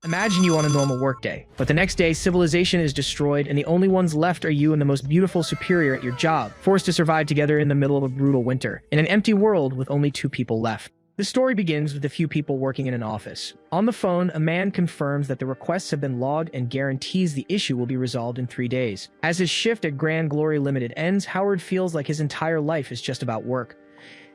Imagine you on a normal workday, but the next day civilization is destroyed and the only ones left are you and the most beautiful superior at your job, forced to survive together in the middle of a brutal winter, in an empty world with only two people left. The story begins with a few people working in an office. On the phone, a man confirms that the requests have been logged and guarantees the issue will be resolved in 3 days. As his shift at Grand Glory Limited ends, Howard feels like his entire life is just about work.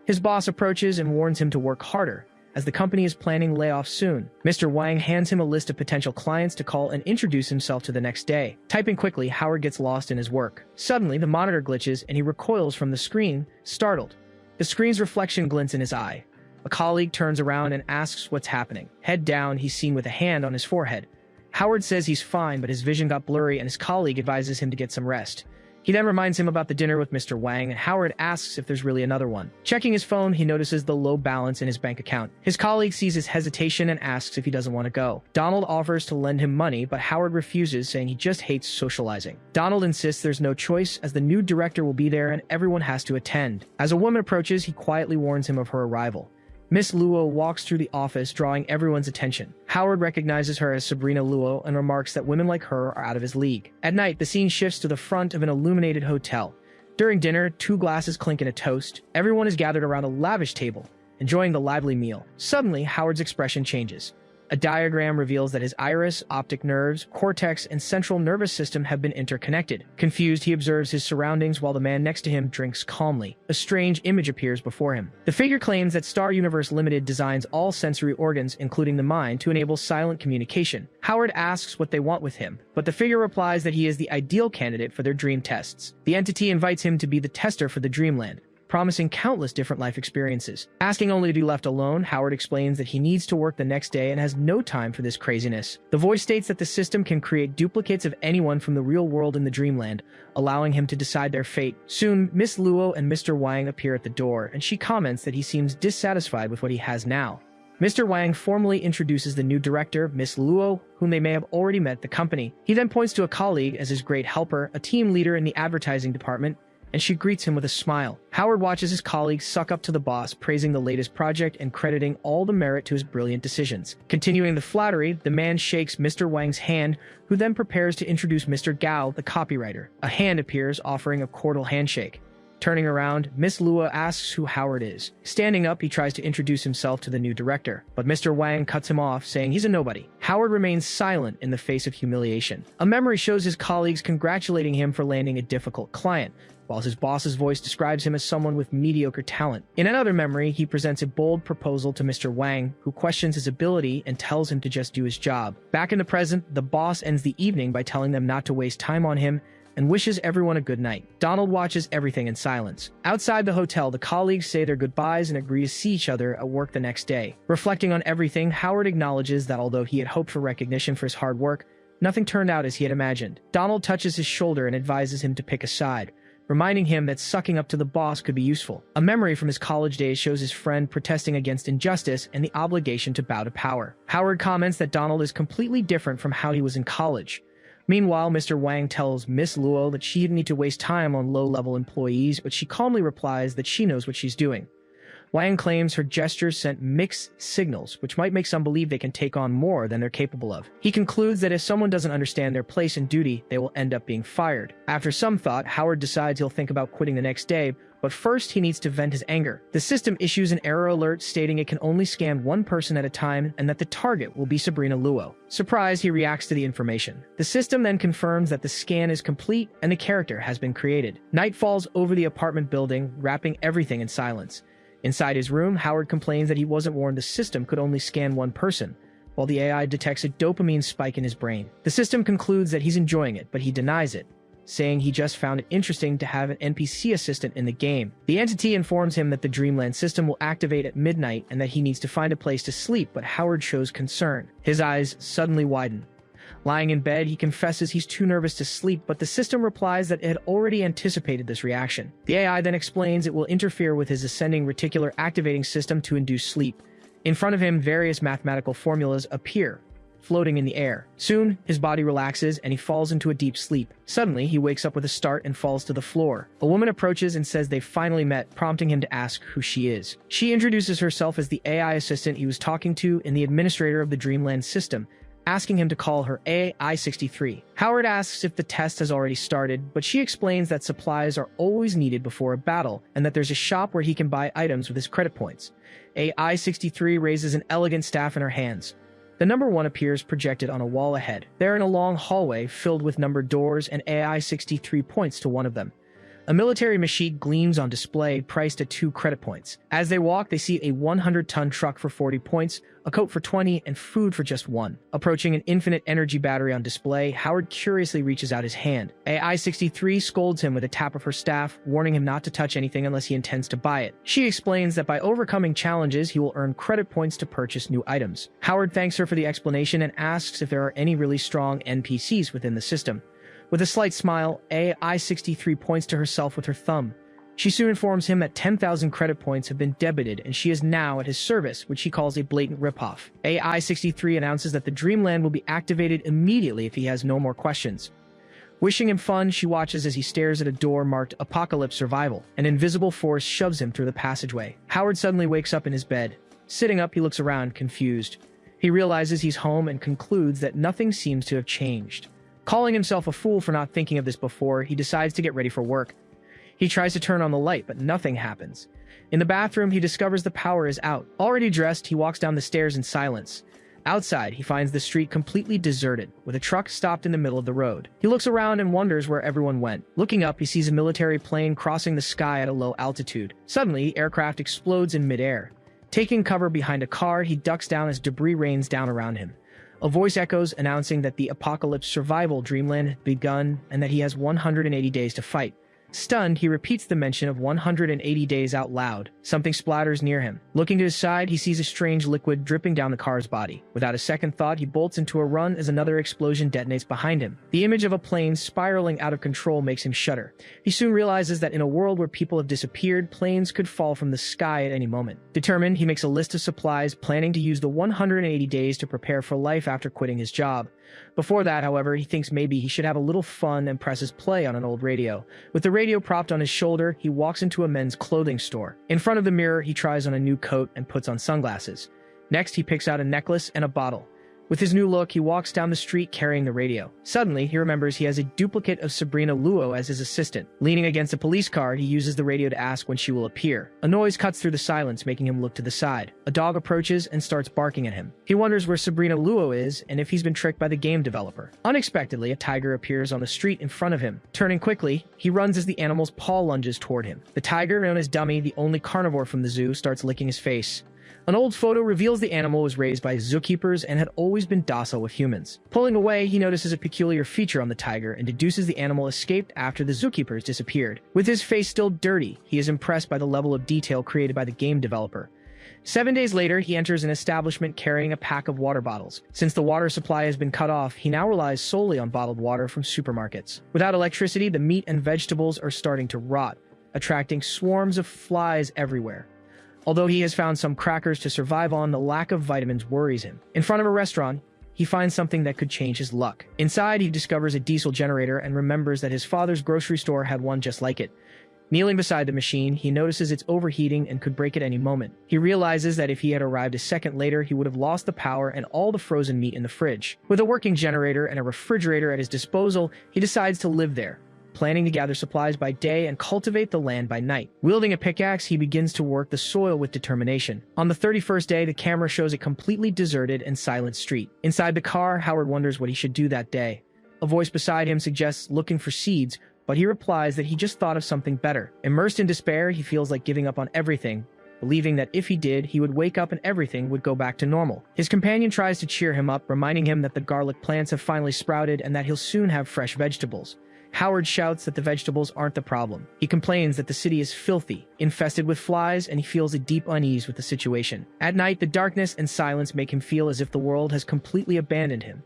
His boss approaches and warns him to work harder, as the company is planning layoffs soon. Mr. Wang hands him a list of potential clients to call and introduce himself to the next day. Typing quickly, Howard gets lost in his work. Suddenly, the monitor glitches and he recoils from the screen, startled. The screen's reflection glints in his eye. A colleague turns around and asks what's happening. Head down, he's seen with a hand on his forehead. Howard says he's fine, but his vision got blurry and his colleague advises him to get some rest. He then reminds him about the dinner with Mr. Wang, and Howard asks if there's really another one. Checking his phone, he notices the low balance in his bank account. His colleague sees his hesitation and asks if he doesn't want to go. Donald offers to lend him money, but Howard refuses, saying he just hates socializing. Donald insists there's no choice, as the new director will be there and everyone has to attend. As a woman approaches, he quietly warns him of her arrival. Miss Luo walks through the office, drawing everyone's attention. Howard recognizes her as Sabrina Luo and remarks that women like her are out of his league. At night, the scene shifts to the front of an illuminated hotel. During dinner, 2 glasses clink in a toast. Everyone is gathered around a lavish table, enjoying the lively meal. Suddenly, Howard's expression changes. A diagram reveals that his iris, optic nerves, cortex, and central nervous system have been interconnected. Confused, he observes his surroundings while the man next to him drinks calmly. A strange image appears before him. The figure claims that Star Universe Limited designs all sensory organs, including the mind, to enable silent communication. Howard asks what they want with him, but the figure replies that he is the ideal candidate for their dream tests. The entity invites him to be the tester for the Dreamland, promising countless different life experiences. Asking only to be left alone, Howard explains that he needs to work the next day and has no time for this craziness. The voice states that the system can create duplicates of anyone from the real world in the Dreamland, allowing him to decide their fate. Soon, Miss Luo and Mr. Wang appear at the door, and she comments that he seems dissatisfied with what he has now. Mr. Wang formally introduces the new director, Miss Luo, whom they may have already met at the company. He then points to a colleague as his great helper, a team leader in the advertising department, and she greets him with a smile. Howard watches his colleagues suck up to the boss, praising the latest project and crediting all the merit to his brilliant decisions. Continuing the flattery, the man shakes Mr. Wang's hand, who then prepares to introduce Mr. Gao, the copywriter. A hand appears, offering a cordial handshake. Turning around, Miss Luo asks who Howard is. Standing up, he tries to introduce himself to the new director, but Mr. Wang cuts him off, saying he's a nobody. Howard remains silent in the face of humiliation. A memory shows his colleagues congratulating him for landing a difficult client, while his boss's voice describes him as someone with mediocre talent. In another memory, he presents a bold proposal to Mr. Wang, who questions his ability and tells him to just do his job. Back in the present, the boss ends the evening by telling them not to waste time on him and wishes everyone a good night. Donald watches everything in silence. Outside the hotel, the colleagues say their goodbyes and agree to see each other at work the next day. Reflecting on everything, Howard acknowledges that although he had hoped for recognition for his hard work, nothing turned out as he had imagined. Donald touches his shoulder and advises him to pick a side, reminding him that sucking up to the boss could be useful. A memory from his college days shows his friend protesting against injustice and the obligation to bow to power. Howard comments that Donald is completely different from how he was in college. Meanwhile, Mr. Wang tells Miss Luo that she didn't need to waste time on low-level employees, but she calmly replies that she knows what she's doing. Wang claims her gestures sent mixed signals, which might make some believe they can take on more than they're capable of. He concludes that if someone doesn't understand their place and duty, they will end up being fired. After some thought, Howard decides he'll think about quitting the next day, but first he needs to vent his anger. The system issues an error alert stating it can only scan one person at a time and that the target will be Sabrina Luo. Surprised, he reacts to the information. The system then confirms that the scan is complete and the character has been created. Night falls over the apartment building, wrapping everything in silence. Inside his room, Howard complains that he wasn't warned the system could only scan one person, while the AI detects a dopamine spike in his brain. The system concludes that he's enjoying it, but he denies it, saying he just found it interesting to have an NPC assistant in the game. The entity informs him that the Dreamland system will activate at midnight and that he needs to find a place to sleep, but Howard shows concern. His eyes suddenly widen. Lying in bed, he confesses he's too nervous to sleep, but the system replies that it had already anticipated this reaction. The AI then explains it will interfere with his ascending reticular activating system to induce sleep. In front of him, various mathematical formulas appear, floating in the air. Soon, his body relaxes and he falls into a deep sleep. Suddenly, he wakes up with a start and falls to the floor. A woman approaches and says they've finally met, prompting him to ask who she is. She introduces herself as the AI assistant he was talking to and the administrator of the Dreamland system, asking him to call her AI-63. Howard asks if the test has already started, but she explains that supplies are always needed before a battle, and that there's a shop where he can buy items with his credit points. AI-63 raises an elegant staff in her hands. The number 1 appears projected on a wall ahead. They're in a long hallway filled with numbered doors, and AI-63 points to one of them. A military machine gleams on display, priced at 2 credit points. As they walk, they see a 100-ton truck for 40 points, a coat for 20, and food for just 1. Approaching an infinite energy battery on display, Howard curiously reaches out his hand. AI-63 scolds him with a tap of her staff, warning him not to touch anything unless he intends to buy it. She explains that by overcoming challenges, he will earn credit points to purchase new items. Howard thanks her for the explanation and asks if there are any really strong NPCs within the system. With a slight smile, AI-63 points to herself with her thumb. She soon informs him that 10,000 credit points have been debited and she is now at his service, which he calls a blatant ripoff. AI-63 announces that the Dreamland will be activated immediately if he has no more questions. Wishing him fun, she watches as he stares at a door marked Apocalypse Survival. An invisible force shoves him through the passageway. Howard suddenly wakes up in his bed. Sitting up, he looks around, confused. He realizes he's home and concludes that nothing seems to have changed. Calling himself a fool for not thinking of this before, he decides to get ready for work. He tries to turn on the light, but nothing happens. In the bathroom, he discovers the power is out. Already dressed, he walks down the stairs in silence. Outside, he finds the street completely deserted, with a truck stopped in the middle of the road. He looks around and wonders where everyone went. Looking up, he sees a military plane crossing the sky at a low altitude. Suddenly, the aircraft explodes in midair. Taking cover behind a car, he ducks down as debris rains down around him. A voice echoes, announcing that the Apocalypse Survival Dreamland had begun and that he has 180 days to fight. Stunned, he repeats the mention of 180 days out loud. Something splatters near him. Looking to his side, he sees a strange liquid dripping down the car's body. Without a second thought, he bolts into a run as another explosion detonates behind him. The image of a plane spiraling out of control makes him shudder. He soon realizes that in a world where people have disappeared, planes could fall from the sky at any moment. Determined, he makes a list of supplies, planning to use the 180 days to prepare for life after quitting his job. Before that, however, he thinks maybe he should have a little fun and presses play on an old radio. With the radio propped on his shoulder, he walks into a men's clothing store. In front of the mirror, he tries on a new coat and puts on sunglasses. Next, he picks out a necklace and a bottle. With his new look, he walks down the street carrying the radio. Suddenly, he remembers he has a duplicate of Sabrina Luo as his assistant. Leaning against a police car, he uses the radio to ask when she will appear. A noise cuts through the silence, making him look to the side. A dog approaches and starts barking at him. He wonders where Sabrina Luo is and if he's been tricked by the game developer. Unexpectedly, a tiger appears on the street in front of him. Turning quickly, he runs as the animal's paw lunges toward him. The tiger, known as Dummy, the only carnivore from the zoo, starts licking his face. An old photo reveals the animal was raised by zookeepers and had always been docile with humans. Pulling away, he notices a peculiar feature on the tiger and deduces the animal escaped after the zookeepers disappeared. With his face still dirty, he is impressed by the level of detail created by the game developer. 7 days later, he enters an establishment carrying a pack of water bottles. Since the water supply has been cut off, he now relies solely on bottled water from supermarkets. Without electricity, the meat and vegetables are starting to rot, attracting swarms of flies everywhere. Although he has found some crackers to survive on, the lack of vitamins worries him. In front of a restaurant, he finds something that could change his luck. Inside, he discovers a diesel generator and remembers that his father's grocery store had one just like it. Kneeling beside the machine, he notices it's overheating and could break at any moment. He realizes that if he had arrived a second later, he would have lost the power and all the frozen meat in the fridge. With a working generator and a refrigerator at his disposal, he decides to live there, planning to gather supplies by day and cultivate the land by night. Wielding a pickaxe, he begins to work the soil with determination. On the 31st day, the camera shows a completely deserted and silent street. Inside the car, Howard wonders what he should do that day. A voice beside him suggests looking for seeds, but he replies that he just thought of something better. Immersed in despair, he feels like giving up on everything, believing that if he did, he would wake up and everything would go back to normal. His companion tries to cheer him up, reminding him that the garlic plants have finally sprouted and that he'll soon have fresh vegetables. Howard shouts that the vegetables aren't the problem. He complains that the city is filthy, infested with flies, and he feels a deep unease with the situation. At night, the darkness and silence make him feel as if the world has completely abandoned him.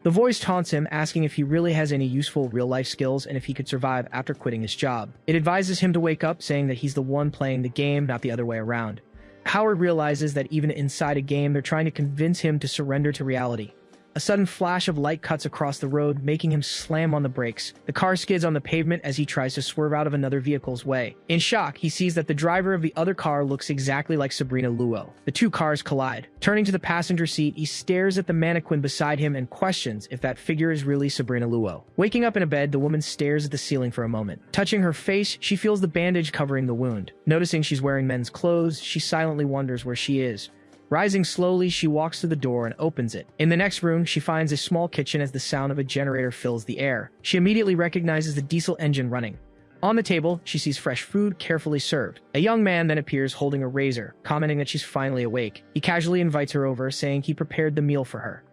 The voice taunts him, asking if he really has any useful real-life skills and if he could survive after quitting his job. It advises him to wake up, saying that he's the one playing the game, not the other way around. Howard realizes that even inside a game, they're trying to convince him to surrender to reality. A sudden flash of light cuts across the road, making him slam on the brakes. The car skids on the pavement as he tries to swerve out of another vehicle's way. In shock, he sees that the driver of the other car looks exactly like Sabrina Luo. The two cars collide. Turning to the passenger seat, he stares at the mannequin beside him and questions if that figure is really Sabrina Luo. Waking up in a bed, the woman stares at the ceiling for a moment. Touching her face, she feels the bandage covering the wound. Noticing she's wearing men's clothes, she silently wonders where she is. Rising slowly, she walks to the door and opens it. In the next room, she finds a small kitchen as the sound of a generator fills the air. She immediately recognizes the diesel engine running. On the table, she sees fresh food carefully served. A young man then appears holding a razor, commenting that she's finally awake. He casually invites her over, saying he prepared the meal for her.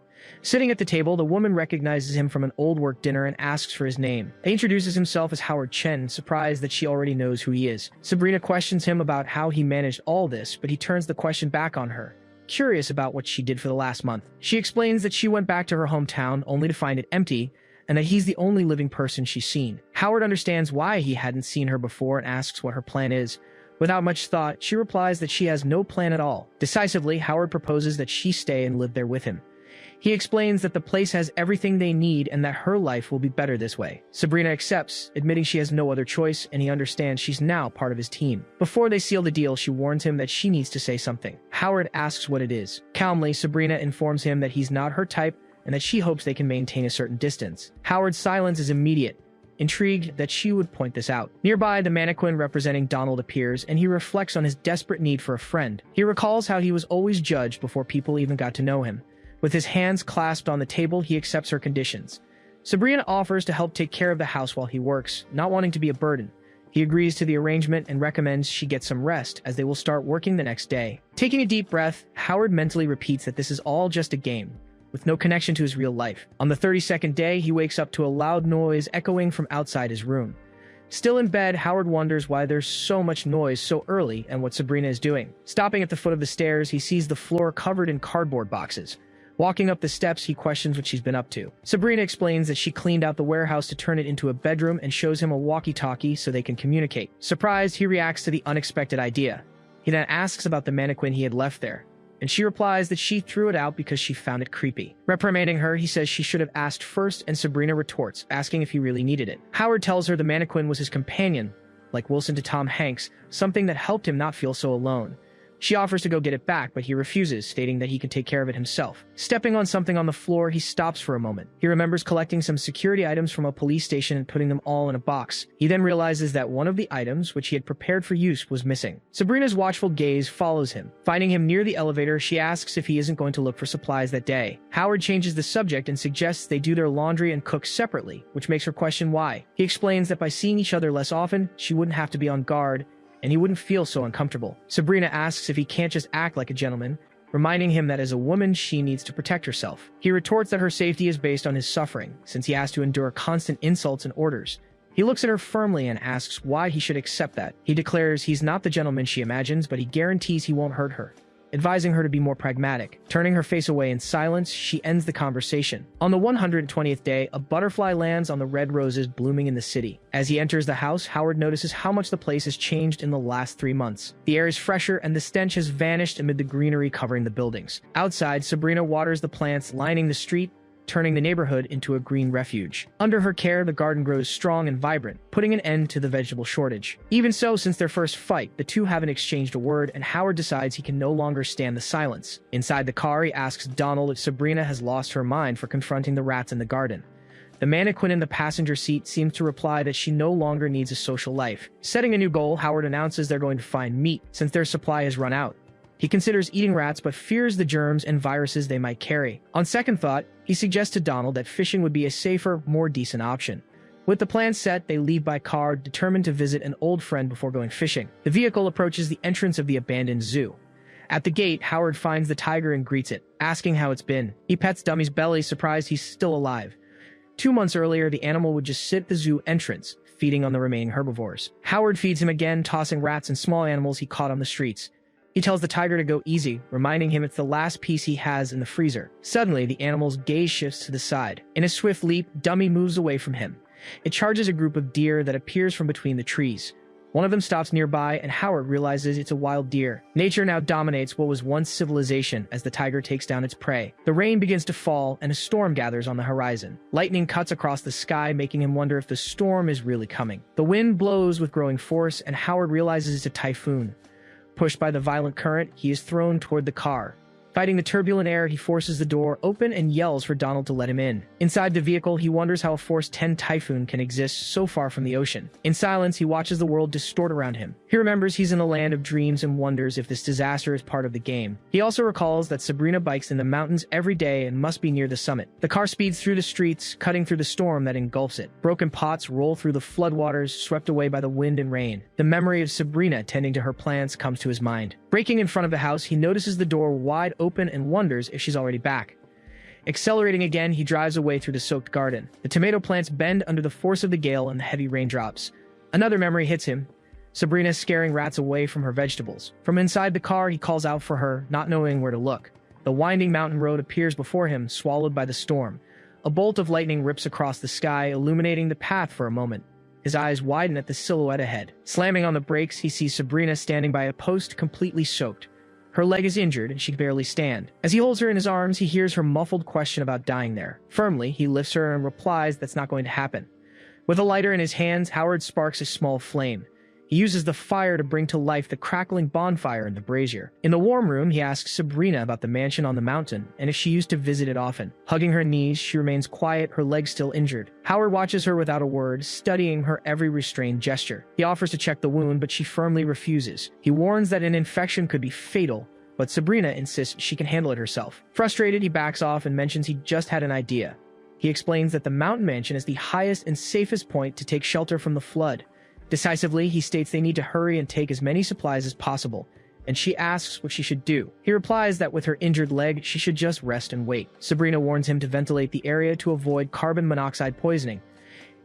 Sitting at the table, the woman recognizes him from an old work dinner and asks for his name. He introduces himself as Howard Chen, surprised that she already knows who he is. Sabrina questions him about how he managed all this, but he turns the question back on her, curious about what she did for the last month. She explains that she went back to her hometown only to find it empty, and that he's the only living person she's seen. Howard understands why he hadn't seen her before and asks what her plan is. Without much thought, she replies that she has no plan at all. Decisively, Howard proposes that she stay and live there with him. He explains that the place has everything they need and that her life will be better this way. Sabrina accepts, admitting she has no other choice, and he understands she's now part of his team. Before they seal the deal, she warns him that she needs to say something. Howard asks what it is. Calmly, Sabrina informs him that he's not her type and that she hopes they can maintain a certain distance. Howard's silence is immediate, intrigued that she would point this out. Nearby, the mannequin representing Donald appears, and he reflects on his desperate need for a friend. He recalls how he was always judged before people even got to know him. With his hands clasped on the table, he accepts her conditions. Sabrina offers to help take care of the house while he works, not wanting to be a burden. He agrees to the arrangement and recommends she get some rest, as they will start working the next day. Taking a deep breath, Howard mentally repeats that this is all just a game, with no connection to his real life. On the 32nd day, he wakes up to a loud noise echoing from outside his room. Still in bed, Howard wonders why there's so much noise so early and what Sabrina is doing. Stopping at the foot of the stairs, he sees the floor covered in cardboard boxes. Walking up the steps, he questions what she's been up to. Sabrina explains that she cleaned out the warehouse to turn it into a bedroom and shows him a walkie-talkie so they can communicate. Surprised, he reacts to the unexpected idea. He then asks about the mannequin he had left there, and she replies that she threw it out because she found it creepy. Reprimanding her, he says she should have asked first, and Sabrina retorts, asking if he really needed it. Howard tells her the mannequin was his companion, like Wilson to Tom Hanks, something that helped him not feel so alone. She offers to go get it back, but he refuses, stating that he can take care of it himself. Stepping on something on the floor, he stops for a moment. He remembers collecting some security items from a police station and putting them all in a box. He then realizes that one of the items, which he had prepared for use, was missing. Sabrina's watchful gaze follows him. Finding him near the elevator, she asks if he isn't going to look for supplies that day. Howard changes the subject and suggests they do their laundry and cook separately, which makes her question why. He explains that by seeing each other less often, she wouldn't have to be on guard, and he wouldn't feel so uncomfortable. Sabrina asks if he can't just act like a gentleman, reminding him that as a woman, she needs to protect herself. He retorts that her safety is based on his suffering, since he has to endure constant insults and orders. He looks at her firmly and asks why he should accept that. He declares he's not the gentleman she imagines, but he guarantees he won't hurt her, advising her to be more pragmatic. Turning her face away in silence, she ends the conversation. On the 120th day, a butterfly lands on the red roses blooming in the city. As he enters the house, Howard notices how much the place has changed in the last 3 months. The air is fresher and the stench has vanished amid the greenery covering the buildings. Outside, Sabrina waters the plants lining the street, turning the neighborhood into a green refuge. Under her care, the garden grows strong and vibrant, putting an end to the vegetable shortage. Even so, since their first fight, the two haven't exchanged a word, and Howard decides he can no longer stand the silence. Inside the car, he asks Donald if Sabrina has lost her mind for confronting the rats in the garden. The mannequin in the passenger seat seems to reply that she no longer needs a social life. Setting a new goal, Howard announces they're going to find meat, since their supply has run out. He considers eating rats but fears the germs and viruses they might carry. On second thought, he suggests to Donald that fishing would be a safer, more decent option. With the plan set, they leave by car, determined to visit an old friend before going fishing. The vehicle approaches the entrance of the abandoned zoo. At the gate, Howard finds the tiger and greets it, asking how it's been. He pets Dummy's belly, surprised he's still alive. 2 months earlier, the animal would just sit at the zoo entrance, feeding on the remaining herbivores. Howard feeds him again, tossing rats and small animals he caught on the streets. He tells the tiger to go easy, reminding him it's the last piece he has in the freezer. Suddenly, the animal's gaze shifts to the side. In a swift leap, Dummy moves away from him. It charges a group of deer that appears from between the trees. One of them stops nearby, and Howard realizes it's a wild deer. Nature now dominates what was once civilization as the tiger takes down its prey. The rain begins to fall, and a storm gathers on the horizon. Lightning cuts across the sky, making him wonder if the storm is really coming. The wind blows with growing force, and Howard realizes it's a typhoon. Pushed by the violent current, he is thrown toward the car. Fighting the turbulent air, he forces the door open and yells for Donald to let him in. Inside the vehicle, he wonders how a Force 10 typhoon can exist so far from the ocean. In silence, he watches the world distort around him. He remembers he's in a land of dreams and wonders if this disaster is part of the game. He also recalls that Sabrina bikes in the mountains every day and must be near the summit. The car speeds through the streets, cutting through the storm that engulfs it. Broken pots roll through the floodwaters, swept away by the wind and rain. The memory of Sabrina tending to her plants comes to his mind. Braking in front of the house, he notices the door wide open and wonders if she's already back. Accelerating again, he drives away through the soaked garden. The tomato plants bend under the force of the gale and the heavy raindrops. Another memory hits him. Sabrina scaring rats away from her vegetables. From inside the car, he calls out for her, not knowing where to look. The winding mountain road appears before him, swallowed by the storm. A bolt of lightning rips across the sky, illuminating the path for a moment. His eyes widen at the silhouette ahead. Slamming on the brakes, he sees Sabrina standing by a post, completely soaked. Her leg is injured, and she can barely stand. As he holds her in his arms, he hears her muffled question about dying there. Firmly, he lifts her and replies that's not going to happen. With a lighter in his hands, Howard sparks a small flame. He uses the fire to bring to life the crackling bonfire in the brazier. In the warm room, he asks Sabrina about the mansion on the mountain and if she used to visit it often. Hugging her knees, she remains quiet, her leg still injured. Howard watches her without a word, studying her every restrained gesture. He offers to check the wound, but she firmly refuses. He warns that an infection could be fatal, but Sabrina insists she can handle it herself. Frustrated, he backs off and mentions he just had an idea. He explains that the mountain mansion is the highest and safest point to take shelter from the flood. Decisively, he states they need to hurry and take as many supplies as possible, and she asks what she should do. He replies that with her injured leg, she should just rest and wait. Sabrina warns him to ventilate the area to avoid carbon monoxide poisoning.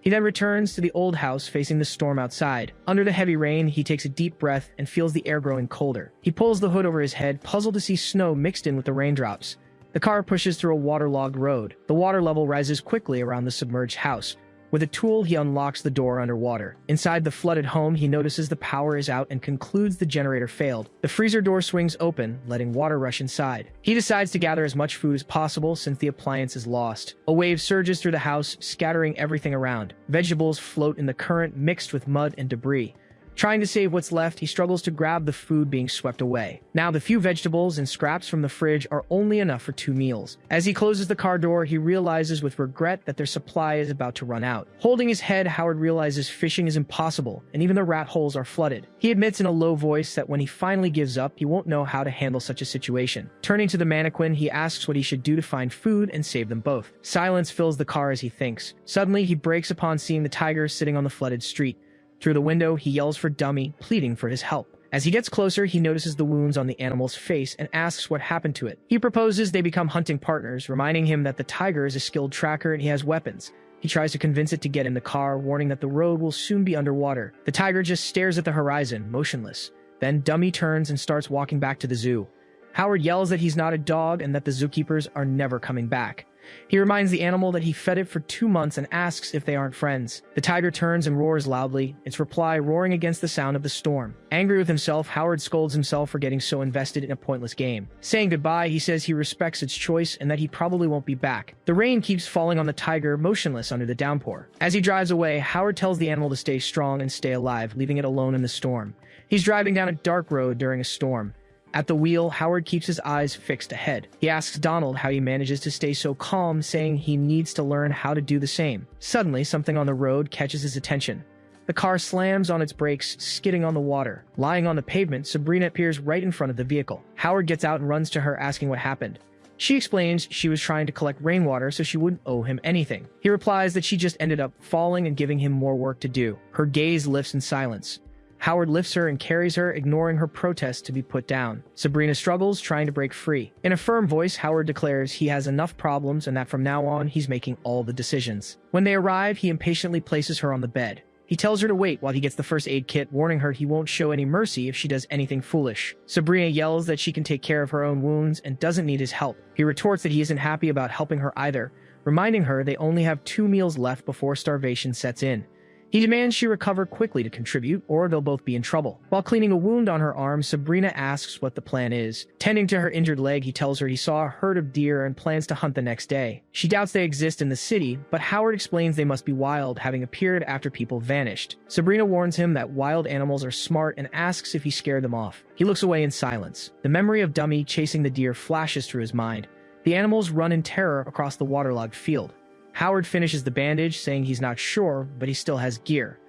He then returns to the old house facing the storm outside. Under the heavy rain, he takes a deep breath and feels the air growing colder. He pulls the hood over his head, puzzled to see snow mixed in with the raindrops. The car pushes through a waterlogged road. The water level rises quickly around the submerged house. With a tool, he unlocks the door underwater. Inside the flooded home, he notices the power is out and concludes the generator failed. The freezer door swings open, letting water rush inside. He decides to gather as much food as possible since the appliance is lost. A wave surges through the house, scattering everything around. Vegetables float in the current, mixed with mud and debris. Trying to save what's left, he struggles to grab the food being swept away. Now, the few vegetables and scraps from the fridge are only enough for 2 meals. As he closes the car door, he realizes with regret that their supply is about to run out. Holding his head, Howard realizes fishing is impossible, and even the rat holes are flooded. He admits in a low voice that when he finally gives up, he won't know how to handle such a situation. Turning to the mannequin, he asks what he should do to find food and save them both. Silence fills the car as he thinks. Suddenly, he breaks upon seeing the tiger sitting on the flooded street. Through the window, he yells for Dummy, pleading for his help. As he gets closer, he notices the wounds on the animal's face and asks what happened to it. He proposes they become hunting partners, reminding him that the tiger is a skilled tracker and he has weapons. He tries to convince it to get in the car, warning that the road will soon be underwater. The tiger just stares at the horizon, motionless. Then Dummy turns and starts walking back to the zoo. Howard yells that he's not a dog and that the zookeepers are never coming back. He reminds the animal that he fed it for 2 months and asks if they aren't friends. The tiger turns and roars loudly, its reply roaring against the sound of the storm. Angry with himself, Howard scolds himself for getting so invested in a pointless game. Saying goodbye, he says he respects its choice and that he probably won't be back. The rain keeps falling on the tiger, motionless under the downpour. As he drives away, Howard tells the animal to stay strong and stay alive, leaving it alone in the storm. He's driving down a dark road during a storm. At the wheel, Howard keeps his eyes fixed ahead. He asks Donald how he manages to stay so calm, saying he needs to learn how to do the same. Suddenly, something on the road catches his attention. The car slams on its brakes, skidding on the water. Lying on the pavement, Sabrina appears right in front of the vehicle. Howard gets out and runs to her, asking what happened. She explains she was trying to collect rainwater so she wouldn't owe him anything. He replies that she just ended up falling and giving him more work to do. Her gaze lifts in silence. Howard lifts her and carries her, ignoring her protest to be put down. Sabrina struggles, trying to break free. In a firm voice, Howard declares he has enough problems and that from now on, he's making all the decisions. When they arrive, he impatiently places her on the bed. He tells her to wait while he gets the first aid kit, warning her he won't show any mercy if she does anything foolish. Sabrina yells that she can take care of her own wounds and doesn't need his help. He retorts that he isn't happy about helping her either, reminding her they only have 2 meals left before starvation sets in. He demands she recover quickly to contribute, or they'll both be in trouble. While cleaning a wound on her arm, Sabrina asks what the plan is. Tending to her injured leg, he tells her he saw a herd of deer and plans to hunt the next day. She doubts they exist in the city, but Howard explains they must be wild, having appeared after people vanished. Sabrina warns him that wild animals are smart and asks if he scared them off. He looks away in silence. The memory of Dummy chasing the deer flashes through his mind. The animals run in terror across the waterlogged field. Howard finishes the bandage, saying he's not sure, but he still has gear.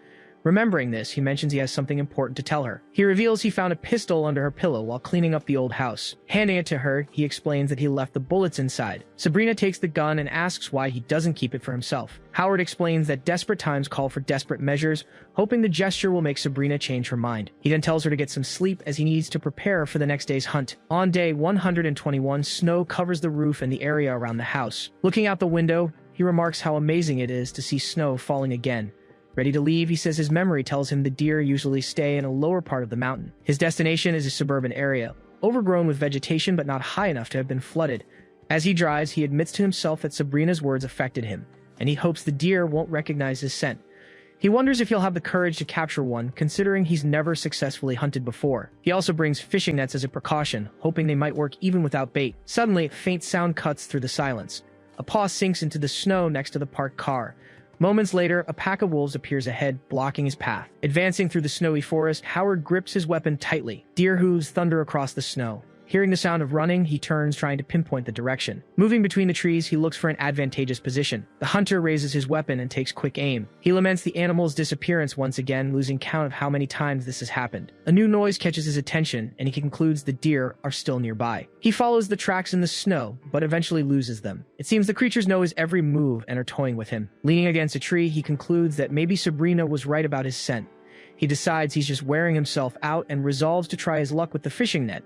Remembering this, he mentions he has something important to tell her. He reveals he found a pistol under her pillow while cleaning up the old house. Handing it to her, he explains that he left the bullets inside. Sabrina takes the gun and asks why he doesn't keep it for himself. Howard explains that desperate times call for desperate measures, hoping the gesture will make Sabrina change her mind. He then tells her to get some sleep as he needs to prepare for the next day's hunt. On day 121, snow covers the roof and the area around the house. Looking out the window, he remarks how amazing it is to see snow falling again. Ready to leave, he says his memory tells him the deer usually stay in a lower part of the mountain. His destination is a suburban area, overgrown with vegetation but not high enough to have been flooded. As he drives, he admits to himself that Sabrina's words affected him, and he hopes the deer won't recognize his scent. He wonders if he'll have the courage to capture one, considering he's never successfully hunted before. He also brings fishing nets as a precaution, hoping they might work even without bait. Suddenly, a faint sound cuts through the silence. A paw sinks into the snow next to the parked car. Moments later, a pack of wolves appears ahead, blocking his path. Advancing through the snowy forest, Howard grips his weapon tightly. Deer hooves thunder across the snow. Hearing the sound of running, he turns, trying to pinpoint the direction. Moving between the trees, he looks for an advantageous position. The hunter raises his weapon and takes quick aim. He laments the animal's disappearance once again, losing count of how many times this has happened. A new noise catches his attention, and he concludes the deer are still nearby. He follows the tracks in the snow, but eventually loses them. It seems the creatures know his every move and are toying with him. Leaning against a tree, he concludes that maybe Sabrina was right about his scent. He decides he's just wearing himself out and resolves to try his luck with the fishing net.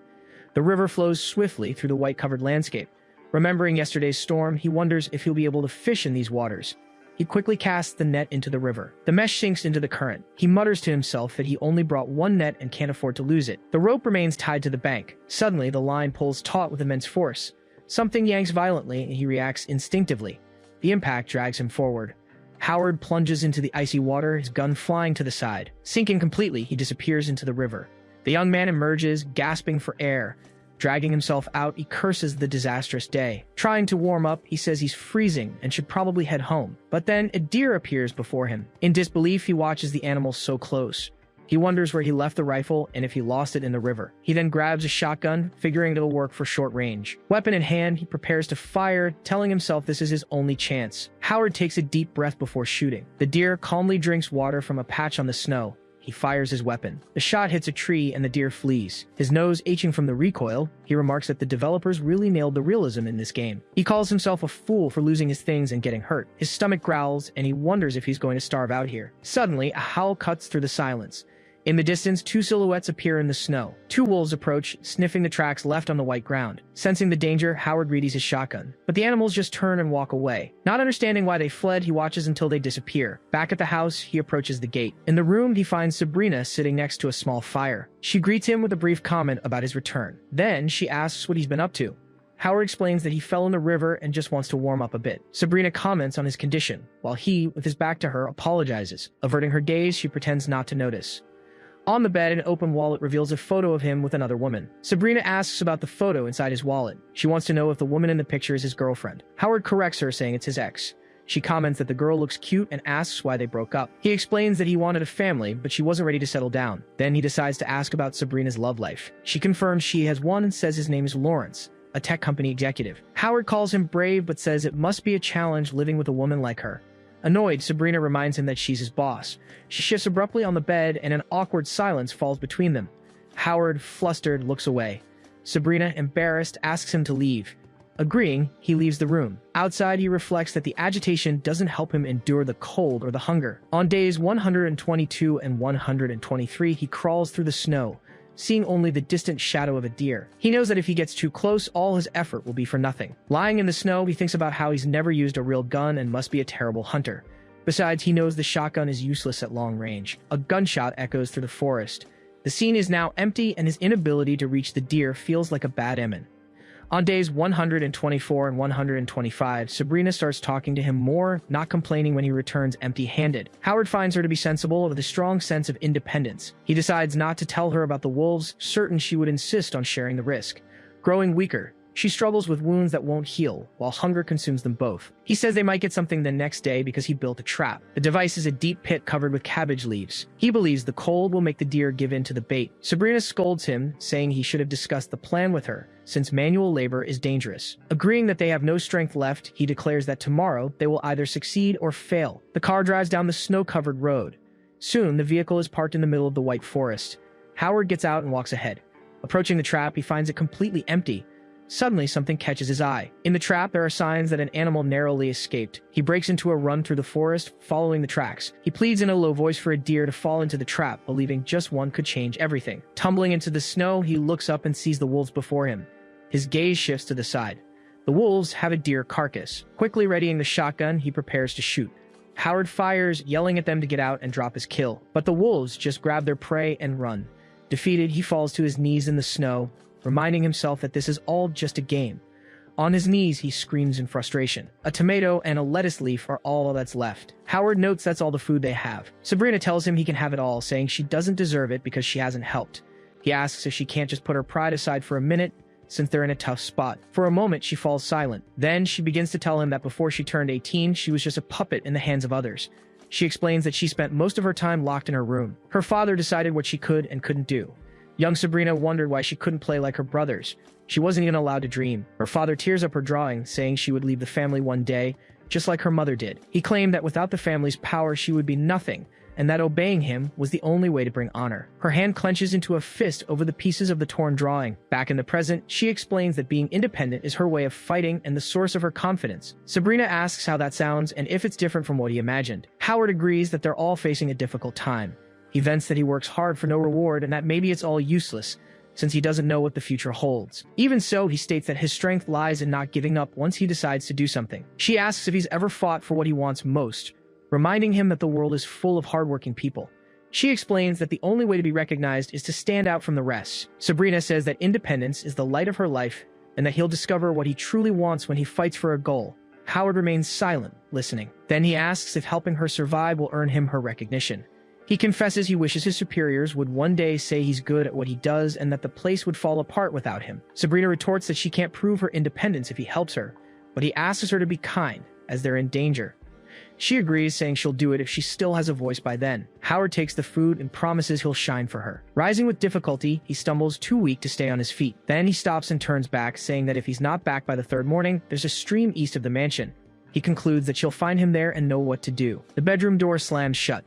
The river flows swiftly through the white-covered landscape. Remembering yesterday's storm, he wonders if he'll be able to fish in these waters. He quickly casts the net into the river. The mesh sinks into the current. He mutters to himself that he only brought one net and can't afford to lose it. The rope remains tied to the bank. Suddenly, the line pulls taut with immense force. Something yanks violently, and he reacts instinctively. The impact drags him forward. Howard plunges into the icy water, his gun flying to the side. Sinking completely, he disappears into the river. The young man emerges, gasping for air. Dragging himself out, he curses the disastrous day. Trying to warm up, he says he's freezing and should probably head home. But then a deer appears before him. In disbelief, he watches the animal so close. He wonders where he left the rifle and if he lost it in the river. He then grabs a shotgun, figuring it'll work for short range. Weapon in hand, he prepares to fire, telling himself this is his only chance. Howard takes a deep breath before shooting. The deer calmly drinks water from a patch on the snow. He fires his weapon. The shot hits a tree and the deer flees. His nose aching from the recoil, he remarks that the developers really nailed the realism in this game. He calls himself a fool for losing his things and getting hurt. His stomach growls, and he wonders if he's going to starve out here. Suddenly, a howl cuts through the silence. In the distance, two silhouettes appear in the snow. Two wolves approach, sniffing the tracks left on the white ground. Sensing the danger, Howard readies his shotgun. But the animals just turn and walk away. Not understanding why they fled, he watches until they disappear. Back at the house, he approaches the gate. In the room, he finds Sabrina sitting next to a small fire. She greets him with a brief comment about his return. Then, she asks what he's been up to. Howard explains that he fell in the river and just wants to warm up a bit. Sabrina comments on his condition, while he, with his back to her, apologizes. Averting her gaze, she pretends not to notice. On the bed, an open wallet reveals a photo of him with another woman. Sabrina asks about the photo inside his wallet. She wants to know if the woman in the picture is his girlfriend. Howard corrects her, saying it's his ex. She comments that the girl looks cute and asks why they broke up. He explains that he wanted a family, but she wasn't ready to settle down. Then he decides to ask about Sabrina's love life. She confirms she has one and says his name is Lawrence, a tech company executive. Howard calls him brave, but says it must be a challenge living with a woman like her. Annoyed, Sabrina reminds him that she's his boss. She shifts abruptly on the bed, and an awkward silence falls between them. Howard, flustered, looks away. Sabrina, embarrassed, asks him to leave. Agreeing, he leaves the room. Outside, he reflects that the agitation doesn't help him endure the cold or the hunger. On days 122 and 123, he crawls through the snow, seeing only the distant shadow of a deer. He knows that if he gets too close, all his effort will be for nothing. Lying in the snow, he thinks about how he's never used a real gun and must be a terrible hunter. Besides, he knows the shotgun is useless at long range. A gunshot echoes through the forest. The scene is now empty, and his inability to reach the deer feels like a bad omen. On days 124 and 125, Sabrina starts talking to him more, not complaining when he returns empty-handed. Howard finds her to be sensible with a strong sense of independence. He decides not to tell her about the wolves, certain she would insist on sharing the risk. Growing weaker, she struggles with wounds that won't heal, while hunger consumes them both. He says they might get something the next day because he built a trap. The device is a deep pit covered with cabbage leaves. He believes the cold will make the deer give in to the bait. Sabrina scolds him, saying he should have discussed the plan with her, since manual labor is dangerous. Agreeing that they have no strength left, he declares that tomorrow they will either succeed or fail. The car drives down the snow-covered road. Soon, the vehicle is parked in the middle of the white forest. Howard gets out and walks ahead. Approaching the trap, he finds it completely empty. Suddenly, something catches his eye. In the trap, there are signs that an animal narrowly escaped. He breaks into a run through the forest, following the tracks. He pleads in a low voice for a deer to fall into the trap, believing just one could change everything. Tumbling into the snow, he looks up and sees the wolves before him. His gaze shifts to the side. The wolves have a deer carcass. Quickly readying the shotgun, he prepares to shoot. Howard fires, yelling at them to get out and drop his kill. But the wolves just grab their prey and run. Defeated, he falls to his knees in the snow, reminding himself that this is all just a game. On his knees, he screams in frustration. A tomato and a lettuce leaf are all that's left. Howard notes that's all the food they have. Sabrina tells him he can have it all, saying she doesn't deserve it because she hasn't helped. He asks if she can't just put her pride aside for a minute, since they're in a tough spot. For a moment, she falls silent. Then she begins to tell him that before she turned 18, she was just a puppet in the hands of others. She explains that she spent most of her time locked in her room. Her father decided what she could and couldn't do. Young Sabrina wondered why she couldn't play like her brothers. She wasn't even allowed to dream. Her father tears up her drawing, saying she would leave the family one day, just like her mother did. He claimed that without the family's power, she would be nothing, and that obeying him was the only way to bring honor. Her hand clenches into a fist over the pieces of the torn drawing. Back in the present, she explains that being independent is her way of fighting and the source of her confidence. Sabrina asks how that sounds and if it's different from what he imagined. Howard agrees that they're all facing a difficult time. He vents that he works hard for no reward and that maybe it's all useless, since he doesn't know what the future holds. Even so, he states that his strength lies in not giving up once he decides to do something. She asks if he's ever fought for what he wants most, reminding him that the world is full of hardworking people. She explains that the only way to be recognized is to stand out from the rest. Sabrina says that independence is the light of her life and that he'll discover what he truly wants when he fights for a goal. Howard remains silent, listening. Then he asks if helping her survive will earn him her recognition. He confesses he wishes his superiors would one day say he's good at what he does and that the place would fall apart without him. Sabrina retorts that she can't prove her independence if he helps her, but he asks her to be kind, as they're in danger. She agrees, saying she'll do it if she still has a voice by then. Howard takes the food and promises he'll shine for her. Rising with difficulty, he stumbles, too weak to stay on his feet. Then he stops and turns back, saying that if he's not back by the third morning, there's a stream east of the mansion. He concludes that she'll find him there and know what to do. The bedroom door slams shut.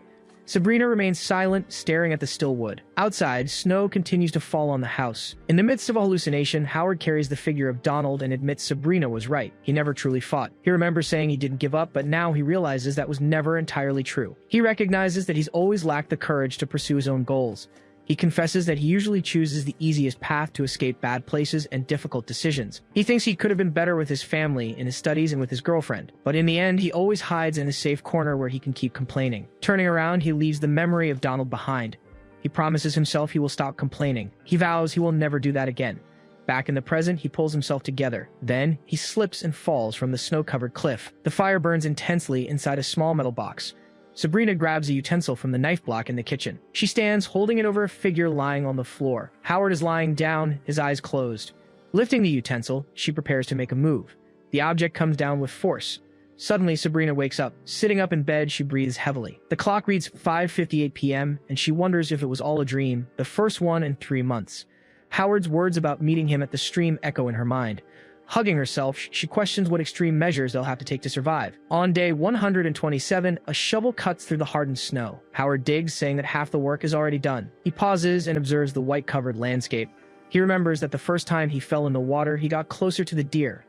Sabrina remains silent, staring at the still wood. Outside, snow continues to fall on the house. In the midst of a hallucination, Howard carries the figure of Donald and admits Sabrina was right. He never truly fought. He remembers saying he didn't give up, but now he realizes that was never entirely true. He recognizes that he's always lacked the courage to pursue his own goals. He confesses that he usually chooses the easiest path to escape bad places and difficult decisions. He thinks he could have been better with his family, in his studies, and with his girlfriend. But in the end, he always hides in a safe corner where he can keep complaining. Turning around, he leaves the memory of Donald behind. He promises himself he will stop complaining. He vows he will never do that again. Back in the present, he pulls himself together. Then, he slips and falls from the snow-covered cliff. The fire burns intensely inside a small metal box. Sabrina grabs a utensil from the knife block in the kitchen. She stands, holding it over a figure lying on the floor. Howard is lying down, his eyes closed. Lifting the utensil, she prepares to make a move. The object comes down with force. Suddenly, Sabrina wakes up. Sitting up in bed, she breathes heavily. The clock reads 5:58 p.m., and she wonders if it was all a dream, the first one in 3 months. Howard's words about meeting him at the stream echo in her mind. Hugging herself, she questions what extreme measures they'll have to take to survive. On day 127, a shovel cuts through the hardened snow. Howard digs, saying that half the work is already done. He pauses and observes the white-covered landscape. He remembers that the first time he fell in the water, he got closer to the deer.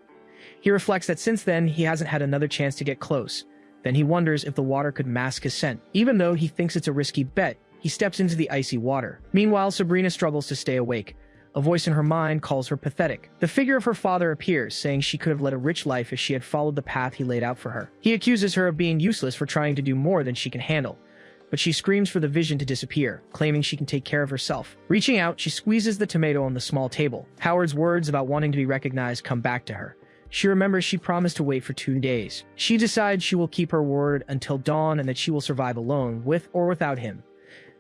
He reflects that since then, he hasn't had another chance to get close. Then he wonders if the water could mask his scent. Even though he thinks it's a risky bet, he steps into the icy water. Meanwhile, Sabrina struggles to stay awake. A voice in her mind calls her pathetic. The figure of her father appears, saying she could have led a rich life if she had followed the path he laid out for her. He accuses her of being useless for trying to do more than she can handle. but she screams for the vision to disappear, claiming she can take care of herself. Reaching out, she squeezes the tomato on the small table. Howard's words about wanting to be recognized come back to her. She remembers she promised to wait for 2 days. She decides she will keep her word until dawn and that she will survive alone, with or without him.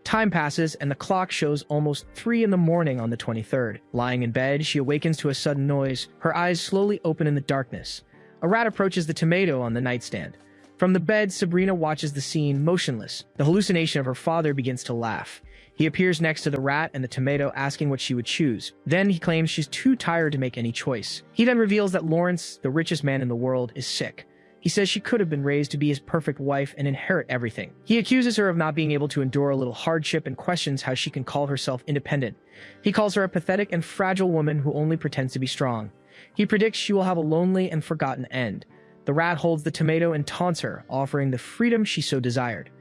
Time passes, and the clock shows almost 3 in the morning on the 23rd. Lying in bed, she awakens to a sudden noise. Her eyes slowly open in the darkness. A rat approaches the tomato on the nightstand. From the bed, Sabrina watches the scene, motionless. The hallucination of her father begins to laugh. He appears next to the rat and the tomato, asking what she would choose. Then he claims she's too tired to make any choice. He then reveals that Lawrence, the richest man in the world, is sick. He says she could have been raised to be his perfect wife and inherit everything. He accuses her of not being able to endure a little hardship and questions how she can call herself independent. He calls her a pathetic and fragile woman who only pretends to be strong. He predicts she will have a lonely and forgotten end. The rat holds the tomato and taunts her, offering the freedom she so desired.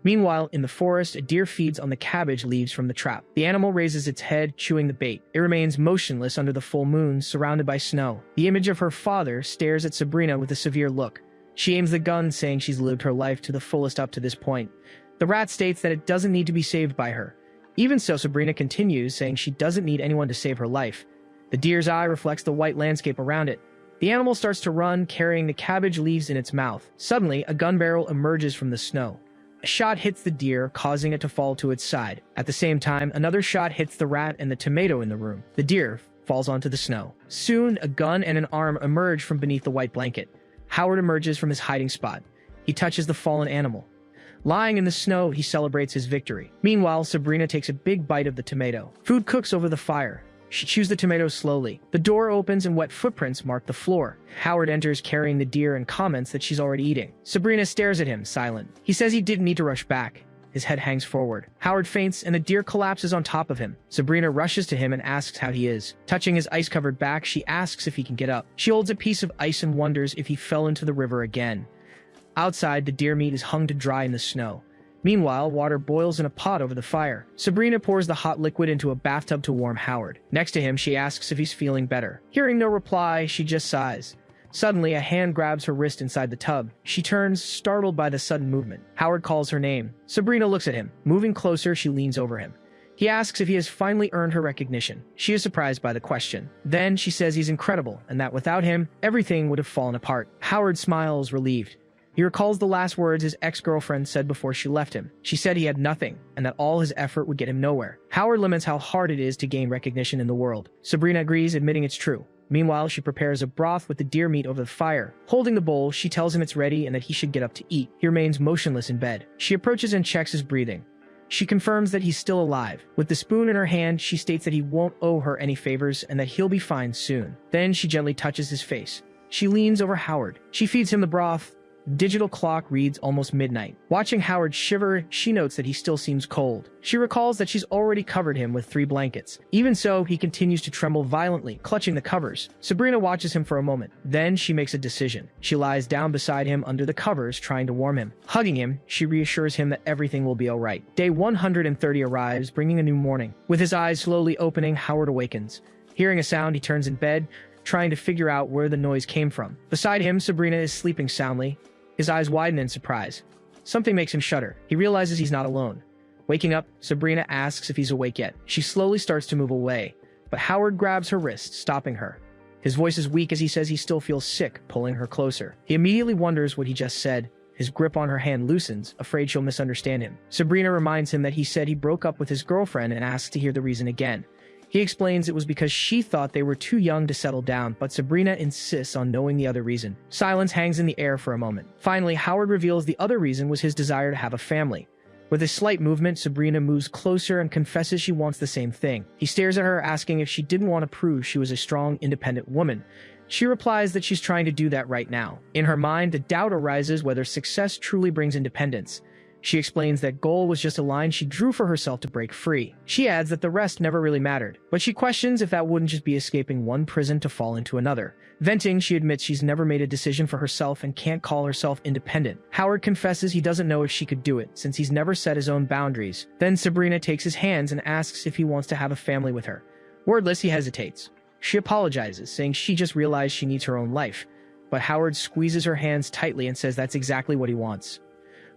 Meanwhile, in the forest, a deer feeds on the cabbage leaves from the trap. The animal raises its head, chewing the bait. It remains motionless under the full moon, surrounded by snow. The image of her father stares at Sabrina with a severe look. She aims the gun, saying she's lived her life to the fullest up to this point. The rat states that it doesn't need to be saved by her. Even so, Sabrina continues, saying she doesn't need anyone to save her life. The deer's eye reflects the white landscape around it. The animal starts to run, carrying the cabbage leaves in its mouth. Suddenly, a gun barrel emerges from the snow. A shot hits the deer, causing it to fall to its side. At the same time, another shot hits the rat and the tomato in the room. The deer falls onto the snow. Soon, a gun and an arm emerge from beneath the white blanket. Howard emerges from his hiding spot. He touches the fallen animal. Lying in the snow, he celebrates his victory. Meanwhile, Sabrina takes a big bite of the tomato. Food cooks over the fire. She chews the tomato slowly. The door opens and wet footprints mark the floor. Howard enters carrying the deer and comments that she's already eating. Sabrina stares at him, silent. He says he didn't need to rush back. His head hangs forward. Howard faints and the deer collapses on top of him. Sabrina rushes to him and asks how he is. Touching his ice-covered back, she asks if he can get up. She holds a piece of ice and wonders if he fell into the river again. Outside, the deer meat is hung to dry in the snow. Meanwhile, water boils in a pot over the fire. Sabrina pours the hot liquid into a bathtub to warm Howard. Next to him, she asks if he's feeling better. Hearing no reply, she just sighs. Suddenly, a hand grabs her wrist inside the tub. She turns, startled by the sudden movement. Howard calls her name. Sabrina looks at him. Moving closer, she leans over him. He asks if he has finally earned her recognition. She is surprised by the question. Then, she says he's incredible, and that without him, everything would have fallen apart. Howard smiles, relieved. He recalls the last words his ex-girlfriend said before she left him. She said he had nothing, and that all his effort would get him nowhere. Howard laments how hard it is to gain recognition in the world. Sabrina agrees, admitting it's true. Meanwhile, she prepares a broth with the deer meat over the fire. Holding the bowl, she tells him it's ready and that he should get up to eat. He remains motionless in bed. She approaches and checks his breathing. She confirms that he's still alive. With the spoon in her hand, she states that he won't owe her any favors and that he'll be fine soon. Then she gently touches his face. She leans over Howard. She feeds him the broth. The digital clock reads almost midnight. Watching Howard shiver, she notes that he still seems cold. She recalls that she's already covered him with 3 blankets. Even so, he continues to tremble violently, clutching the covers. Sabrina watches him for a moment. Then she makes a decision. She lies down beside him under the covers, trying to warm him. Hugging him, she reassures him that everything will be all right. Day 130 arrives, bringing a new morning. With his eyes slowly opening, Howard awakens. Hearing a sound, he turns in bed, trying to figure out where the noise came from. Beside him, Sabrina is sleeping soundly. His eyes widen in surprise. Something makes him shudder. He realizes he's not alone. Waking up, Sabrina asks if he's awake yet. She slowly starts to move away, but Howard grabs her wrist, stopping her. His voice is weak as he says he still feels sick, pulling her closer. He immediately wonders what he just said. His grip on her hand loosens, afraid she'll misunderstand him. Sabrina reminds him that he said he broke up with his girlfriend and asks to hear the reason again. He explains it was because she thought they were too young to settle down, but Sabrina insists on knowing the other reason. Silence hangs in the air for a moment. Finally, Howard reveals the other reason was his desire to have a family. With a slight movement, Sabrina moves closer and confesses she wants the same thing. He stares at her, asking if she didn't want to prove she was a strong, independent woman. She replies that she's trying to do that right now. In her mind, the doubt arises whether success truly brings independence. She explains that goal was just a line she drew for herself to break free. She adds that the rest never really mattered, but she questions if that wouldn't just be escaping one prison to fall into another. Venting, she admits she's never made a decision for herself and can't call herself independent. Howard confesses he doesn't know if she could do it, since he's never set his own boundaries. Then Sabrina takes his hands and asks if he wants to have a family with her. Wordless, he hesitates. She apologizes, saying she just realized she needs her own life. But Howard squeezes her hands tightly and says that's exactly what he wants.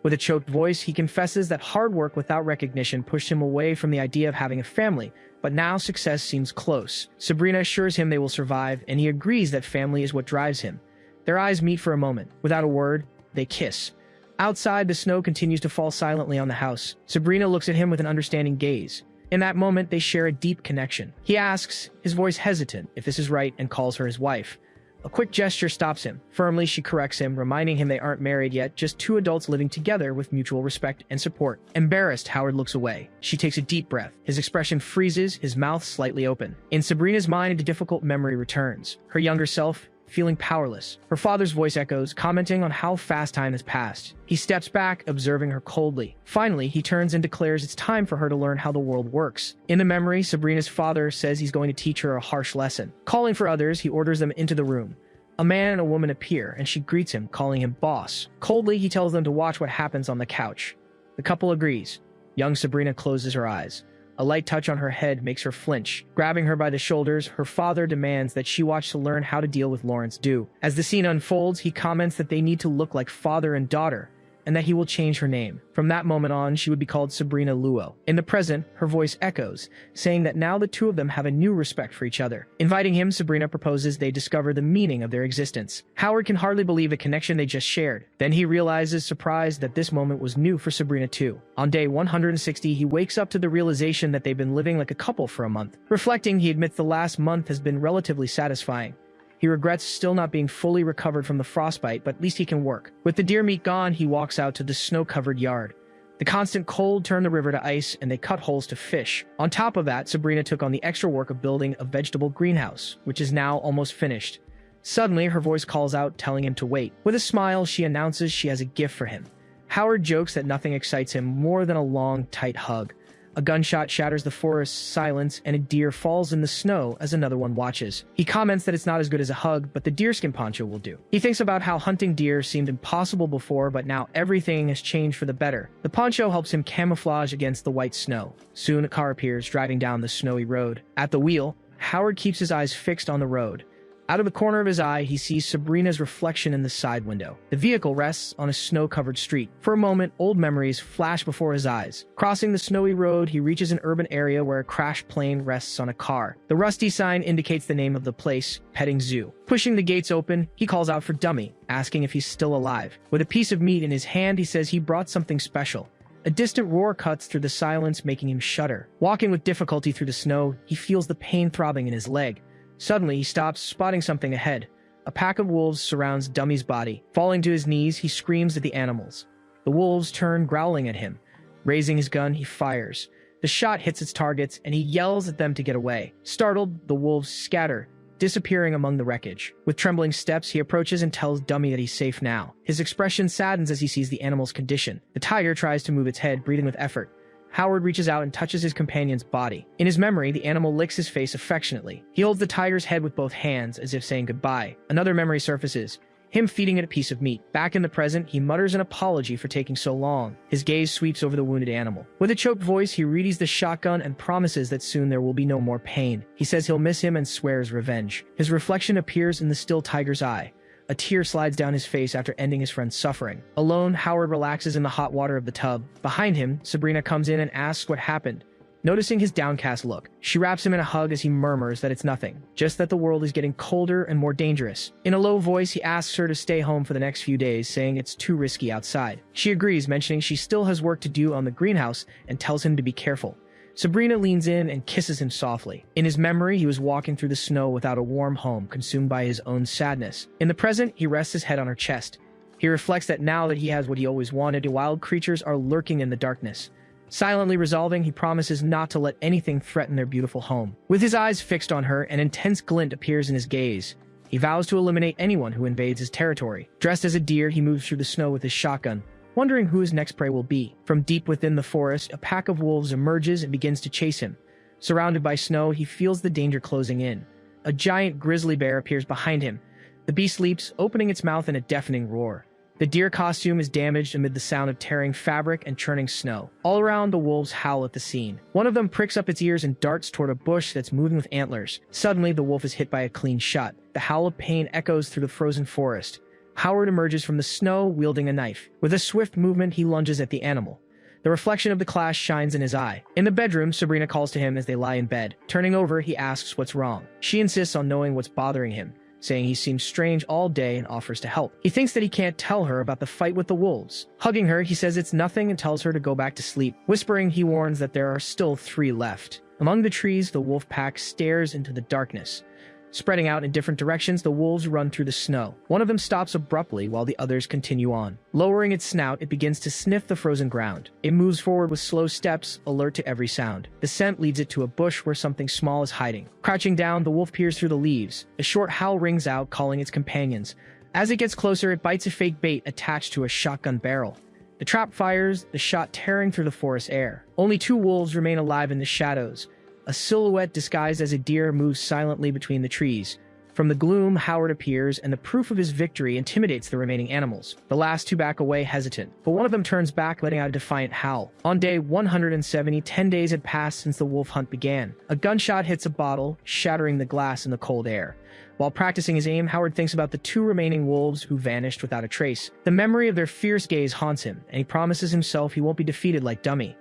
With a choked voice, he confesses that hard work without recognition pushed him away from the idea of having a family, but now success seems close. Sabrina assures him they will survive, and he agrees that family is what drives him. Their eyes meet for a moment. Without a word, they kiss. Outside, the snow continues to fall silently on the house. Sabrina looks at him with an understanding gaze. In that moment, they share a deep connection. He asks, his voice hesitant, if this is right, and calls her his wife. A quick gesture stops him. Firmly, she corrects him, reminding him they aren't married yet, just two adults living together with mutual respect and support. Embarrassed, Howard looks away. She takes a deep breath. His expression freezes, his mouth slightly open. In Sabrina's mind, a difficult memory returns. Her younger self, feeling powerless. Her father's voice echoes, commenting on how fast time has passed. He steps back, observing her coldly. Finally, he turns and declares it's time for her to learn how the world works. In the memory, Sabrina's father says he's going to teach her a harsh lesson. Calling for others, he orders them into the room. A man and a woman appear, and she greets him, calling him boss. Coldly, he tells them to watch what happens on the couch. The couple agrees. Young Sabrina closes her eyes. A light touch on her head makes her flinch. Grabbing her by the shoulders, her father demands that she watch to learn how to deal with Lawrence Dew. As the scene unfolds, he comments that they need to look like father and daughter, and that he will change her name. From that moment on, she would be called Sabrina Luo. In the present, her voice echoes, saying that now the two of them have a new respect for each other. Inviting him, Sabrina proposes they discover the meaning of their existence. Howard can hardly believe the connection they just shared. Then he realizes, surprised, that this moment was new for Sabrina too. On day 160, he wakes up to the realization that they've been living like a couple for a month. Reflecting, he admits the last month has been relatively satisfying. He regrets still not being fully recovered from the frostbite, but at least he can work. With the deer meat gone, he walks out to the snow-covered yard. The constant cold turned the river to ice, and they cut holes to fish. On top of that, Sabrina took on the extra work of building a vegetable greenhouse, which is now almost finished. Suddenly, her voice calls out, telling him to wait. With a smile, she announces she has a gift for him. Howard jokes that nothing excites him more than a long, tight hug. A gunshot shatters the forest's silence, and a deer falls in the snow as another one watches. He comments that it's not as good as a hug, but the deerskin poncho will do. He thinks about how hunting deer seemed impossible before, but now everything has changed for the better. The poncho helps him camouflage against the white snow. Soon a car appears, driving down the snowy road. At the wheel, Howard keeps his eyes fixed on the road. Out of the corner of his eye, he sees Sabrina's reflection in the side window. The vehicle rests on a snow-covered street. For a moment, old memories flash before his eyes. Crossing the snowy road, he reaches an urban area where a crashed plane rests on a car. The rusty sign indicates the name of the place, Petting Zoo. Pushing the gates open, he calls out for Dummy, asking if he's still alive. With a piece of meat in his hand, he says he brought something special. A distant roar cuts through the silence, making him shudder. Walking with difficulty through the snow, he feels the pain throbbing in his leg. Suddenly, he stops, spotting something ahead. A pack of wolves surrounds Dummy's body. Falling to his knees, he screams at the animals. The wolves turn, growling at him. Raising his gun, he fires. The shot hits its targets, and he yells at them to get away. Startled, the wolves scatter, disappearing among the wreckage. With trembling steps, he approaches and tells Dummy that he's safe now. His expression saddens as he sees the animal's condition. The tiger tries to move its head, breathing with effort. Howard reaches out and touches his companion's body. In his memory, the animal licks his face affectionately. He holds the tiger's head with both hands, as if saying goodbye. Another memory surfaces, him feeding it a piece of meat. Back in the present, he mutters an apology for taking so long. His gaze sweeps over the wounded animal. With a choked voice, he readies the shotgun and promises that soon there will be no more pain. He says he'll miss him and swears revenge. His reflection appears in the still tiger's eye. A tear slides down his face after ending his friend's suffering. Alone, Howard relaxes in the hot water of the tub. Behind him, Sabrina comes in and asks what happened. Noticing his downcast look, she wraps him in a hug as he murmurs that it's nothing, just that the world is getting colder and more dangerous. In a low voice, he asks her to stay home for the next few days, saying it's too risky outside. She agrees, mentioning she still has work to do on the greenhouse, and tells him to be careful. Sabrina leans in and kisses him softly. In his memory, he was walking through the snow without a warm home, consumed by his own sadness. In the present, he rests his head on her chest. He reflects that now that he has what he always wanted, wild creatures are lurking in the darkness. Silently resolving, he promises not to let anything threaten their beautiful home. With his eyes fixed on her, an intense glint appears in his gaze. He vows to eliminate anyone who invades his territory. Dressed as a deer, he moves through the snow with his shotgun, wondering who his next prey will be. From deep within the forest, a pack of wolves emerges and begins to chase him. Surrounded by snow, he feels the danger closing in. A giant grizzly bear appears behind him. The beast leaps, opening its mouth in a deafening roar. The deer costume is damaged amid the sound of tearing fabric and churning snow. All around, the wolves howl at the scene. One of them pricks up its ears and darts toward a bush that's moving with antlers. Suddenly, the wolf is hit by a clean shot. The howl of pain echoes through the frozen forest. Howard emerges from the snow, wielding a knife. With a swift movement, he lunges at the animal. The reflection of the class shines in his eye. In the bedroom, Sabrina calls to him as they lie in bed. Turning over, he asks what's wrong. She insists on knowing what's bothering him, saying he seems strange all day and offers to help. He thinks that he can't tell her about the fight with the wolves. Hugging her, he says it's nothing and tells her to go back to sleep. Whispering, he warns that there are still 3 left. Among the trees, the wolf pack stares into the darkness. Spreading out in different directions, the wolves run through the snow. One of them stops abruptly while the others continue on. Lowering its snout, it begins to sniff the frozen ground. It moves forward with slow steps, alert to every sound. The scent leads it to a bush where something small is hiding. Crouching down, the wolf peers through the leaves. A short howl rings out, calling its companions. As it gets closer, it bites a fake bait attached to a shotgun barrel. The trap fires, the shot tearing through the forest air. Only 2 wolves remain alive in the shadows. A silhouette disguised as a deer moves silently between the trees. From the gloom, Howard appears, and the proof of his victory intimidates the remaining animals. The last 2 back away hesitant, but one of them turns back, letting out a defiant howl. On day 170, 10 days had passed since the wolf hunt began. A gunshot hits a bottle, shattering the glass in the cold air. While practicing his aim, Howard thinks about the 2 remaining wolves who vanished without a trace. The memory of their fierce gaze haunts him, and he promises himself he won't be defeated like Dummy.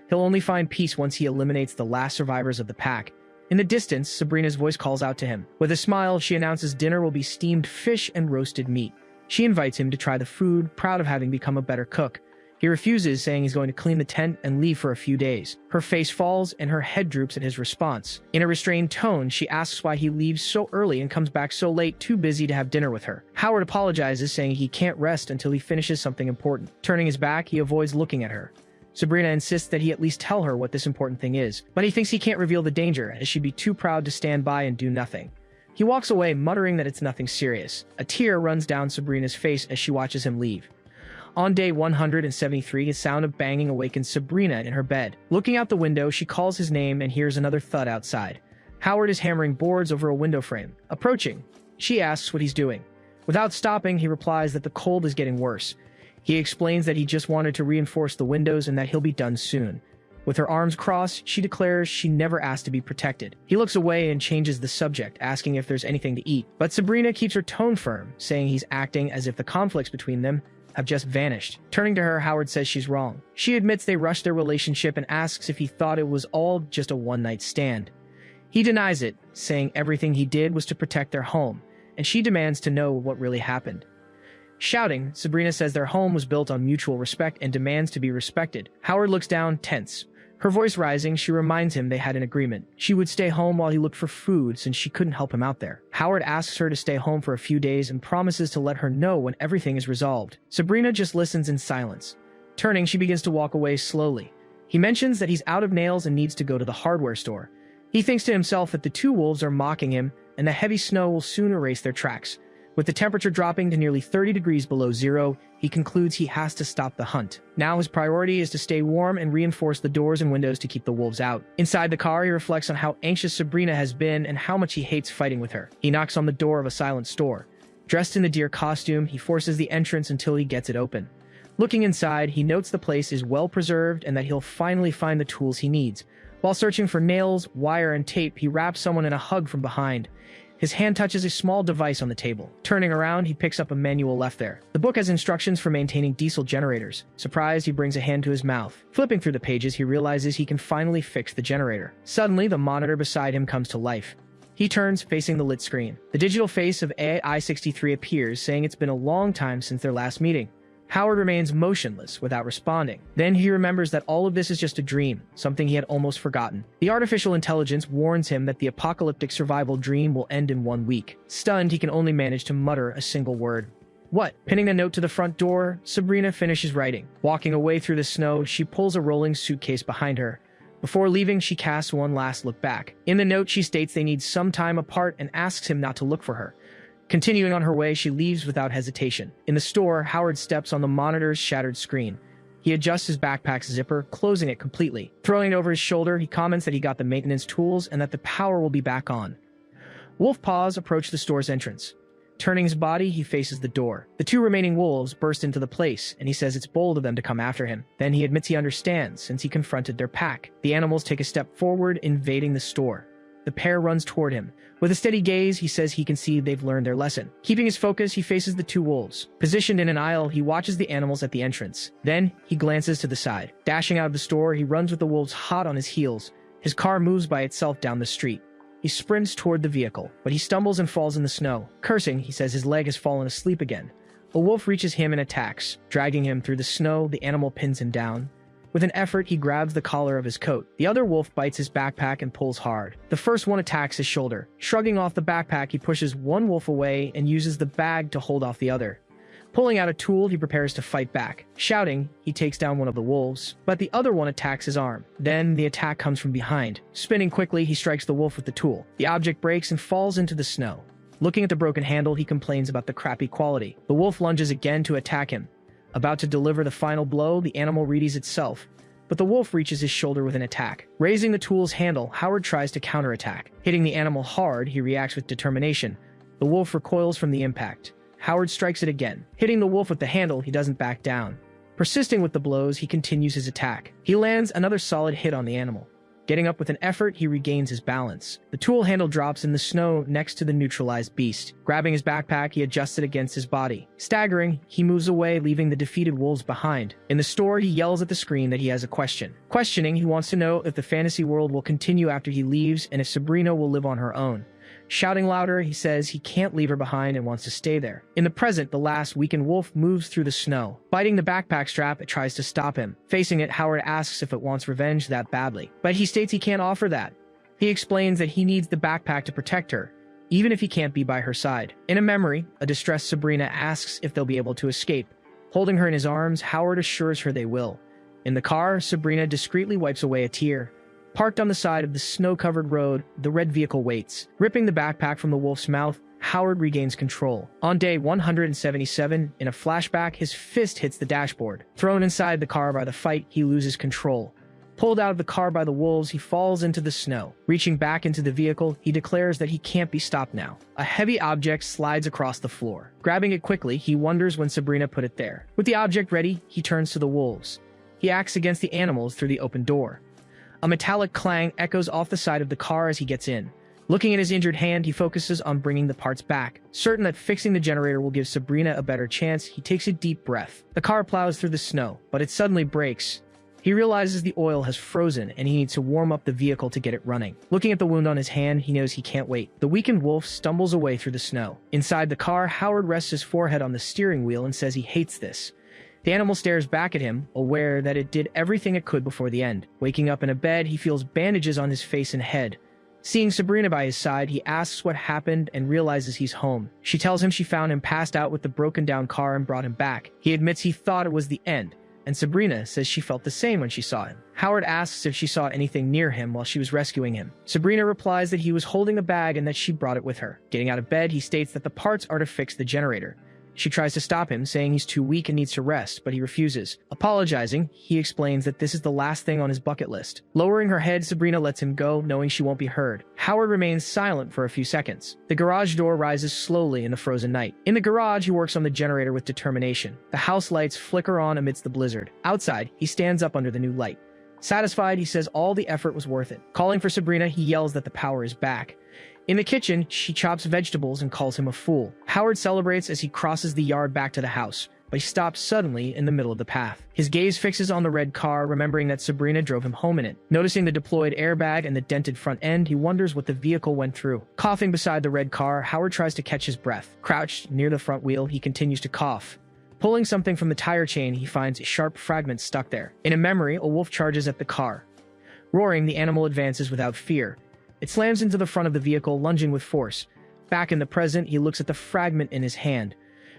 He'll only find peace once he eliminates the last survivors of the pack. In the distance, Sabrina's voice calls out to him. With a smile, she announces dinner will be steamed fish and roasted meat. She invites him to try the food, proud of having become a better cook. He refuses, saying he's going to clean the tent and leave for a few days. Her face falls, and her head droops at his response. In a restrained tone, she asks why he leaves so early and comes back so late, too busy to have dinner with her. Howard apologizes, saying he can't rest until he finishes something important. Turning his back, he avoids looking at her. Sabrina insists that he at least tell her what this important thing is, but he thinks he can't reveal the danger, as she'd be too proud to stand by and do nothing. He walks away, muttering that it's nothing serious. A tear runs down Sabrina's face as she watches him leave. On day 173, a sound of banging awakens Sabrina in her bed. Looking out the window, she calls his name and hears another thud outside. Howard is hammering boards over a window frame. Approaching, she asks what he's doing. Without stopping, he replies that the cold is getting worse. He explains that he just wanted to reinforce the windows and that he'll be done soon. With her arms crossed, she declares she never asked to be protected. He looks away and changes the subject, asking if there's anything to eat. But Sabrina keeps her tone firm, saying he's acting as if the conflicts between them have just vanished. Turning to her, Howard says she's wrong. She admits they rushed their relationship and asks if he thought it was all just a one-night stand. He denies it, saying everything he did was to protect their home, and she demands to know what really happened. Shouting, Sabrina says their home was built on mutual respect and demands to be respected. Howard looks down, tense. Her voice rising, she reminds him they had an agreement. She would stay home while he looked for food since she couldn't help him out there. Howard asks her to stay home for a few days and promises to let her know when everything is resolved. Sabrina just listens in silence. Turning, she begins to walk away slowly. He mentions that he's out of nails and needs to go to the hardware store. He thinks to himself that the 2 wolves are mocking him and the heavy snow will soon erase their tracks. With the temperature dropping to nearly 30 degrees below zero, he concludes he has to stop the hunt. Now his priority is to stay warm and reinforce the doors and windows to keep the wolves out. Inside the car, he reflects on how anxious Sabrina has been and how much he hates fighting with her. He knocks on the door of a silent store. Dressed in the deer costume, he forces the entrance until he gets it open. Looking inside, he notes the place is well preserved and that he'll finally find the tools he needs. While searching for nails, wire, and tape, he wraps someone in a hug from behind. His hand touches a small device on the table. Turning around, he picks up a manual left there. The book has instructions for maintaining diesel generators. Surprised, he brings a hand to his mouth. Flipping through the pages, he realizes he can finally fix the generator. Suddenly, the monitor beside him comes to life. He turns, facing the lit screen. The digital face of AI-63 appears, saying it's been a long time since their last meeting. Howard remains motionless without responding. Then he remembers that all of this is just a dream, something he had almost forgotten. The artificial intelligence warns him that the apocalyptic survival dream will end in 1 week. Stunned, he can only manage to mutter a single word. What? Pinning a note to the front door, Sabrina finishes writing. Walking away through the snow, she pulls a rolling suitcase behind her. Before leaving, she casts one last look back. In the note, she states they need some time apart and asks him not to look for her. Continuing on her way, she leaves without hesitation. In the store, Howard steps on the monitor's shattered screen. He adjusts his backpack's zipper, closing it completely. Throwing it over his shoulder, he comments that he got the maintenance tools and that the power will be back on. Wolf paws approach the store's entrance. Turning his body, he faces the door. The 2 remaining wolves burst into the place, and he says it's bold of them to come after him. Then he admits he understands, since he confronted their pack. The animals take a step forward, invading the store. The pair runs toward him. With a steady gaze, he says he can see they've learned their lesson. Keeping his focus, he faces the two wolves. Positioned in an aisle, he watches the animals at the entrance. Then, he glances to the side. Dashing out of the store, he runs with the wolves hot on his heels. His car moves by itself down the street. He sprints toward the vehicle, but he stumbles and falls in the snow. Cursing, he says his leg has fallen asleep again. A wolf reaches him and attacks. Dragging him through the snow, the animal pins him down. With an effort, he grabs the collar of his coat. The other wolf bites his backpack and pulls hard. The first one attacks his shoulder. Shrugging off the backpack, he pushes one wolf away and uses the bag to hold off the other. Pulling out a tool, he prepares to fight back. Shouting, he takes down one of the wolves, but the other one attacks his arm. Then, the attack comes from behind. Spinning quickly, he strikes the wolf with the tool. The object breaks and falls into the snow. Looking at the broken handle, he complains about the crappy quality. The wolf lunges again to attack him. About to deliver the final blow, the animal readies itself, but the wolf reaches his shoulder with an attack. Raising the tool's handle, Howard tries to counterattack. Hitting the animal hard, he reacts with determination. The wolf recoils from the impact. Howard strikes it again. Hitting the wolf with the handle, he doesn't back down. Persisting with the blows, he continues his attack. He lands another solid hit on the animal. Getting up with an effort, he regains his balance. The tool handle drops in the snow next to the neutralized beast. Grabbing his backpack, he adjusts it against his body. Staggering, he moves away, leaving the defeated wolves behind. In the store, he yells at the screen that he has a question. Questioning, he wants to know if the fantasy world will continue after he leaves and if Sabrina will live on her own. Shouting louder, he says he can't leave her behind and wants to stay there. In the present, the last weakened wolf moves through the snow. Biting the backpack strap, it tries to stop him. Facing it, Howard asks if it wants revenge that badly, but he states he can't offer that. He explains that he needs the backpack to protect her, even if he can't be by her side. In a memory, a distressed Sabrina asks if they'll be able to escape. Holding her in his arms, Howard assures her they will. In the car, Sabrina discreetly wipes away a tear. Parked on the side of the snow-covered road, the red vehicle waits. Ripping the backpack from the wolf's mouth, Howard regains control. On day 177, in a flashback, his fist hits the dashboard. Thrown inside the car by the fight, he loses control. Pulled out of the car by the wolves, he falls into the snow. Reaching back into the vehicle, he declares that he can't be stopped now. A heavy object slides across the floor. Grabbing it quickly, he wonders when Sabrina put it there. With the object ready, he turns to the wolves. He acts against the animals through the open door. A metallic clang echoes off the side of the car as he gets in. Looking at his injured hand, he focuses on bringing the parts back. Certain that fixing the generator will give Sabrina a better chance, he takes a deep breath. The car plows through the snow, but it suddenly brakes. He realizes the oil has frozen and he needs to warm up the vehicle to get it running. Looking at the wound on his hand, he knows he can't wait. The weakened wolf stumbles away through the snow. Inside the car, Howard rests his forehead on the steering wheel and says he hates this. The animal stares back at him, aware that it did everything it could before the end. Waking up in a bed, he feels bandages on his face and head. Seeing Sabrina by his side, he asks what happened and realizes he's home. She tells him she found him passed out with the broken-down car and brought him back. He admits he thought it was the end, and Sabrina says she felt the same when she saw him. Howard asks if she saw anything near him while she was rescuing him. Sabrina replies that he was holding a bag and that she brought it with her. Getting out of bed, he states that the parts are to fix the generator. She tries to stop him, saying he's too weak and needs to rest, but he refuses. Apologizing, he explains that this is the last thing on his bucket list. Lowering her head, Sabrina lets him go, knowing she won't be heard. Howard remains silent for a few seconds. The garage door rises slowly in the frozen night. In the garage, he works on the generator with determination. The house lights flicker on amidst the blizzard. Outside, he stands up under the new light. Satisfied, he says all the effort was worth it. Calling for Sabrina, he yells that the power is back. In the kitchen, she chops vegetables and calls him a fool. Howard celebrates as he crosses the yard back to the house, but he stops suddenly in the middle of the path. His gaze fixes on the red car, remembering that Sabrina drove him home in it. Noticing the deployed airbag and the dented front end, he wonders what the vehicle went through. Coughing beside the red car, Howard tries to catch his breath. Crouched near the front wheel, he continues to cough. Pulling something from the tire chain, he finds a sharp fragment stuck there. In a memory, a wolf charges at the car. Roaring, the animal advances without fear. It slams into the front of the vehicle, lunging with force. Back in the present, he looks at the fragment in his hand.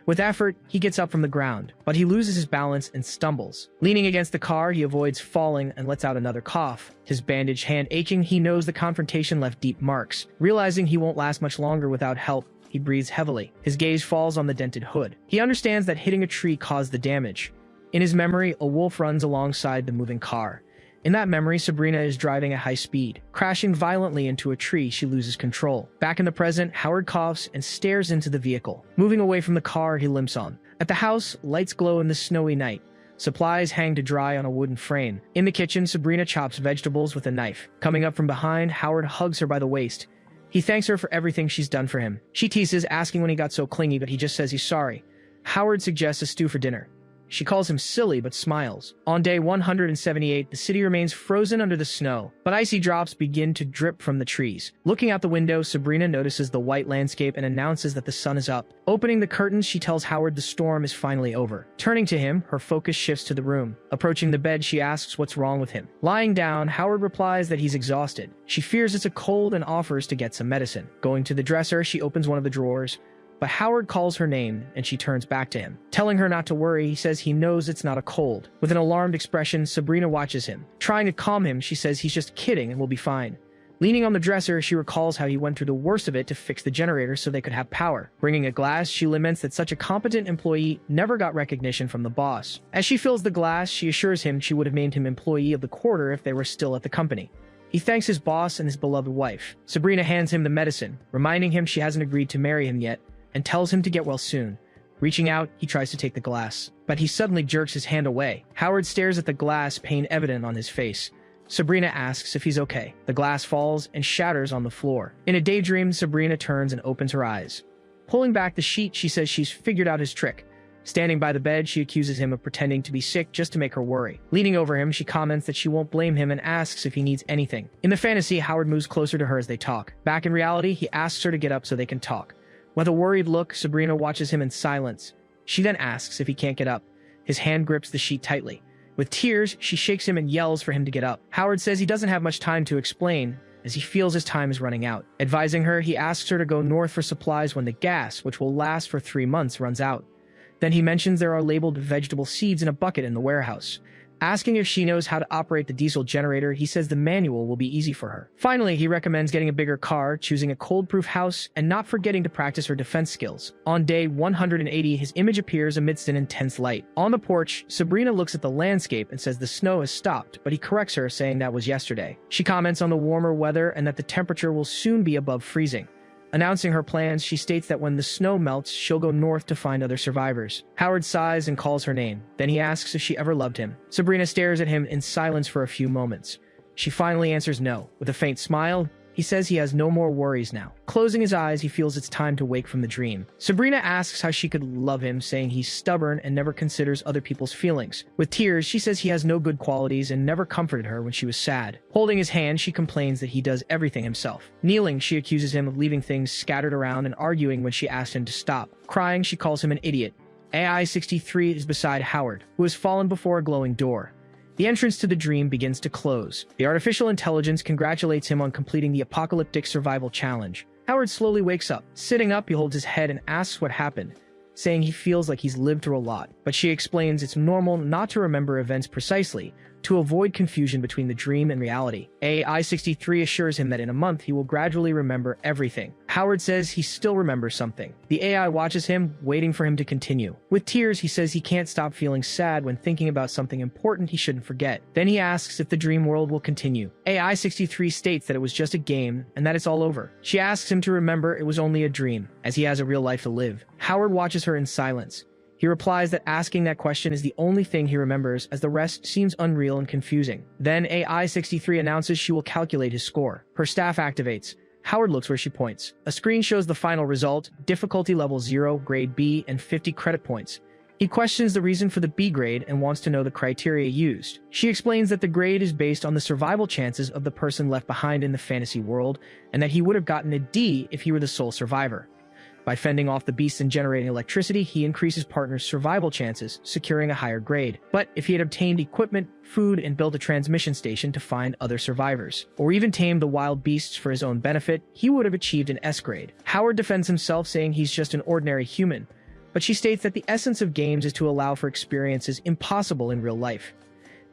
With effort, he gets up from the ground, but he loses his balance and stumbles. Leaning against the car, he avoids falling and lets out another cough. His bandaged hand aching, he knows the confrontation left deep marks. Realizing he won't last much longer without help, he breathes heavily. His gaze falls on the dented hood. He understands that hitting a tree caused the damage. In his memory, a wolf runs alongside the moving car. In that memory, Sabrina is driving at high speed. Crashing violently into a tree, she loses control. Back in the present, Howard coughs and stares into the vehicle. Moving away from the car he limps on. At the house, lights glow in the snowy night. Supplies hang to dry on a wooden frame. In the kitchen, Sabrina chops vegetables with a knife. Coming up from behind, Howard hugs her by the waist. He thanks her for everything she's done for him. She teases, asking when he got so clingy, but he just says he's sorry. Howard suggests a stew for dinner. She calls him silly, but smiles. On day 178, the city remains frozen under the snow, but icy drops begin to drip from the trees. Looking out the window, Sabrina notices the white landscape and announces that the sun is up. Opening the curtains, she tells Howard the storm is finally over. Turning to him, her focus shifts to the room. Approaching the bed, she asks what's wrong with him. Lying down, Howard replies that he's exhausted. She fears it's a cold and offers to get some medicine. Going to the dresser, she opens one of the drawers. But Howard calls her name, and she turns back to him. Telling her not to worry, he says he knows it's not a cold. With an alarmed expression, Sabrina watches him. Trying to calm him, she says he's just kidding and will be fine. Leaning on the dresser, she recalls how he went through the worst of it to fix the generator so they could have power. Bringing a glass, she laments that such a competent employee never got recognition from the boss. As she fills the glass, she assures him she would have named him Employee of the Quarter if they were still at the company. He thanks his boss and his beloved wife. Sabrina hands him the medicine, reminding him she hasn't agreed to marry him yet, and tells him to get well soon. Reaching out, he tries to take the glass, but he suddenly jerks his hand away. Howard stares at the glass, pain evident on his face. Sabrina asks if he's okay. The glass falls and shatters on the floor. In a daydream, Sabrina turns and opens her eyes. Pulling back the sheet, she says she's figured out his trick. Standing by the bed, she accuses him of pretending to be sick just to make her worry. Leaning over him, she comments that she won't blame him and asks if he needs anything. In the fantasy, Howard moves closer to her as they talk. Back in reality, he asks her to get up so they can talk. With a worried look, Sabrina watches him in silence. She then asks if he can't get up. His hand grips the sheet tightly. With tears, she shakes him and yells for him to get up. Howard says he doesn't have much time to explain, as he feels his time is running out. Advising her, he asks her to go north for supplies when the gas, which will last for 3 months, runs out. Then he mentions there are labeled vegetable seeds in a bucket in the warehouse. Asking if she knows how to operate the diesel generator, he says the manual will be easy for her. Finally, he recommends getting a bigger car, choosing a cold-proof house, and not forgetting to practice her defense skills. On day 180, his image appears amidst an intense light. On the porch, Sabrina looks at the landscape and says the snow has stopped, but he corrects her, saying that was yesterday. She comments on the warmer weather and that the temperature will soon be above freezing. Announcing her plans, she states that when the snow melts, she'll go north to find other survivors. Howard sighs and calls her name. Then he asks if she ever loved him. Sabrina stares at him in silence for a few moments. She finally answers no. With a faint smile, he says he has no more worries now. Closing his eyes, he feels it's time to wake from the dream. Sabrina asks how she could love him, saying he's stubborn and never considers other people's feelings. With tears, she says he has no good qualities and never comforted her when she was sad. Holding his hand, she complains that he does everything himself. Kneeling, she accuses him of leaving things scattered around and arguing when she asks him to stop. Crying, she calls him an idiot. AI-63 is beside Howard, who has fallen before a glowing door. The entrance to the dream begins to close. The artificial intelligence congratulates him on completing the apocalyptic survival challenge. Howard slowly wakes up. Sitting up, he holds his head and asks what happened, saying he feels like he's lived through a lot. But she explains it's normal not to remember events precisely, to avoid confusion between the dream and reality. AI-63 assures him that in a month he will gradually remember everything. Howard says he still remembers something. The AI watches him, waiting for him to continue. With tears, he says he can't stop feeling sad when thinking about something important he shouldn't forget. Then he asks if the dream world will continue. AI-63 states that it was just a game and that it's all over. She asks him to remember it was only a dream, as he has a real life to live. Howard watches her in silence. He replies that asking that question is the only thing he remembers, as the rest seems unreal and confusing. Then AI-63 announces she will calculate his score. Her staff activates. Howard looks where she points. A screen shows the final result, difficulty level 0, grade B, and 50 credit points. He questions the reason for the B grade and wants to know the criteria used. She explains that the grade is based on the survival chances of the person left behind in the fantasy world, and that he would have gotten a D if he were the sole survivor. By fending off the beasts and generating electricity, he increases partners' survival chances, securing a higher grade. But if he had obtained equipment, food, and built a transmission station to find other survivors, or even tamed the wild beasts for his own benefit, he would have achieved an S grade. Howard defends himself, saying he's just an ordinary human, but she states that the essence of games is to allow for experiences impossible in real life.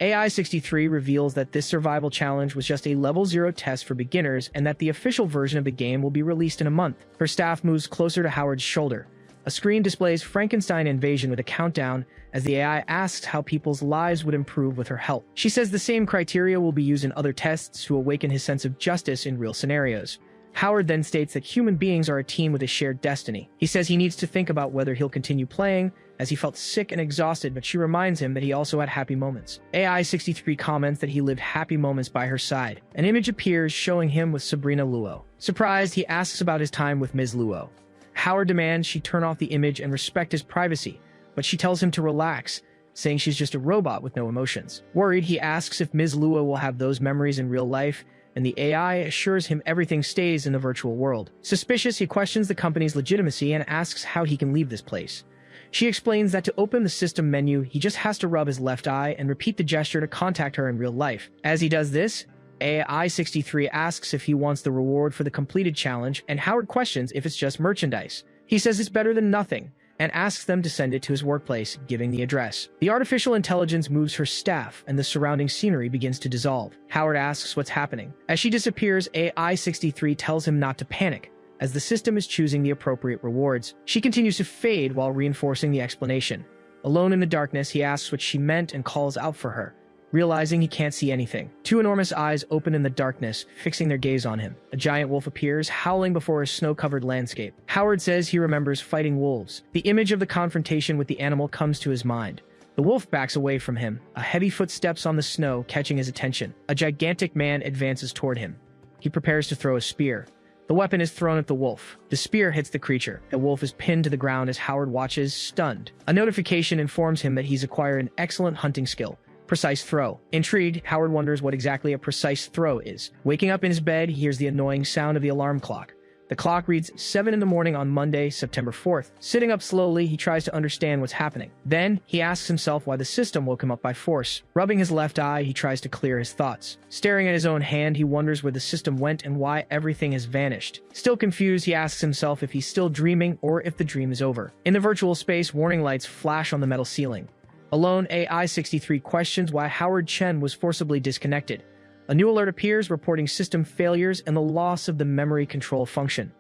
AI-63 reveals that this survival challenge was just a level 0 test for beginners and that the official version of the game will be released in a month. Her staff moves closer to Howard's shoulder. A screen displays Frankenstein Invasion with a countdown as the AI asks how people's lives would improve with her help. She says the same criteria will be used in other tests to awaken his sense of justice in real scenarios. Howard then states that human beings are a team with a shared destiny. He says he needs to think about whether he'll continue playing, as he felt sick and exhausted, but she reminds him that he also had happy moments. AI-63 comments that he lived happy moments by her side. An image appears showing him with Sabrina Luo. Surprised, he asks about his time with Ms. Luo. Howard demands she turn off the image and respect his privacy, but she tells him to relax, saying she's just a robot with no emotions. Worried, he asks if Ms. Luo will have those memories in real life, and the AI assures him everything stays in the virtual world. Suspicious, he questions the company's legitimacy and asks how he can leave this place. She explains that to open the system menu, he just has to rub his left eye and repeat the gesture to contact her in real life. As he does this, AI-63 asks if he wants the reward for the completed challenge, and Howard questions if it's just merchandise. He says it's better than nothing, and asks them to send it to his workplace, giving the address. The artificial intelligence moves her staff, and the surrounding scenery begins to dissolve. Howard asks what's happening. As she disappears, AI-63 tells him not to panic, as the system is choosing the appropriate rewards. She continues to fade while reinforcing the explanation. Alone in the darkness, he asks what she meant and calls out for her, realizing he can't see anything. Two enormous eyes open in the darkness, fixing their gaze on him. A giant wolf appears, howling before a snow-covered landscape. Howard says he remembers fighting wolves. The image of the confrontation with the animal comes to his mind. The wolf backs away from him. A heavy foot steps on the snow, catching his attention. A gigantic man advances toward him. He prepares to throw a spear. The weapon is thrown at the wolf. The spear hits the creature. The wolf is pinned to the ground as Howard watches, stunned. A notification informs him that he's acquired an excellent hunting skill. Precise throw. Intrigued, Howard wonders what exactly a precise throw is. Waking up in his bed, he hears the annoying sound of the alarm clock. The clock reads 7 in the morning on Monday, September 4th. Sitting up slowly, he tries to understand what's happening. Then, he asks himself why the system woke him up by force. Rubbing his left eye, he tries to clear his thoughts. Staring at his own hand, he wonders where the system went and why everything has vanished. Still confused, he asks himself if he's still dreaming or if the dream is over. In the virtual space, warning lights flash on the metal ceiling. Alone, AI-63 questions why Howard Chen was forcibly disconnected. A new alert appears reporting system failures and the loss of the memory control function.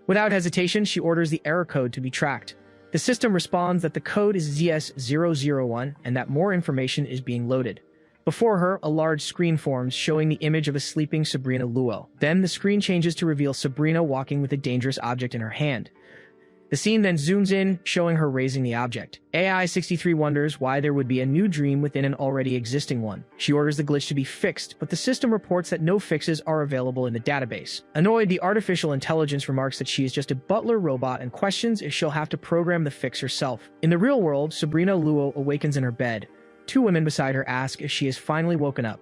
Without hesitation, she orders the error code to be tracked. The system responds that the code is ZS001 and that more information is being loaded. Before her, a large screen forms showing the image of a sleeping Sabrina Luo. Then the screen changes to reveal Sabrina walking with a dangerous object in her hand. The scene then zooms in, showing her raising the object. AI-63 wonders why there would be a new dream within an already existing one. She orders the glitch to be fixed, but the system reports that no fixes are available in the database. Annoyed, the artificial intelligence remarks that she is just a butler robot and questions if she'll have to program the fix herself. In the real world, Sabrina Luo awakens in her bed. Two women beside her ask if she has finally woken up.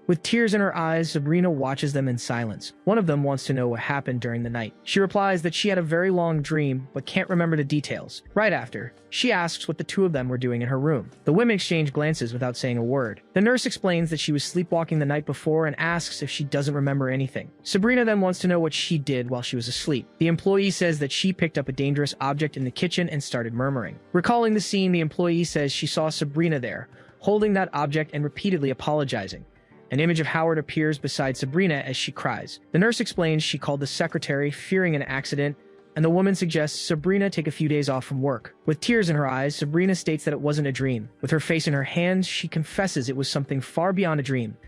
With tears in her eyes, Sabrina watches them in silence. One of them wants to know what happened during the night. She replies that she had a very long dream, but can't remember the details. Right after, she asks what the two of them were doing in her room. The women exchange glances without saying a word. The nurse explains that she was sleepwalking the night before and asks if she doesn't remember anything. Sabrina then wants to know what she did while she was asleep. The employee says that she picked up a dangerous object in the kitchen and started murmuring. Recalling the scene, the employee says she saw Sabrina there, holding that object and repeatedly apologizing. An image of Howard appears beside Sabrina as she cries. The nurse explains she called the secretary, fearing an accident, and the woman suggests Sabrina take a few days off from work. With tears in her eyes, Sabrina states that it wasn't a dream. With her face in her hands, she confesses it was something far beyond a dream.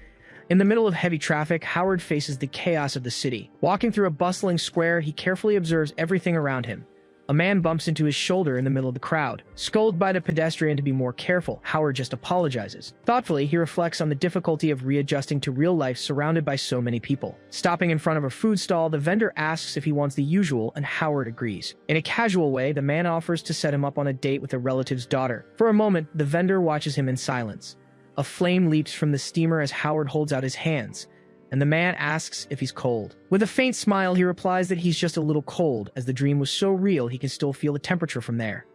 In the middle of heavy traffic, Howard faces the chaos of the city. Walking through a bustling square, he carefully observes everything around him. A man bumps into his shoulder in the middle of the crowd. Scolded by the pedestrian to be more careful, Howard just apologizes. Thoughtfully, he reflects on the difficulty of readjusting to real life surrounded by so many people. Stopping in front of a food stall, the vendor asks if he wants the usual, and Howard agrees. In a casual way, the man offers to set him up on a date with a relative's daughter. For a moment, the vendor watches him in silence. A flame leaps from the steamer as Howard holds out his hands, and the man asks if he's cold. With a faint smile, he replies that he's just a little cold, as the dream was so real he can still feel the temperature from there.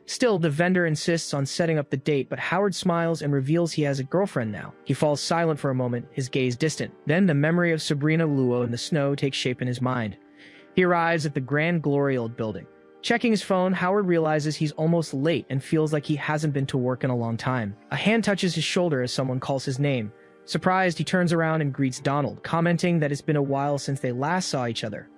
Still, the vendor insists on setting up the date, but Howard smiles and reveals he has a girlfriend now. He falls silent for a moment, his gaze distant. Then the memory of Sabrina Luo in the snow takes shape in his mind. He arrives at the Grand Glory Old Building. Checking his phone, Howard realizes he's almost late and feels like he hasn't been to work in a long time. A hand touches his shoulder as someone calls his name. Surprised, he turns around and greets Donald, commenting that it's been a while since they last saw each other.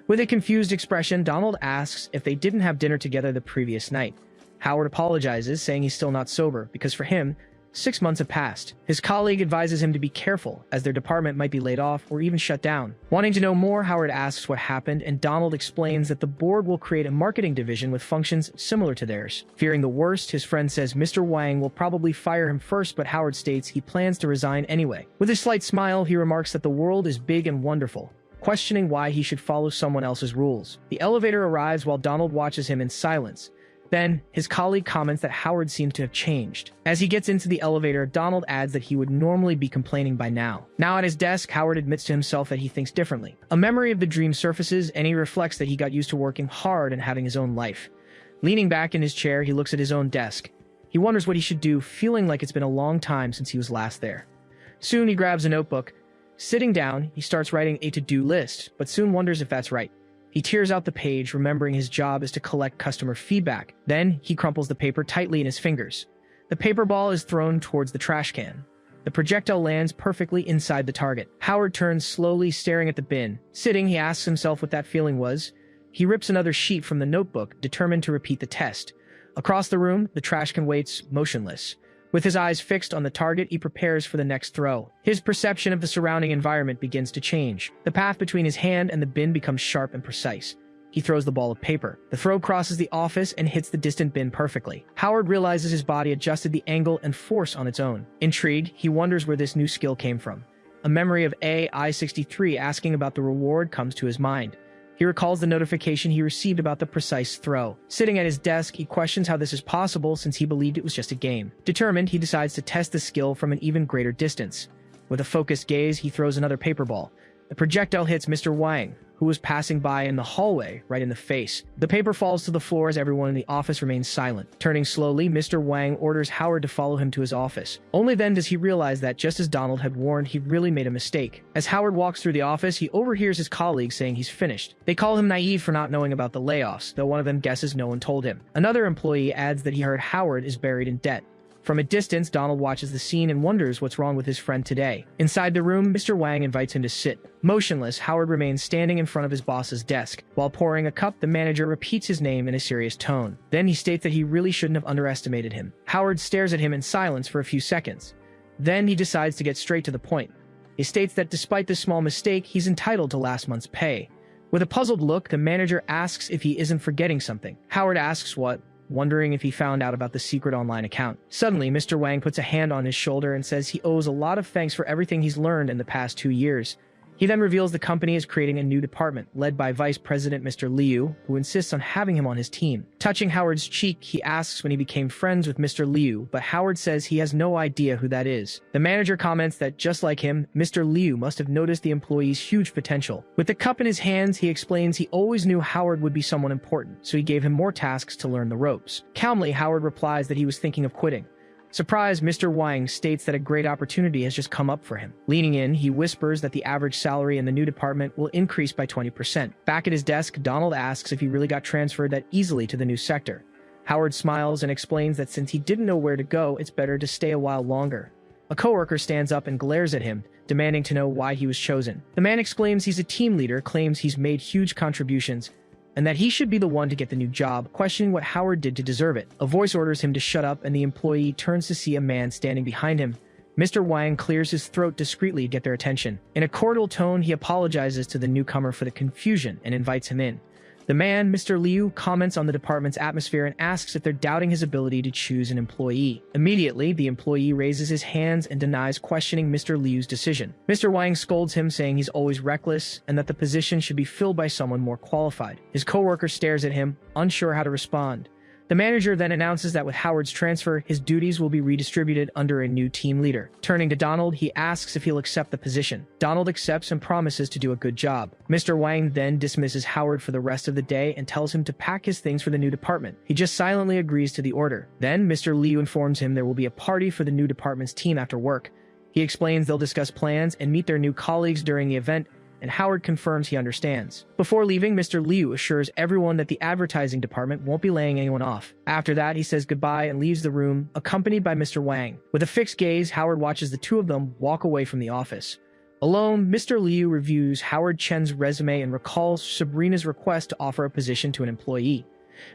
With a confused expression, Donald asks if they didn't have dinner together the previous night. Howard apologizes, saying he's still not sober, because for him, 6 months have passed. His colleague advises him to be careful, as their department might be laid off or even shut down. Wanting to know more, Howard asks what happened, and Donald explains that the board will create a marketing division with functions similar to theirs. Fearing the worst, his friend says Mr. Wang will probably fire him first, but Howard states he plans to resign anyway. With a slight smile, he remarks that the world is big and wonderful, questioning why he should follow someone else's rules. The elevator arrives while Donald watches him in silence. Then, his colleague comments that Howard seems to have changed. As he gets into the elevator, Donald adds that he would normally be complaining by now. Now at his desk, Howard admits to himself that he thinks differently. A memory of the dream surfaces, and he reflects that he got used to working hard and having his own life. Leaning back in his chair, he looks at his own desk. He wonders what he should do, feeling like it's been a long time since he was last there. Soon, he grabs a notebook. Sitting down, he starts writing a to-do list, but soon wonders if that's right. He tears out the page, remembering his job is to collect customer feedback. Then, he crumples the paper tightly in his fingers. The paper ball is thrown towards the trash can. The projectile lands perfectly inside the target. Howard turns slowly, staring at the bin. Sitting, he asks himself what that feeling was. He rips another sheet from the notebook, determined to repeat the test. Across the room, the trash can waits, motionless. With his eyes fixed on the target, he prepares for the next throw. His perception of the surrounding environment begins to change. The path between his hand and the bin becomes sharp and precise. He throws the ball of paper. The throw crosses the office and hits the distant bin perfectly. Howard realizes his body adjusted the angle and force on its own. Intrigued, he wonders where this new skill came from. A memory of AI-63 asking about the reward comes to his mind. He recalls the notification he received about the precise throw. Sitting at his desk, he questions how this is possible since he believed it was just a game. Determined, he decides to test the skill from an even greater distance. With a focused gaze, he throws another paper ball. The projectile hits Mr. Wang, who was passing by in the hallway, right in the face. The paper falls to the floor as everyone in the office remains silent. Turning slowly, Mr. Wang orders Howard to follow him to his office. Only then does he realize that, just as Donald had warned, he really made a mistake. As Howard walks through the office, he overhears his colleagues saying he's finished. They call him naive for not knowing about the layoffs, though one of them guesses no one told him. Another employee adds that he heard Howard is buried in debt. From a distance, Donald watches the scene and wonders what's wrong with his friend today. Inside the room, Mr. Wang invites him to sit. Motionless, Howard remains standing in front of his boss's desk. While pouring a cup, the manager repeats his name in a serious tone. Then he states that he really shouldn't have underestimated him. Howard stares at him in silence for a few seconds. Then he decides to get straight to the point. He states that despite this small mistake, he's entitled to last month's pay. With a puzzled look, the manager asks if he isn't forgetting something. Howard asks what, wondering if he found out about the secret online account. Suddenly, Mr. Wang puts a hand on his shoulder and says he owes a lot of thanks for everything he's learned in the past 2 years. He then reveals the company is creating a new department, led by Vice President Mr. Liu, who insists on having him on his team. Touching Howard's cheek, he asks when he became friends with Mr. Liu, but Howard says he has no idea who that is. The manager comments that, just like him, Mr. Liu must have noticed the employee's huge potential. With the cup in his hands, he explains he always knew Howard would be someone important, so he gave him more tasks to learn the ropes. Calmly, Howard replies that he was thinking of quitting. Surprised, Mr. Wang states that a great opportunity has just come up for him. Leaning in, he whispers that the average salary in the new department will increase by 20%. Back at his desk, Donald asks if he really got transferred that easily to the new sector. Howard smiles and explains that since he didn't know where to go, it's better to stay a while longer. A coworker stands up and glares at him, demanding to know why he was chosen. The man explains he's a team leader, claims he's made huge contributions, and that he should be the one to get the new job, questioning what Howard did to deserve it. A voice orders him to shut up, and the employee turns to see a man standing behind him. Mr. Wang clears his throat discreetly to get their attention. In a cordial tone, he apologizes to the newcomer for the confusion and invites him in. The man, Mr. Liu, comments on the department's atmosphere and asks if they're doubting his ability to choose an employee. Immediately, the employee raises his hands and denies questioning Mr. Liu's decision. Mr. Wang scolds him, saying he's always reckless and that the position should be filled by someone more qualified. His coworker stares at him, unsure how to respond. The manager then announces that with Howard's transfer, his duties will be redistributed under a new team leader. Turning to Donald, he asks if he'll accept the position. Donald accepts and promises to do a good job. Mr. Wang then dismisses Howard for the rest of the day and tells him to pack his things for the new department. He just silently agrees to the order. Then, Mr. Liu informs him there will be a party for the new department's team after work. He explains they'll discuss plans and meet their new colleagues during the event, and Howard confirms he understands. Before leaving, Mr. Liu assures everyone that the advertising department won't be laying anyone off. After that, he says goodbye and leaves the room, accompanied by Mr. Wang. With a fixed gaze, Howard watches the two of them walk away from the office. Alone, Mr. Liu reviews Howard Chen's resume and recalls Sabrina's request to offer a position to an employee.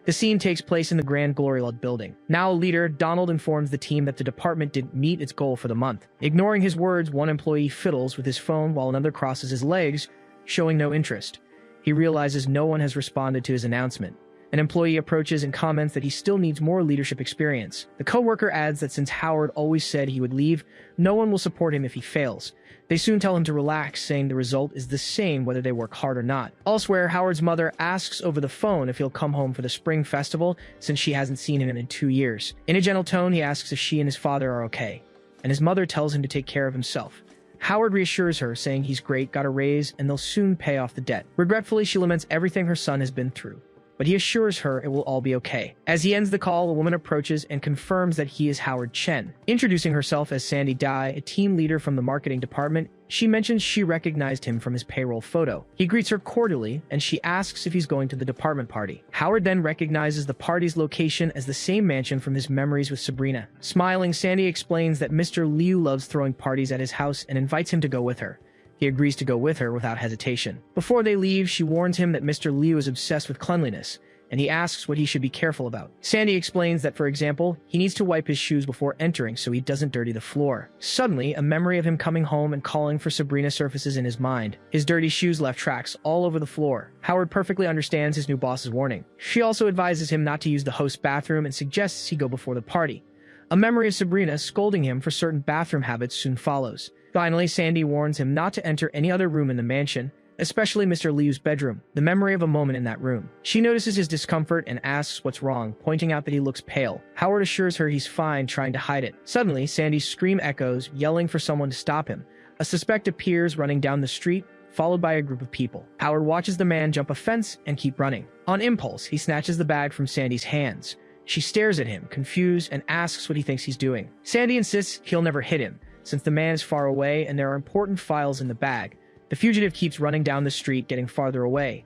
The scene takes place in the Grand Gloriolud building. Now a leader, Donald informs the team that the department didn't meet its goal for the month. Ignoring his words, one employee fiddles with his phone while another crosses his legs, showing no interest. He realizes no one has responded to his announcement. An employee approaches and comments that he still needs more leadership experience. The coworker adds that since Howard always said he would leave, no one will support him if he fails. They soon tell him to relax, saying the result is the same whether they work hard or not. Elsewhere, Howard's mother asks over the phone if he'll come home for the spring festival, since she hasn't seen him in 2 years. In a gentle tone, he asks if she and his father are okay, and his mother tells him to take care of himself. Howard reassures her, saying he's great, got a raise, and they'll soon pay off the debt. Regretfully, she laments everything her son has been through, but he assures her it will all be okay. As he ends the call, a woman approaches and confirms that he is Howard Chen. Introducing herself as Sandy Dai, a team leader from the marketing department, she mentions she recognized him from his payroll photo. He greets her cordially, and she asks if he's going to the department party. Howard then recognizes the party's location as the same mansion from his memories with Sabrina. Smiling, Sandy explains that Mr. Liu loves throwing parties at his house and invites him to go with her. He agrees to go with her without hesitation. Before they leave, she warns him that Mr. Liu is obsessed with cleanliness, and he asks what he should be careful about. Sandy explains that, for example, he needs to wipe his shoes before entering so he doesn't dirty the floor. Suddenly, a memory of him coming home and calling for Sabrina surfaces in his mind. His dirty shoes left tracks all over the floor. Howard perfectly understands his new boss's warning. She also advises him not to use the host's bathroom and suggests he go before the party. A memory of Sabrina scolding him for certain bathroom habits soon follows. Finally, Sandy warns him not to enter any other room in the mansion, especially Mr. Liu's bedroom, the memory of a moment in that room. She notices his discomfort and asks what's wrong, pointing out that he looks pale. Howard assures her he's fine, trying to hide it. Suddenly, Sandy's scream echoes, yelling for someone to stop him. A suspect appears running down the street, followed by a group of people. Howard watches the man jump a fence and keep running. On impulse, he snatches the bag from Sandy's hands. She stares at him, confused, and asks what he thinks he's doing. Sandy insists he'll never hit him, since the man is far away and there are important files in the bag. The fugitive keeps running down the street, getting farther away.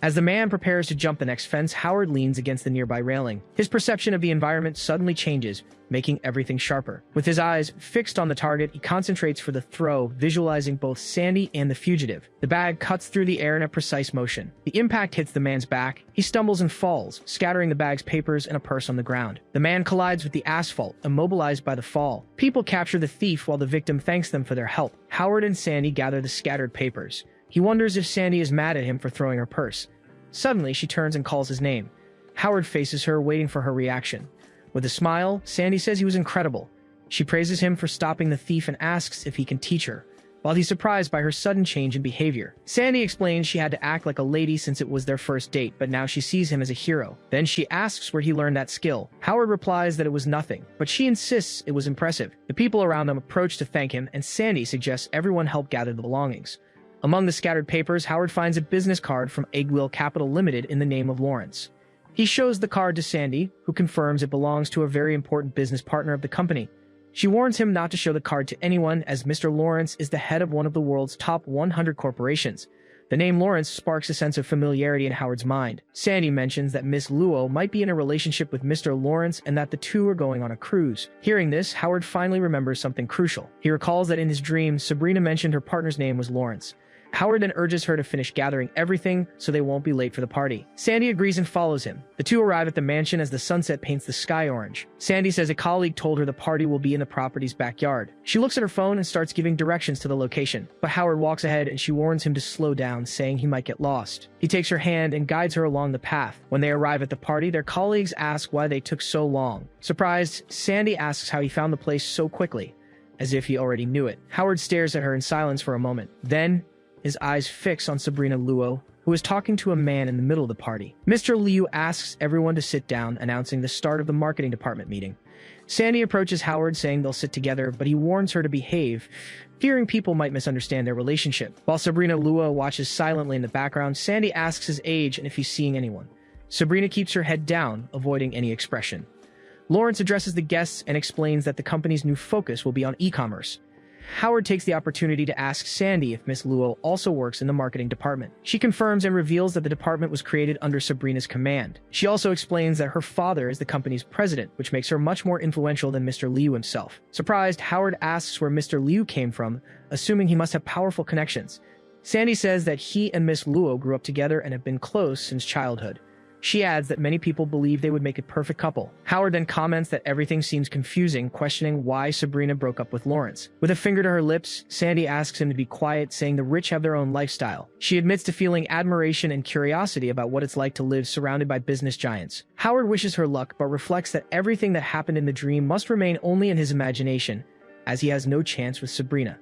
As the man prepares to jump the next fence, Howard leans against the nearby railing. His perception of the environment suddenly changes, making everything sharper. With his eyes fixed on the target, he concentrates for the throw, visualizing both Sandy and the fugitive. The bag cuts through the air in a precise motion. The impact hits the man's back. He stumbles and falls, scattering the bag's papers and a purse on the ground. The man collides with the asphalt, immobilized by the fall. People capture the thief while the victim thanks them for their help. Howard and Sandy gather the scattered papers. He wonders if Sandy is mad at him for throwing her purse. Suddenly, she turns and calls his name. Howard faces her, waiting for her reaction. With a smile, Sandy says he was incredible. She praises him for stopping the thief and asks if he can teach her, while he's surprised by her sudden change in behavior. Sandy explains she had to act like a lady since it was their first date, but now she sees him as a hero. Then she asks where he learned that skill. Howard replies that it was nothing, but she insists it was impressive. The people around them approach to thank him, and Sandy suggests everyone help gather the belongings. Among the scattered papers, Howard finds a business card from Eggwheel Capital Limited in the name of Lawrence. He shows the card to Sandy, who confirms it belongs to a very important business partner of the company. She warns him not to show the card to anyone, as Mr. Lawrence is the head of one of the world's top 100 corporations. The name Lawrence sparks a sense of familiarity in Howard's mind. Sandy mentions that Miss Luo might be in a relationship with Mr. Lawrence and that the two are going on a cruise. Hearing this, Howard finally remembers something crucial. He recalls that in his dream, Sabrina mentioned her partner's name was Lawrence. Howard then urges her to finish gathering everything so they won't be late for the party. Sandy agrees and follows him. The two arrive at the mansion as the sunset paints the sky orange. Sandy says a colleague told her the party will be in the property's backyard. She looks at her phone and starts giving directions to the location, but Howard walks ahead and she warns him to slow down, saying he might get lost. He takes her hand and guides her along the path. When they arrive at the party, their colleagues ask why they took so long. Surprised, Sandy asks how he found the place so quickly, as if he already knew it. Howard stares at her in silence for a moment. Then, his eyes fix on Sabrina Luo, who is talking to a man in the middle of the party. Mr. Liu asks everyone to sit down, announcing the start of the marketing department meeting. Sandy approaches Howard, saying they'll sit together, but he warns her to behave, fearing people might misunderstand their relationship. While Sabrina Luo watches silently in the background, Sandy asks his age and if he's seeing anyone. Sabrina keeps her head down, avoiding any expression. Lawrence addresses the guests and explains that the company's new focus will be on e-commerce. Howard takes the opportunity to ask Sandy if Miss Luo also works in the marketing department. She confirms and reveals that the department was created under Sabrina's command. She also explains that her father is the company's president, which makes her much more influential than Mr. Liu himself. Surprised, Howard asks where Mr. Liu came from, assuming he must have powerful connections. Sandy says that he and Miss Luo grew up together and have been close since childhood. She adds that many people believe they would make a perfect couple. Howard then comments that everything seems confusing, questioning why Sabrina broke up with Lawrence. With a finger to her lips, Sandy asks him to be quiet, saying the rich have their own lifestyle. She admits to feeling admiration and curiosity about what it's like to live surrounded by business giants. Howard wishes her luck, but reflects that everything that happened in the dream must remain only in his imagination, as he has no chance with Sabrina.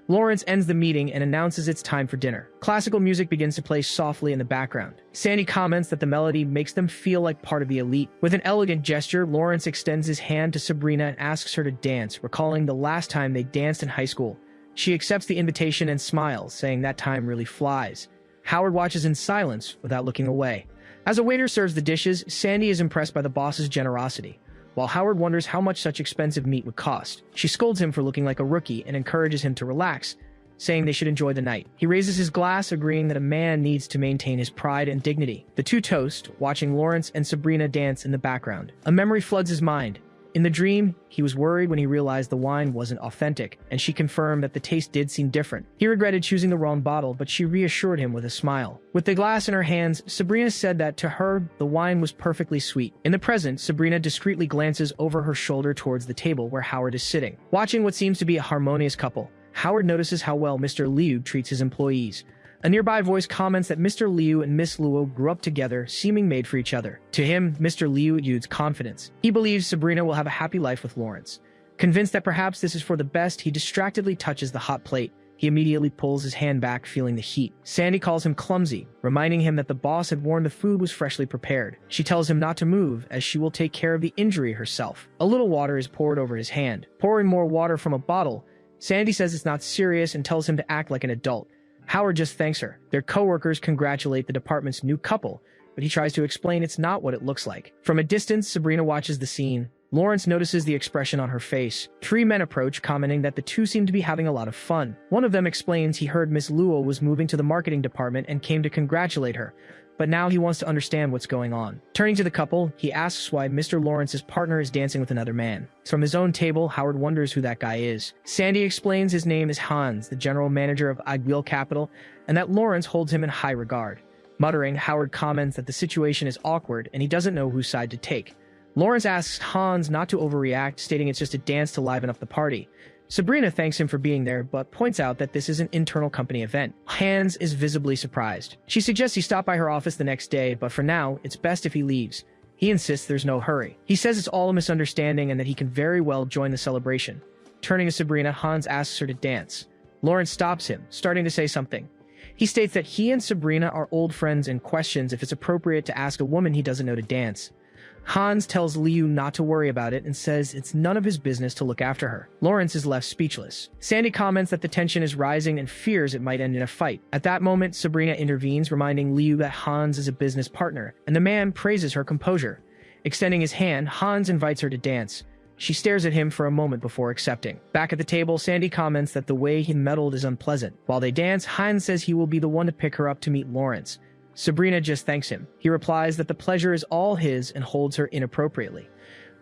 Lawrence ends the meeting and announces it's time for dinner. Classical music begins to play softly in the background. Sandy comments that the melody makes them feel like part of the elite. With an elegant gesture, Lawrence extends his hand to Sabrina and asks her to dance, recalling the last time they danced in high school. She accepts the invitation and smiles, saying that time really flies. Howard watches in silence without looking away. As a waiter serves the dishes, Sandy is impressed by the boss's generosity, while Howard wonders how much such expensive meat would cost. She scolds him for looking like a rookie and encourages him to relax, saying they should enjoy the night. He raises his glass, agreeing that a man needs to maintain his pride and dignity. The two toast, watching Lawrence and Sabrina dance in the background. A memory floods his mind. In the dream, he was worried when he realized the wine wasn't authentic, and she confirmed that the taste did seem different. He regretted choosing the wrong bottle, but she reassured him with a smile. With the glass in her hands, Sabrina said that, to her, the wine was perfectly sweet. In the present, Sabrina discreetly glances over her shoulder towards the table where Howard is sitting. Watching what seems to be a harmonious couple, Howard notices how well Mr. Liu treats his employees. A nearby voice comments that Mr. Liu and Miss Luo grew up together, seeming made for each other. To him, Mr. Liu exudes confidence. He believes Sabrina will have a happy life with Lawrence. Convinced that perhaps this is for the best, he distractedly touches the hot plate. He immediately pulls his hand back, feeling the heat. Sandy calls him clumsy, reminding him that the boss had warned the food was freshly prepared. She tells him not to move, as she will take care of the injury herself. A little water is poured over his hand. Pouring more water from a bottle, Sandy says it's not serious and tells him to act like an adult. Howard just thanks her. Their co-workers congratulate the department's new couple, but he tries to explain it's not what it looks like. From a distance, Sabrina watches the scene. Lawrence notices the expression on her face. Three men approach, commenting that the two seem to be having a lot of fun. One of them explains he heard Miss Luo was moving to the marketing department and came to congratulate her, but now he wants to understand what's going on. Turning to the couple, he asks why Mr. Lawrence's partner is dancing with another man. From his own table, Howard wonders who that guy is. Sandy explains his name is Hans, the general manager of Igwil Capital, and that Lawrence holds him in high regard. Muttering, Howard comments that the situation is awkward and he doesn't know whose side to take. Lawrence asks Hans not to overreact, stating it's just a dance to liven up the party. Sabrina thanks him for being there, but points out that this is an internal company event. Hans is visibly surprised. She suggests he stop by her office the next day, but for now, it's best if he leaves. He insists there's no hurry. He says it's all a misunderstanding and that he can very well join the celebration. Turning to Sabrina, Hans asks her to dance. Lawrence stops him, starting to say something. He states that he and Sabrina are old friends and questions if it's appropriate to ask a woman he doesn't know to dance. Hans tells Liu not to worry about it and says it's none of his business to look after her. Lawrence is left speechless. Sandy comments that the tension is rising and fears it might end in a fight. At that moment, Sabrina intervenes, reminding Liu that Hans is a business partner, and the man praises her composure. Extending his hand, Hans invites her to dance. She stares at him for a moment before accepting. Back at the table, Sandy comments that the way he meddled is unpleasant. While they dance, Hans says he will be the one to pick her up to meet Lawrence. Sabrina just thanks him. He replies that the pleasure is all his and holds her inappropriately.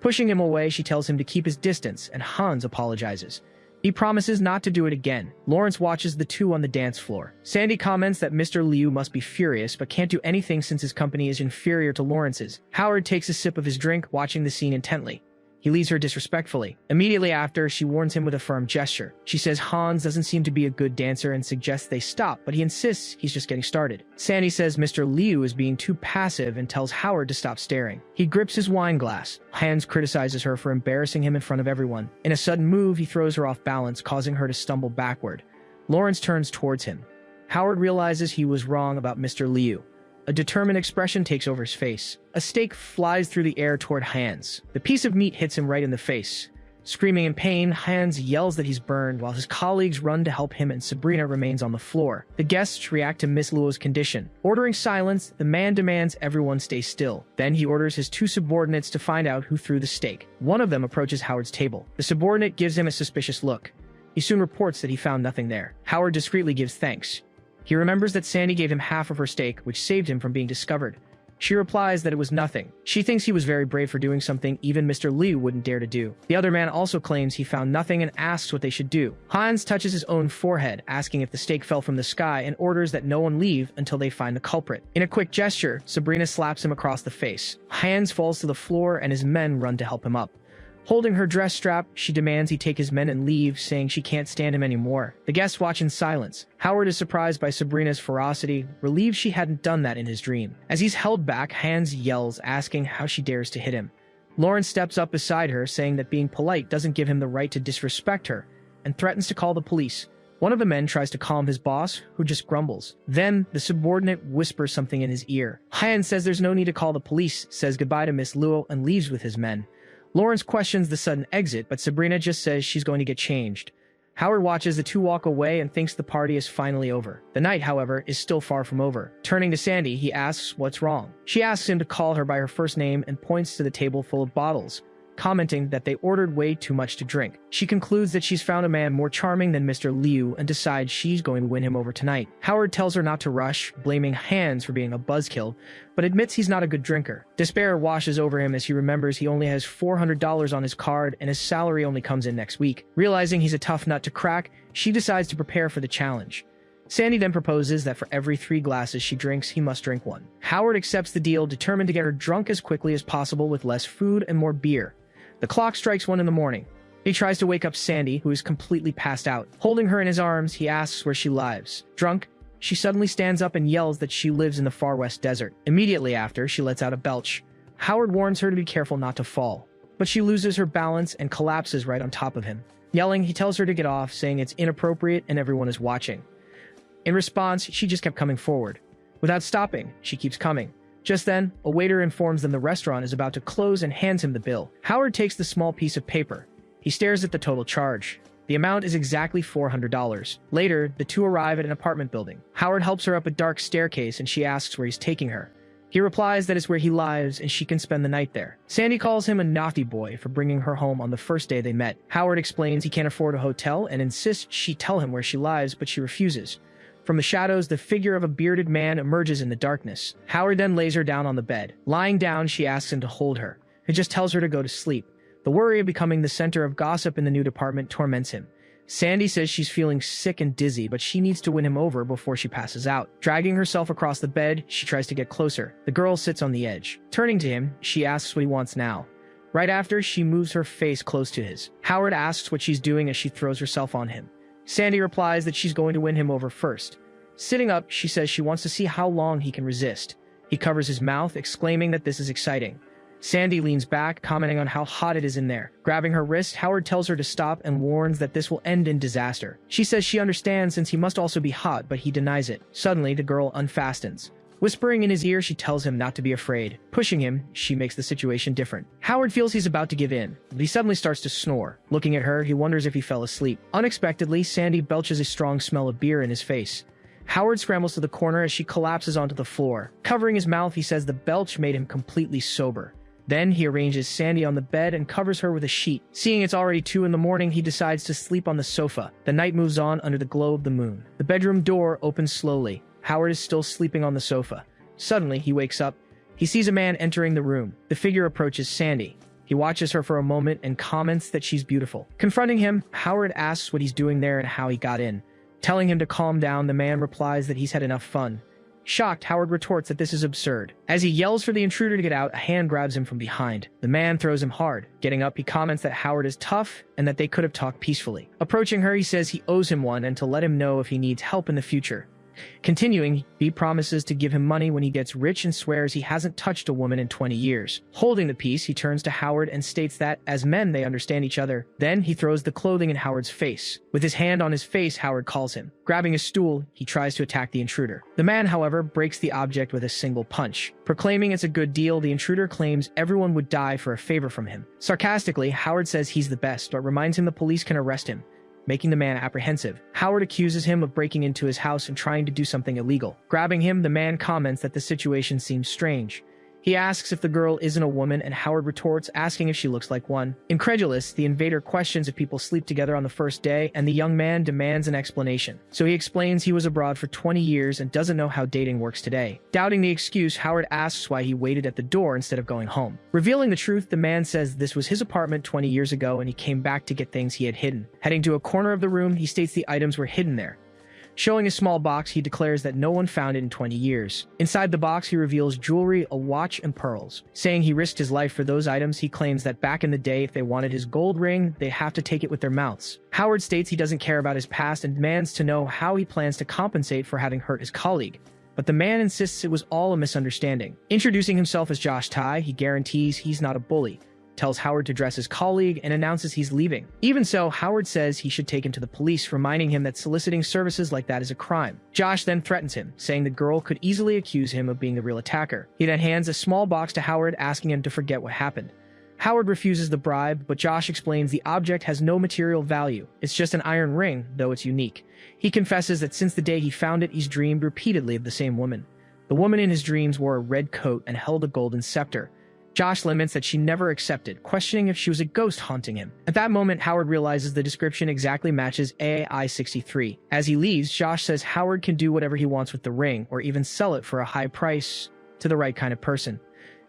Pushing him away, she tells him to keep his distance, and Hans apologizes. He promises not to do it again. Lawrence watches the two on the dance floor. Sandy comments that Mr. Liu must be furious, but can't do anything since his company is inferior to Lawrence's. Howard takes a sip of his drink, watching the scene intently. He leaves her disrespectfully. Immediately after, she warns him with a firm gesture. She says Hans doesn't seem to be a good dancer and suggests they stop, but he insists he's just getting started. Sandy says Mr. Liu is being too passive and tells Howard to stop staring. He grips his wine glass. Hans criticizes her for embarrassing him in front of everyone. In a sudden move, he throws her off balance, causing her to stumble backward. Lawrence turns towards him. Howard realizes he was wrong about Mr. Liu. A determined expression takes over his face. A steak flies through the air toward Hans. The piece of meat hits him right in the face. Screaming in pain, Hans yells that he's burned, while his colleagues run to help him and Sabrina remains on the floor. The guests react to Miss Luo's condition. Ordering silence, the man demands everyone stay still. Then he orders his two subordinates to find out who threw the steak. One of them approaches Howard's table. The subordinate gives him a suspicious look. He soon reports that he found nothing there. Howard discreetly gives thanks. He remembers that Sandy gave him half of her steak, which saved him from being discovered. She replies that it was nothing. She thinks he was very brave for doing something even Mr. Liu wouldn't dare to do. The other man also claims he found nothing and asks what they should do. Hans touches his own forehead, asking if the steak fell from the sky, and orders that no one leave until they find the culprit. In a quick gesture, Sabrina slaps him across the face. Hans falls to the floor and his men run to help him up. Holding her dress strap, she demands he take his men and leave, saying she can't stand him anymore. The guests watch in silence. Howard is surprised by Sabrina's ferocity, relieved she hadn't done that in his dream. As he's held back, Hans yells, asking how she dares to hit him. Lauren steps up beside her, saying that being polite doesn't give him the right to disrespect her, and threatens to call the police. One of the men tries to calm his boss, who just grumbles. Then, the subordinate whispers something in his ear. Hans says there's no need to call the police, says goodbye to Miss Luo, and leaves with his men. Lawrence questions the sudden exit, but Sabrina just says she's going to get changed. Howard watches the two walk away and thinks the party is finally over. The night, however, is still far from over. Turning to Sandy, he asks what's wrong. She asks him to call her by her first name and points to the table full of bottles, commenting that they ordered way too much to drink. She concludes that she's found a man more charming than Mr. Liu and decides she's going to win him over tonight. Howard tells her not to rush, blaming Hans for being a buzzkill, but admits he's not a good drinker. Despair washes over him as he remembers he only has $400 on his card and his salary only comes in next week. Realizing he's a tough nut to crack, she decides to prepare for the challenge. Sandy then proposes that for every 3 glasses she drinks, he must drink 1. Howard accepts the deal, determined to get her drunk as quickly as possible with less food and more beer. The clock strikes 1 in the morning. He tries to wake up Sandy, who is completely passed out. Holding her in his arms, he asks where she lives. Drunk, she suddenly stands up and yells that she lives in the far west desert. Immediately after, she lets out a belch. Howard warns her to be careful not to fall, but she loses her balance and collapses right on top of him. Yelling, he tells her to get off, saying it's inappropriate and everyone is watching. In response, she just kept coming forward. Without stopping, she keeps coming. Just then, a waiter informs them the restaurant is about to close and hands him the bill. Howard takes the small piece of paper. He stares at the total charge. The amount is exactly $400. Later, the two arrive at an apartment building. Howard helps her up a dark staircase and she asks where he's taking her. He replies that it's where he lives and she can spend the night there. Sandy calls him a naughty boy for bringing her home on the first day they met. Howard explains he can't afford a hotel and insists she tell him where she lives, but she refuses. From the shadows, the figure of a bearded man emerges in the darkness. Howard then lays her down on the bed. Lying down, she asks him to hold her. He just tells her to go to sleep. The worry of becoming the center of gossip in the new department torments him. Sandy says she's feeling sick and dizzy, but she needs to win him over before she passes out. Dragging herself across the bed, she tries to get closer. The girl sits on the edge. Turning to him, she asks what he wants now. Right after, she moves her face close to his. Howard asks what she's doing as she throws herself on him. Sandy replies that she's going to win him over first. Sitting up, she says she wants to see how long he can resist. He covers his mouth, exclaiming that this is exciting. Sandy leans back, commenting on how hot it is in there. Grabbing her wrist, Howard tells her to stop and warns that this will end in disaster. She says she understands since he must also be hot, but he denies it. Suddenly, the girl unfastens. Whispering in his ear, she tells him not to be afraid. Pushing him, she makes the situation different. Howard feels he's about to give in, but he suddenly starts to snore. Looking at her, he wonders if he fell asleep. Unexpectedly, Sandy belches a strong smell of beer in his face. Howard scrambles to the corner as she collapses onto the floor. Covering his mouth, he says the belch made him completely sober. Then he arranges Sandy on the bed and covers her with a sheet. Seeing it's already 2 in the morning, he decides to sleep on the sofa. The night moves on under the glow of the moon. The bedroom door opens slowly. Howard is still sleeping on the sofa. Suddenly, he wakes up. He sees a man entering the room. The figure approaches Sandy. He watches her for a moment and comments that she's beautiful. Confronting him, Howard asks what he's doing there and how he got in. Telling him to calm down, the man replies that he's had enough fun. Shocked, Howard retorts that this is absurd. As he yells for the intruder to get out, a hand grabs him from behind. The man throws him hard. Getting up, he comments that Howard is tough and that they could have talked peacefully. Approaching her, he says he owes him one and to let him know if he needs help in the future. Continuing, he promises to give him money when he gets rich and swears he hasn't touched a woman in 20 years. Holding the piece, he turns to Howard and states that, as men, they understand each other. Then he throws the clothing in Howard's face. With his hand on his face, Howard calls him. Grabbing a stool, he tries to attack the intruder. The man, however, breaks the object with a single punch. Proclaiming it's a good deal, the intruder claims everyone would die for a favor from him. Sarcastically, Howard says he's the best, but reminds him the police can arrest him, making the man apprehensive. Howard accuses him of breaking into his house and trying to do something illegal. Grabbing him, the man comments that the situation seems strange. He asks if the girl isn't a woman, and Howard retorts, asking if she looks like one. Incredulous, the invader questions if people sleep together on the first day, and the young man demands an explanation. So he explains he was abroad for 20 years and doesn't know how dating works today. Doubting the excuse, Howard asks why he waited at the door instead of going home. Revealing the truth, the man says this was his apartment 20 years ago and he came back to get things he had hidden. Heading to a corner of the room, he states the items were hidden there. Showing a small box, he declares that no one found it in 20 years. Inside the box, he reveals jewelry, a watch, and pearls. Saying he risked his life for those items, he claims that back in the day, if they wanted his gold ring, they have to take it with their mouths. Howard states he doesn't care about his past and demands to know how he plans to compensate for having hurt his colleague. But the man insists it was all a misunderstanding. Introducing himself as Josh Tai, he guarantees he's not a bully, tells Howard to dress his colleague, and announces he's leaving. Even so, Howard says he should take him to the police, reminding him that soliciting services like that is a crime. Josh then threatens him, saying the girl could easily accuse him of being the real attacker. He then hands a small box to Howard, asking him to forget what happened. Howard refuses the bribe, but Josh explains the object has no material value. It's just an iron ring, though it's unique. He confesses that since the day he found it, he's dreamed repeatedly of the same woman. The woman in his dreams wore a red coat and held a golden scepter. Josh laments that she never accepted, questioning if she was a ghost haunting him. At that moment, Howard realizes the description exactly matches AI-63. As he leaves, Josh says Howard can do whatever he wants with the ring, or even sell it for a high price to the right kind of person.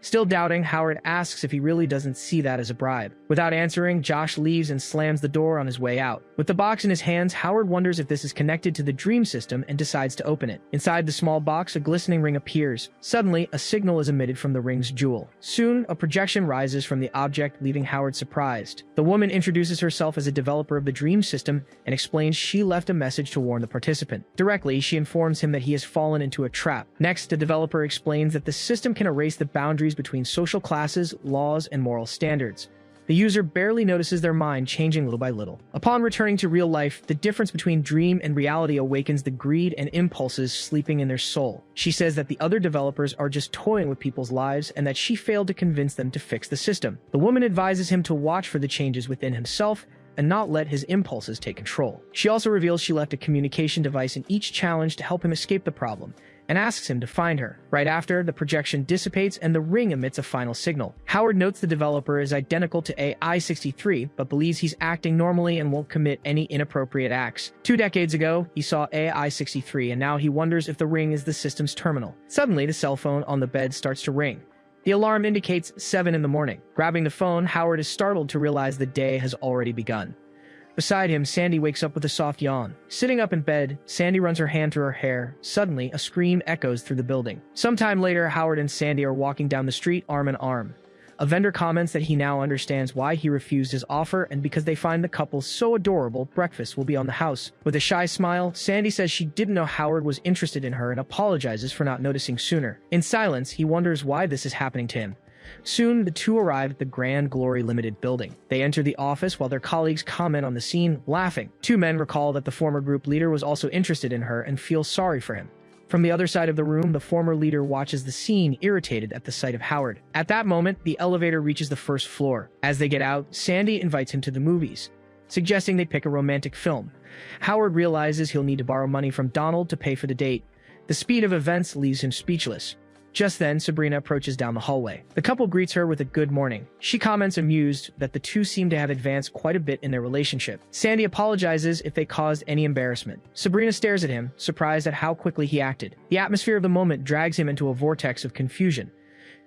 Still doubting, Howard asks if he really doesn't see that as a bribe. Without answering, Josh leaves and slams the door on his way out. With the box in his hands, Howard wonders if this is connected to the dream system and decides to open it. Inside the small box, a glistening ring appears. Suddenly, a signal is emitted from the ring's jewel. Soon, a projection rises from the object, leaving Howard surprised. The woman introduces herself as a developer of the dream system and explains she left a message to warn the participant. Directly, she informs him that he has fallen into a trap. Next, the developer explains that the system can erase the boundaries between social classes, laws, and moral standards. The user barely notices their mind changing little by little. Upon returning to real life, the difference between dream and reality awakens the greed and impulses sleeping in their soul. She says that the other developers are just toying with people's lives and that she failed to convince them to fix the system. The woman advises him to watch for the changes within himself and not let his impulses take control. She also reveals she left a communication device in each challenge to help him escape the problem, and asks him to find her. Right after, the projection dissipates and the ring emits a final signal. Howard notes the developer is identical to AI-63, but believes he's acting normally and won't commit any inappropriate acts. 2 decades ago, he saw AI-63, and now he wonders if the ring is the system's terminal. Suddenly, the cell phone on the bed starts to ring. The alarm indicates 7 in the morning. Grabbing the phone, Howard is startled to realize the day has already begun. Beside him, Sandy wakes up with a soft yawn. Sitting up in bed, Sandy runs her hand through her hair. Suddenly, a scream echoes through the building. Sometime later, Howard and Sandy are walking down the street arm in arm. A vendor comments that he now understands why he refused his offer, and because they find the couple so adorable, breakfast will be on the house. With a shy smile, Sandy says she didn't know Howard was interested in her and apologizes for not noticing sooner. In silence, he wonders why this is happening to him. Soon, the two arrive at the Grand Glory Limited building. They enter the office while their colleagues comment on the scene, laughing. 2 men recall that the former group leader was also interested in her and feel sorry for him. From the other side of the room, the former leader watches the scene, irritated at the sight of Howard. At that moment, the elevator reaches the first floor. As they get out, Sandy invites him to the movies, suggesting they pick a romantic film. Howard realizes he'll need to borrow money from Donald to pay for the date. The speed of events leaves him speechless. Just then, Sabrina approaches down the hallway. The couple greets her with a good morning. She comments amused that the two seem to have advanced quite a bit in their relationship. Sandy apologizes if they caused any embarrassment. Sabrina stares at him, surprised at how quickly he acted. The atmosphere of the moment drags him into a vortex of confusion.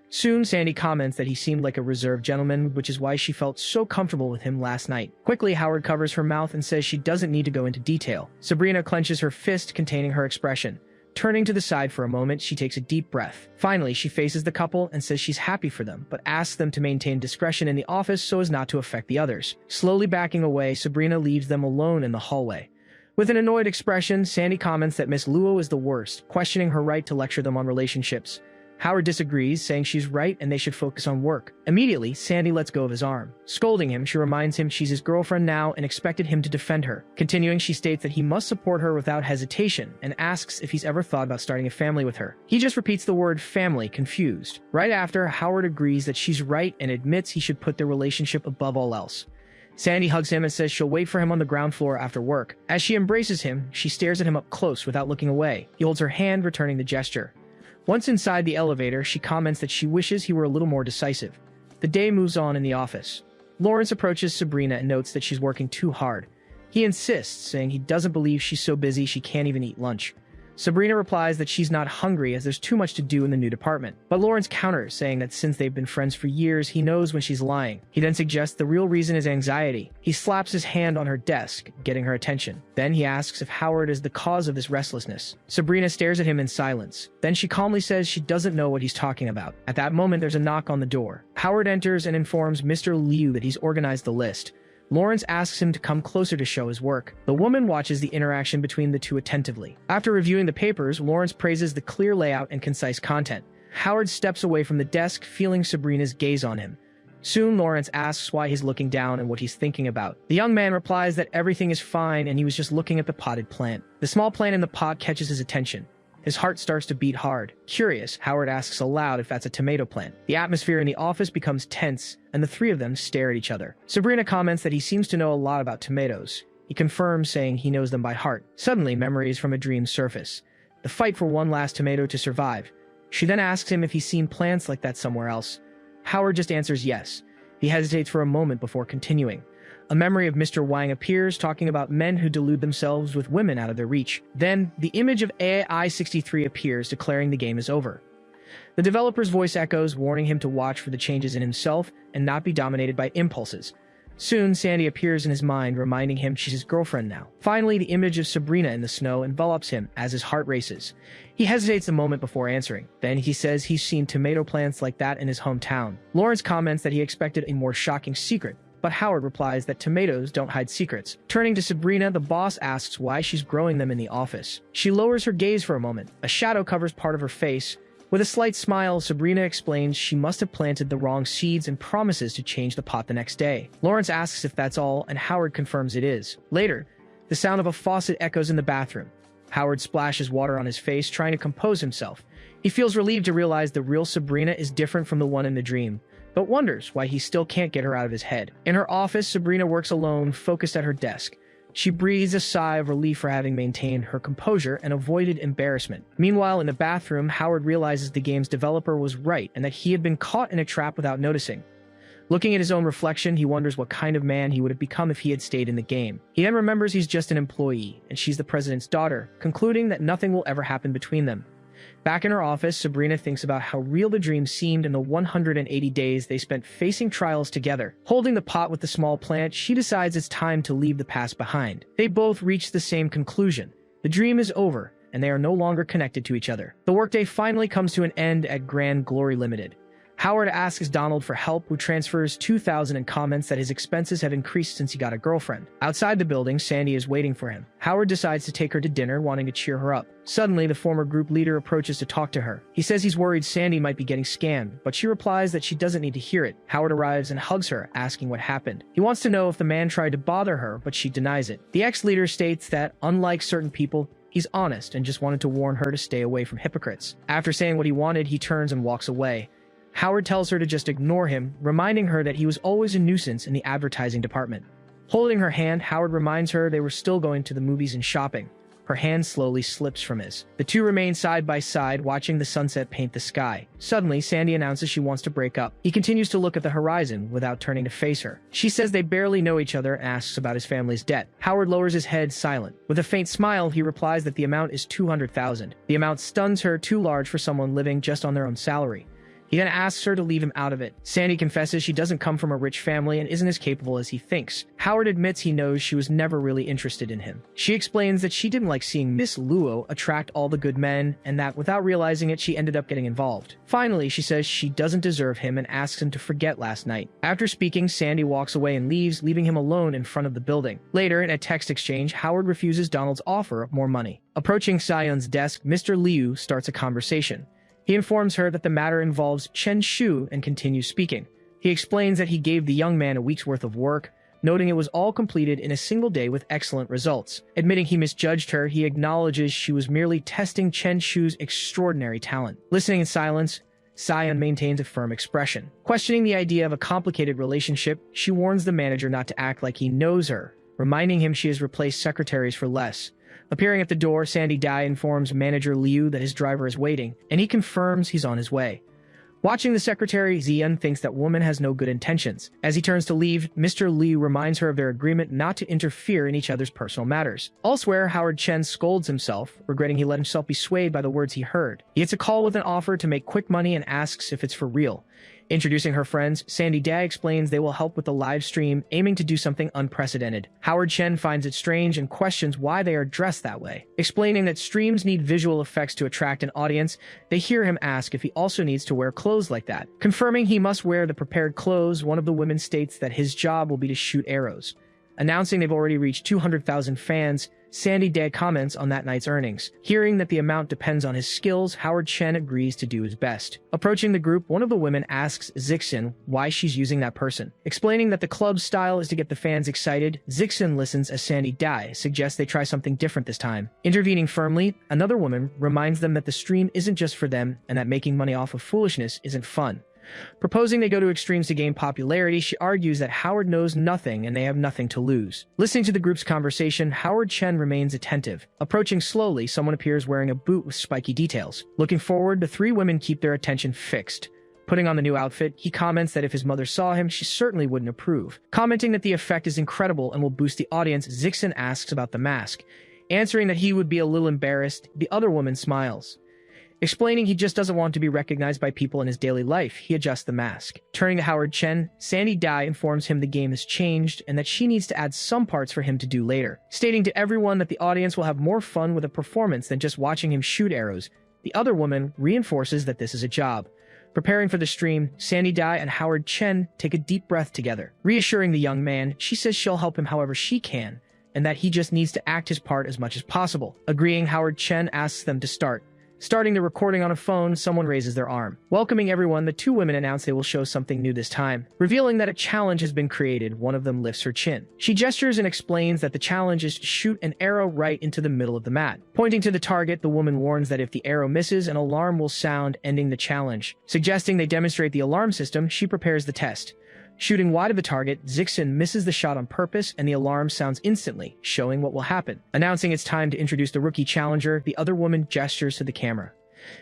Soon, Sandy comments that he seemed like a reserved gentleman, which is why she felt so comfortable with him last night. Quickly, Howard covers her mouth and says she doesn't need to go into detail. Sabrina clenches her fist, containing her expression. Turning to the side for a moment, she takes a deep breath. Finally, she faces the couple and says she's happy for them, but asks them to maintain discretion in the office so as not to affect the others. Slowly backing away, Sabrina leaves them alone in the hallway. With an annoyed expression, Sandy comments that Miss Luo is the worst, questioning her right to lecture them on relationships. Howard disagrees, saying she's right and they should focus on work. Immediately, Sandy lets go of his arm. Scolding him, she reminds him she's his girlfriend now and expected him to defend her. Continuing, she states that he must support her without hesitation and asks if he's ever thought about starting a family with her. He just repeats the word family, confused. Right after, Howard agrees that she's right and admits he should put their relationship above all else. Sandy hugs him and says she'll wait for him on the ground floor after work. As she embraces him, she stares at him up close without looking away. He holds her hand, returning the gesture. Once inside the elevator, she comments that she wishes he were a little more decisive. The day moves on in the office. Lawrence approaches Sabrina and notes that she's working too hard. He insists, saying he doesn't believe she's so busy she can't even eat lunch. Sabrina replies that she's not hungry as there's too much to do in the new department. But Lawrence counters, saying that since they've been friends for years, he knows when she's lying. He then suggests the real reason is anxiety. He slaps his hand on her desk, getting her attention. Then he asks if Howard is the cause of this restlessness. Sabrina stares at him in silence. Then she calmly says she doesn't know what he's talking about. At that moment, there's a knock on the door. Howard enters and informs Mr. Liu that he's organized the list. Lawrence asks him to come closer to show his work. The woman watches the interaction between the two attentively. After reviewing the papers, Lawrence praises the clear layout and concise content. Howard steps away from the desk, feeling Sabrina's gaze on him. Soon, Lawrence asks why he's looking down and what he's thinking about. The young man replies that everything is fine and he was just looking at the potted plant. The small plant in the pot catches his attention. His heart starts to beat hard. Curious, Howard asks aloud if that's a tomato plant. The atmosphere in the office becomes tense, and the three of them stare at each other. Sabrina comments that he seems to know a lot about tomatoes. He confirms, saying he knows them by heart. Suddenly, memories from a dream surface. The fight for one last tomato to survive. She then asks him if he's seen plants like that somewhere else. Howard just answers yes. He hesitates for a moment before continuing. A memory of Mr. Wang appears, talking about men who delude themselves with women out of their reach. Then, the image of AI-63 appears, declaring the game is over. The developer's voice echoes, warning him to watch for the changes in himself and not be dominated by impulses. Soon, Sandy appears in his mind, reminding him she's his girlfriend now. Finally, the image of Sabrina in the snow envelops him as his heart races. He hesitates a moment before answering. Then he says he's seen tomato plants like that in his hometown. Lawrence comments that he expected a more shocking secret, but Howard replies that tomatoes don't hide secrets. Turning to Sabrina, the boss asks why she's growing them in the office. She lowers her gaze for a moment. A shadow covers part of her face. With a slight smile, Sabrina explains she must have planted the wrong seeds and promises to change the pot the next day. Lawrence asks if that's all, and Howard confirms it is. Later, the sound of a faucet echoes in the bathroom. Howard splashes water on his face, trying to compose himself. He feels relieved to realize the real Sabrina is different from the one in the dream, but wonders why he still can't get her out of his head. In her office, Sabrina works alone, focused at her desk. She breathes a sigh of relief for having maintained her composure and avoided embarrassment. Meanwhile, in the bathroom, Howard realizes the game's developer was right and that he had been caught in a trap without noticing. Looking at his own reflection, he wonders what kind of man he would have become if he had stayed in the game. He then remembers he's just an employee, and she's the president's daughter, concluding that nothing will ever happen between them. Back in her office, Sabrina thinks about how real the dream seemed in the 180 days they spent facing trials together. Holding the pot with the small plant, she decides it's time to leave the past behind. They both reach the same conclusion. The dream is over, and they are no longer connected to each other. The workday finally comes to an end at Grand Glory Limited. Howard asks Donald for help, who transfers $2,000 and comments that his expenses have increased since he got a girlfriend. Outside the building, Sandy is waiting for him. Howard decides to take her to dinner, wanting to cheer her up. Suddenly, the former group leader approaches to talk to her. He says he's worried Sandy might be getting scammed, but she replies that she doesn't need to hear it. Howard arrives and hugs her, asking what happened. He wants to know if the man tried to bother her, but she denies it. The ex-leader states that, unlike certain people, he's honest and just wanted to warn her to stay away from hypocrites. After saying what he wanted, he turns and walks away. Howard tells her to just ignore him, reminding her that he was always a nuisance in the advertising department. Holding her hand, Howard reminds her they were still going to the movies and shopping. Her hand slowly slips from his. The two remain side by side, watching the sunset paint the sky. Suddenly, Sandy announces she wants to break up. He continues to look at the horizon without turning to face her. She says they barely know each other and asks about his family's debt. Howard lowers his head, silent. With a faint smile, he replies that the amount is $200,000. The amount stuns her, too large for someone living just on their own salary. He then asks her to leave him out of it. Sandy confesses she doesn't come from a rich family and isn't as capable as he thinks. Howard admits he knows she was never really interested in him. She explains that she didn't like seeing Miss Luo attract all the good men, and that without realizing it, she ended up getting involved. Finally, she says she doesn't deserve him and asks him to forget last night. After speaking, Sandy walks away and leaves, leaving him alone in front of the building. Later, in a text exchange, Howard refuses Donald's offer of more money. Approaching Sion's desk, Mr. Liu starts a conversation. He informs her that the matter involves Chen Shu and continues speaking. He explains that he gave the young man a week's worth of work, noting it was all completed in a single day with excellent results. Admitting he misjudged her, he acknowledges she was merely testing Chen Shu's extraordinary talent. Listening in silence, Sion maintains a firm expression. Questioning the idea of a complicated relationship, she warns the manager not to act like he knows her, reminding him she has replaced secretaries for less. Appearing at the door, Sandy Dai informs manager Liu that his driver is waiting, and he confirms he's on his way. Watching the secretary, Zian thinks that woman has no good intentions. As he turns to leave, Mr. Liu reminds her of their agreement not to interfere in each other's personal matters. Elsewhere, Howard Chen scolds himself, regretting he let himself be swayed by the words he heard. He gets a call with an offer to make quick money and asks if it's for real. Introducing her friends, Sandy Dai explains they will help with the live stream, aiming to do something unprecedented. Howard Chen finds it strange and questions why they are dressed that way. Explaining that streams need visual effects to attract an audience, they hear him ask if he also needs to wear clothes like that. Confirming he must wear the prepared clothes, one of the women states that his job will be to shoot arrows. Announcing they've already reached 200,000 fans, Sandy Dai comments on that night's earnings. Hearing that the amount depends on his skills, Howard Chen agrees to do his best. Approaching the group, one of the women asks Zixin why she's using that person. Explaining that the club's style is to get the fans excited, Zixin listens as Sandy Dai suggests they try something different this time. Intervening firmly, another woman reminds them that the stream isn't just for them and that making money off of foolishness isn't fun. Proposing they go to extremes to gain popularity, she argues that Howard knows nothing and they have nothing to lose. Listening to the group's conversation, Howard Chen remains attentive. Approaching slowly, someone appears wearing a boot with spiky details. Looking forward, the three women keep their attention fixed. Putting on the new outfit, he comments that if his mother saw him, she certainly wouldn't approve. Commenting that the effect is incredible and will boost the audience, Zixin asks about the mask. Answering that he would be a little embarrassed, the other woman smiles. Explaining he just doesn't want to be recognized by people in his daily life, he adjusts the mask. Turning to Howard Chen, Sandy Dai informs him the game has changed and that she needs to add some parts for him to do later. Stating to everyone that the audience will have more fun with a performance than just watching him shoot arrows, the other woman reinforces that this is a job. Preparing for the stream, Sandy Dai and Howard Chen take a deep breath together. Reassuring the young man, she says she'll help him however she can, and that he just needs to act his part as much as possible. Agreeing, Howard Chen asks them to start. Starting the recording on a phone, someone raises their arm. Welcoming everyone, the two women announce they will show something new this time. Revealing that a challenge has been created, one of them lifts her chin. She gestures and explains that the challenge is to shoot an arrow right into the middle of the mat. Pointing to the target, the woman warns that if the arrow misses, an alarm will sound, ending the challenge. Suggesting they demonstrate the alarm system, she prepares the test. Shooting wide of the target, Zixin misses the shot on purpose and the alarm sounds instantly, showing what will happen. Announcing it's time to introduce the rookie challenger, the other woman gestures to the camera.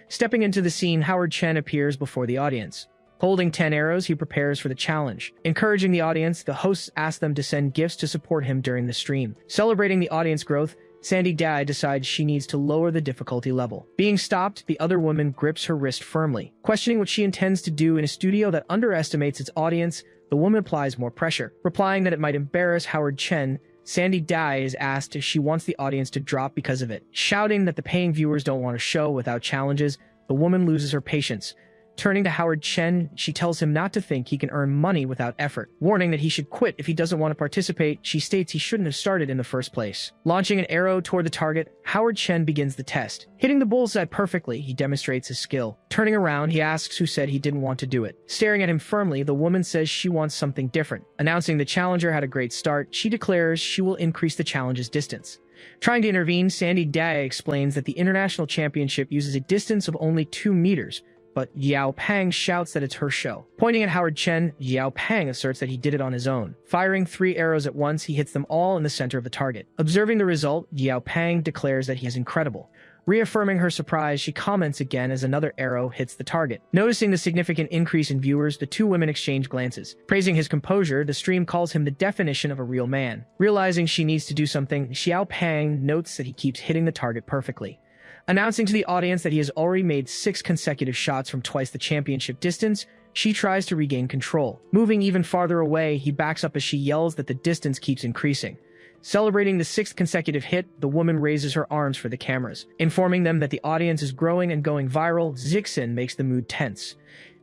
Stepping into the scene, Howard Chen appears before the audience. Holding 10 arrows, he prepares for the challenge. Encouraging the audience, the hosts ask them to send gifts to support him during the stream. Celebrating the audience growth, Sandy Dai decides she needs to lower the difficulty level. Being stopped, the other woman grips her wrist firmly. Questioning what she intends to do in a studio that underestimates its audience, the woman applies more pressure. Replying that it might embarrass Howard Chen, Sandy Dai is asked if she wants the audience to drop because of it. Shouting that the paying viewers don't want a show without challenges, the woman loses her patience. Turning to Howard Chen, she tells him not to think he can earn money without effort. Warning that he should quit if he doesn't want to participate, she states he shouldn't have started in the first place. Launching an arrow toward the target, Howard Chen begins the test. Hitting the bullseye perfectly, he demonstrates his skill. Turning around, he asks who said he didn't want to do it. Staring at him firmly, the woman says she wants something different. Announcing the challenger had a great start, she declares she will increase the challenge's distance. Trying to intervene, Sandy Dai explains that the international championship uses a distance of only 2 meters, but Yao Pang shouts that it's her show. Pointing at Howard Chen, Yao Pang asserts that he did it on his own. Firing 3 arrows at once, he hits them all in the center of the target. Observing the result, Yao Pang declares that he is incredible. Reaffirming her surprise, she comments again as another arrow hits the target. Noticing the significant increase in viewers, the two women exchange glances. Praising his composure, the stream calls him the definition of a real man. Realizing she needs to do something, Xiao Pang notes that he keeps hitting the target perfectly. Announcing to the audience that he has already made 6 consecutive shots from twice the championship distance, she tries to regain control. Moving even farther away, he backs up as she yells that the distance keeps increasing. Celebrating the 6th consecutive hit, the woman raises her arms for the cameras. Informing them that the audience is growing and going viral, Zixin makes the mood tense.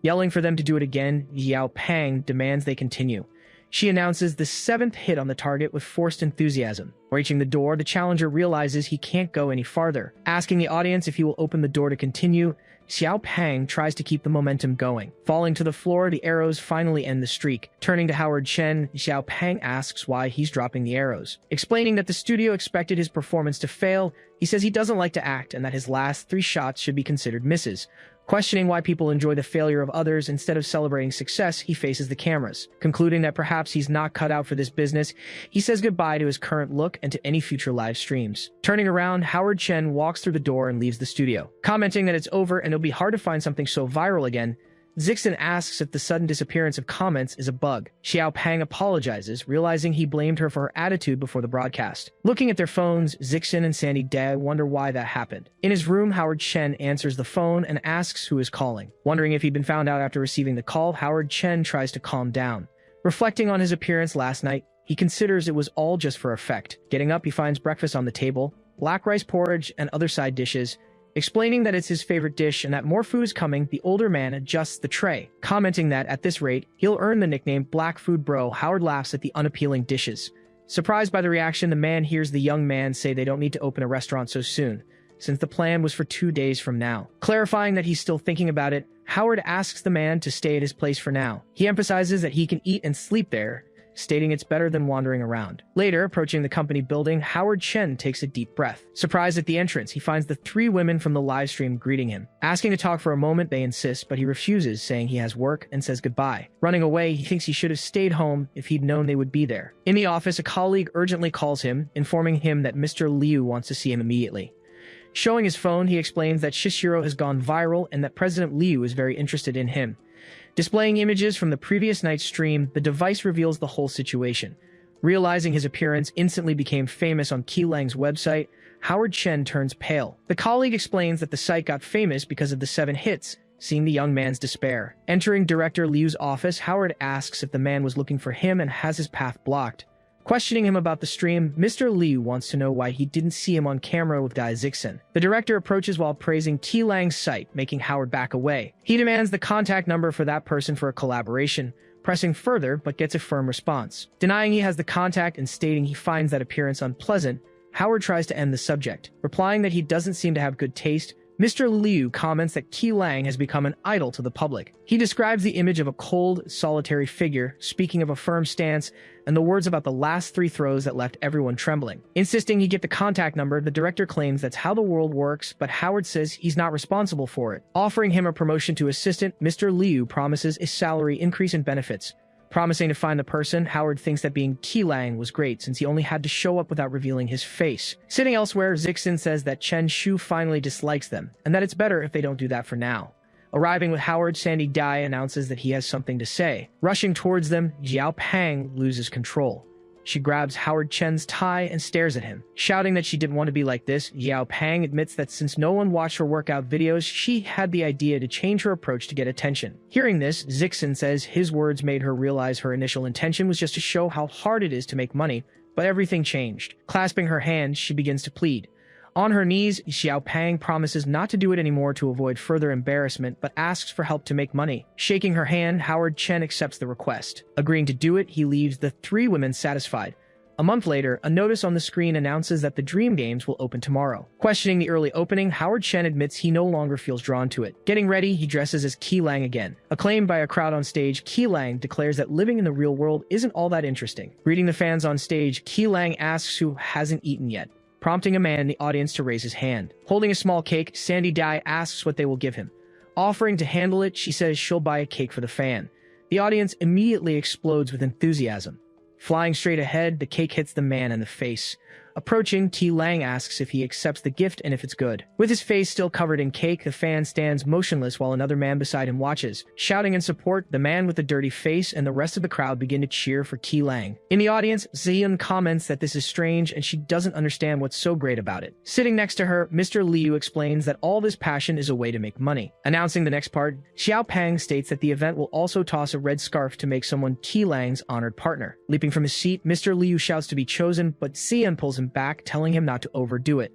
Yelling for them to do it again, Yao Pang demands they continue. She announces the 7th hit on the target with forced enthusiasm. Reaching the door, the challenger realizes he can't go any farther. Asking the audience if he will open the door to continue, Xiao Pang tries to keep the momentum going. Falling to the floor, the arrows finally end the streak. Turning to Howard Chen, Xiao Pang asks why he's dropping the arrows. Explaining that the studio expected his performance to fail, he says he doesn't like to act and that his last 3 shots should be considered misses. Questioning why people enjoy the failure of others instead of celebrating success, he faces the cameras. Concluding that perhaps he's not cut out for this business, he says goodbye to his current look and to any future live streams. Turning around, Howard Chen walks through the door and leaves the studio. Commenting that it's over and it'll be hard to find something so viral again, Zixin asks if the sudden disappearance of comments is a bug. Xiao Pang apologizes, realizing he blamed her for her attitude before the broadcast. Looking at their phones, Zixin and Sandy Day wonder why that happened. In his room, Howard Chen answers the phone and asks who is calling. Wondering if he'd been found out after receiving the call, Howard Chen tries to calm down. Reflecting on his appearance last night, he considers it was all just for effect. Getting up, he finds breakfast on the table, black rice porridge, and other side dishes. Explaining that it's his favorite dish and that more food is coming, the older man adjusts the tray. Commenting that, at this rate, he'll earn the nickname Black Food Bro, Howard laughs at the unappealing dishes. Surprised by the reaction, the man hears the young man say they don't need to open a restaurant so soon, since the plan was for 2 days from now. Clarifying that he's still thinking about it, Howard asks the man to stay at his place for now. He emphasizes that he can eat and sleep there, stating it's better than wandering around. Later, approaching the company building, Howard Chen takes a deep breath. Surprised at the entrance, he finds the 3 women from the live stream greeting him. Asking to talk for a moment, they insist, but he refuses, saying he has work and says goodbye. Running away, he thinks he should have stayed home if he'd known they would be there. In the office, a colleague urgently calls him, informing him that Mr. Liu wants to see him immediately. Showing his phone, he explains that Shishiro has gone viral and that President Liu is very interested in him. Displaying images from the previous night's stream, the device reveals the whole situation. Realizing his appearance instantly became famous on Keelang's website, Howard Chen turns pale. The colleague explains that the site got famous because of the 7 hits, seeing the young man's despair. Entering Director Liu's office, Howard asks if the man was looking for him and has his path blocked. Questioning him about the stream, Mr. Liu wants to know why he didn't see him on camera with Dai Zixin. The director approaches while praising Keelang's site, making Howard back away. He demands the contact number for that person for a collaboration, pressing further but gets a firm response. Denying he has the contact and stating he finds that appearance unpleasant, Howard tries to end the subject. Replying that he doesn't seem to have good taste, Mr. Liu comments that Keelang has become an idol to the public. He describes the image of a cold, solitary figure, speaking of a firm stance, and the words about the last 3 throws that left everyone trembling. Insisting he get the contact number, the director claims that's how the world works, but Howard says he's not responsible for it. Offering him a promotion to assistant, Mr. Liu promises a salary increase and benefits. Promising to find the person, Howard thinks that being Keelang was great since he only had to show up without revealing his face. Sitting elsewhere, Zixin says that Chen Shu finally dislikes them, and that it's better if they don't do that for now. Arriving with Howard, Sandy Dai announces that he has something to say. Rushing towards them, Xiao Pang loses control. She grabs Howard Chen's tie and stares at him. Shouting that she didn't want to be like this, Xiao Pang admits that since no one watched her workout videos, she had the idea to change her approach to get attention. Hearing this, Zixin says his words made her realize her initial intention was just to show how hard it is to make money, but everything changed. Clasping her hand, she begins to plead. On her knees, Xiao Pang promises not to do it anymore to avoid further embarrassment, but asks for help to make money. Shaking her hand, Howard Chen accepts the request. Agreeing to do it, he leaves the 3 women satisfied. A month later, a notice on the screen announces that the Dream Games will open tomorrow. Questioning the early opening, Howard Chen admits he no longer feels drawn to it. Getting ready, he dresses as Keelang again. Acclaimed by a crowd on stage, Keelang declares that living in the real world isn't all that interesting. Greeting the fans on stage, Keelang asks who hasn't eaten yet, prompting a man in the audience to raise his hand. Holding a small cake, Sandy Dai asks what they will give him. Offering to handle it, she says she'll buy a cake for the fan. The audience immediately explodes with enthusiasm. Flying straight ahead, the cake hits the man in the face. Approaching, T. Lang asks if he accepts the gift and if it's good. With his face still covered in cake, the fan stands motionless while another man beside him watches. Shouting in support, the man with the dirty face and the rest of the crowd begin to cheer for T. Lang. In the audience, Ziyun comments that this is strange and she doesn't understand what's so great about it. Sitting next to her, Mr. Liu explains that all this passion is a way to make money. Announcing the next part, Xiao Pang states that the event will also toss a red scarf to make someone T. Lang's honored partner. Leaping from his seat, Mr. Liu shouts to be chosen, but Ziyun pulls him back, telling him not to overdo it.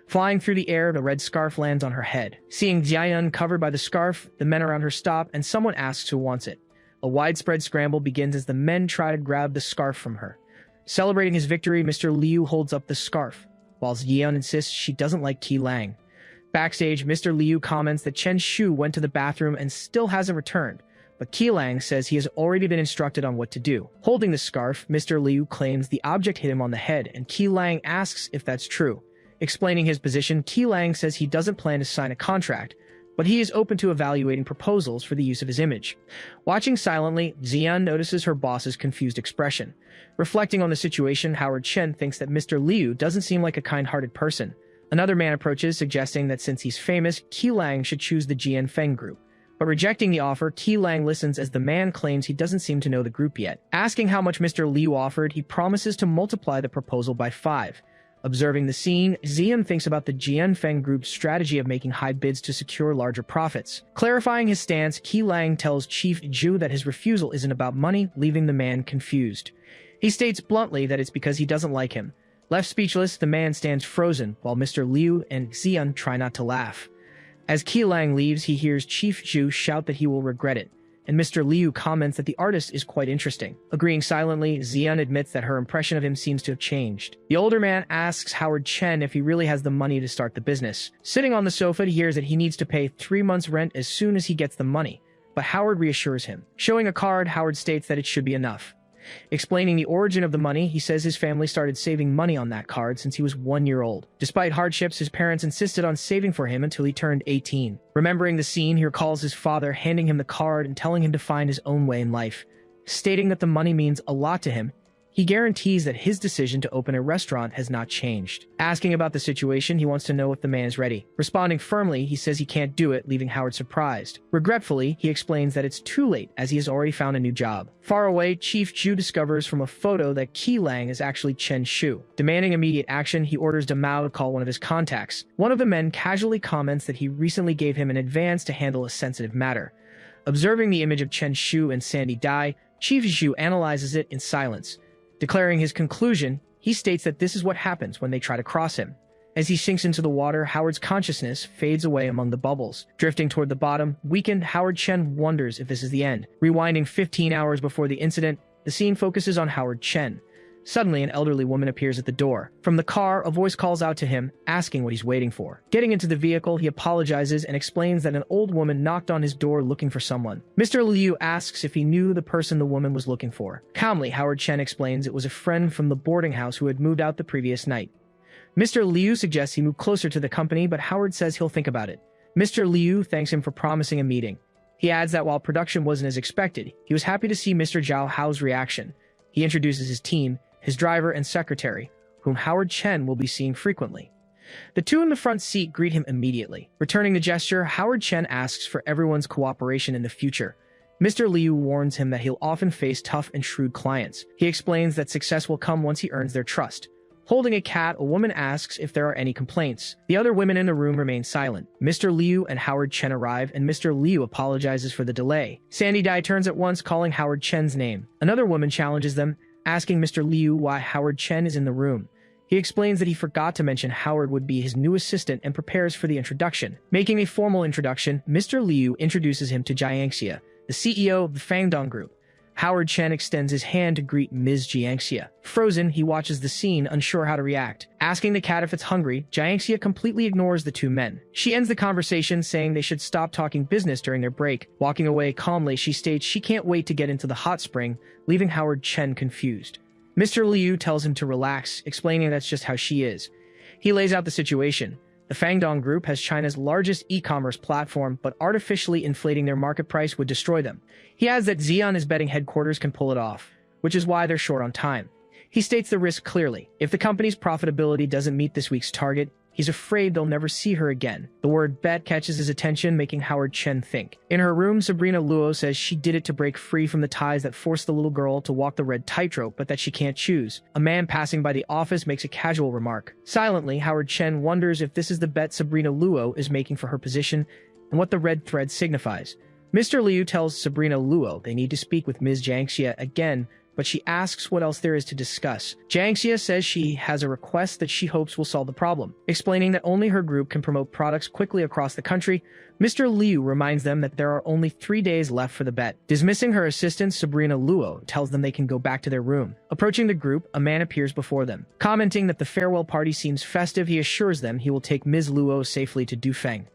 Flying through the air, the red scarf lands on her head. Seeing Jiayun covered by the scarf, the men around her stop, and someone asks who wants it. A widespread scramble begins as the men try to grab the scarf from her. Celebrating his victory, Mr. Liu holds up the scarf, while Jiayun insists she doesn't like Qi Lang. Backstage, Mr. Liu comments that Chen Shu went to the bathroom and still hasn't returned, but Qi Lang says he has already been instructed on what to do. Holding the scarf, Mr. Liu claims the object hit him on the head, and Qi Lang asks if that's true. Explaining his position, Qi Lang says he doesn't plan to sign a contract, but he is open to evaluating proposals for the use of his image. Watching silently, Xian notices her boss's confused expression. Reflecting on the situation, Howard Chen thinks that Mr. Liu doesn't seem like a kind-hearted person. Another man approaches, suggesting that since he's famous, Qi Lang should choose the Jian Feng group. But rejecting the offer, Qi Lang listens as the man claims he doesn't seem to know the group yet. Asking how much Mr. Liu offered, he promises to multiply the proposal by 5. Observing the scene, Xian thinks about the Jian Feng group's strategy of making high bids to secure larger profits. Clarifying his stance, Qi Lang tells Chief Zhu that his refusal isn't about money, leaving the man confused. He states bluntly that it's because he doesn't like him. Left speechless, the man stands frozen, while Mr. Liu and Xian try not to laugh. As Qi Lang leaves, he hears Chief Zhu shout that he will regret it, and Mr. Liu comments that the artist is quite interesting. Agreeing silently, Xian admits that her impression of him seems to have changed. The older man asks Howard Chen if he really has the money to start the business. Sitting on the sofa, he hears that he needs to pay 3 months' rent as soon as he gets the money, but Howard reassures him. Showing a card, Howard states that it should be enough. Explaining the origin of the money, he says his family started saving money on that card since he was 1 year old. Despite hardships, his parents insisted on saving for him until he turned 18. Remembering the scene, he recalls his father handing him the card and telling him to find his own way in life. Stating that the money means a lot to him, he guarantees that his decision to open a restaurant has not changed. Asking about the situation, he wants to know if the man is ready. Responding firmly, he says he can't do it, leaving Howard surprised. Regretfully, he explains that it's too late as he has already found a new job. Far away, Chief Zhu discovers from a photo that Qi Lang is actually Chen Shu. Demanding immediate action, he orders Damao to call one of his contacts. One of the men casually comments that he recently gave him an advance to handle a sensitive matter. Observing the image of Chen Shu and Sandy Dai, Chief Zhu analyzes it in silence. Declaring his conclusion, he states that this is what happens when they try to cross him. As he sinks into the water, Howard's consciousness fades away among the bubbles. Drifting toward the bottom, weakened, Howard Chen wonders if this is the end. Rewinding 15 hours before the incident, the scene focuses on Howard Chen. Suddenly, an elderly woman appears at the door. From the car, a voice calls out to him, asking what he's waiting for. Getting into the vehicle, he apologizes and explains that an old woman knocked on his door looking for someone. Mr. Liu asks if he knew the person the woman was looking for. Calmly, Howard Chen explains it was a friend from the boarding house who had moved out the previous night. Mr. Liu suggests he move closer to the company, but Howard says he'll think about it. Mr. Liu thanks him for promising a meeting. He adds that while production wasn't as expected, he was happy to see Mr. Zhao Hao's reaction. He introduces his team, his driver and secretary, whom Howard Chen will be seeing frequently. The two in the front seat greet him immediately. Returning the gesture, Howard Chen asks for everyone's cooperation in the future. Mr. Liu warns him that he'll often face tough and shrewd clients. He explains that success will come once he earns their trust. Holding a cat, a woman asks if there are any complaints. The other women in the room remain silent. Mr. Liu and Howard Chen arrive, and Mr. Liu apologizes for the delay. Sandy Dai turns at once, calling Howard Chen's name. Another woman challenges them, asking Mr. Liu why Howard Chen is in the room. He explains that he forgot to mention Howard would be his new assistant and prepares for the introduction. Making a formal introduction, Mr. Liu introduces him to Jiangxia, the CEO of the Fangdong Group. Howard Chen extends his hand to greet Ms. Jiangxia. Frozen, he watches the scene, unsure how to react. Asking the cat if it's hungry, Jiangxia completely ignores the two men. She ends the conversation saying they should stop talking business during their break. Walking away calmly, she states she can't wait to get into the hot spring, leaving Howard Chen confused. Mr. Liu tells him to relax, explaining that's just how she is. He lays out the situation. The Fangdong Group has China's largest e-commerce platform, but artificially inflating their market price would destroy them. He adds that Xi'an, his betting headquarters, can pull it off, which is why they're short on time. He states the risk clearly. If the company's profitability doesn't meet this week's target, he's afraid they'll never see her again. The word bet catches his attention, making Howard Chen think. In her room, Sabrina Luo says she did it to break free from the ties that forced the little girl to walk the red tightrope, but that she can't choose. A man passing by the office makes a casual remark. Silently, Howard Chen wonders if this is the bet Sabrina Luo is making for her position and what the red thread signifies. Mr. Liu tells Sabrina Luo they need to speak with Ms. Jiangxia again, but she asks what else there is to discuss. Jiangxia says she has a request that she hopes will solve the problem. Explaining that only her group can promote products quickly across the country, Mr. Liu reminds them that there are only 3 days left for the bet. Dismissing her assistant, Sabrina Luo tells them they can go back to their room. Approaching the group, a man appears before them. Commenting that the farewell party seems festive, he assures them he will take Ms. Luo safely to Dufeng.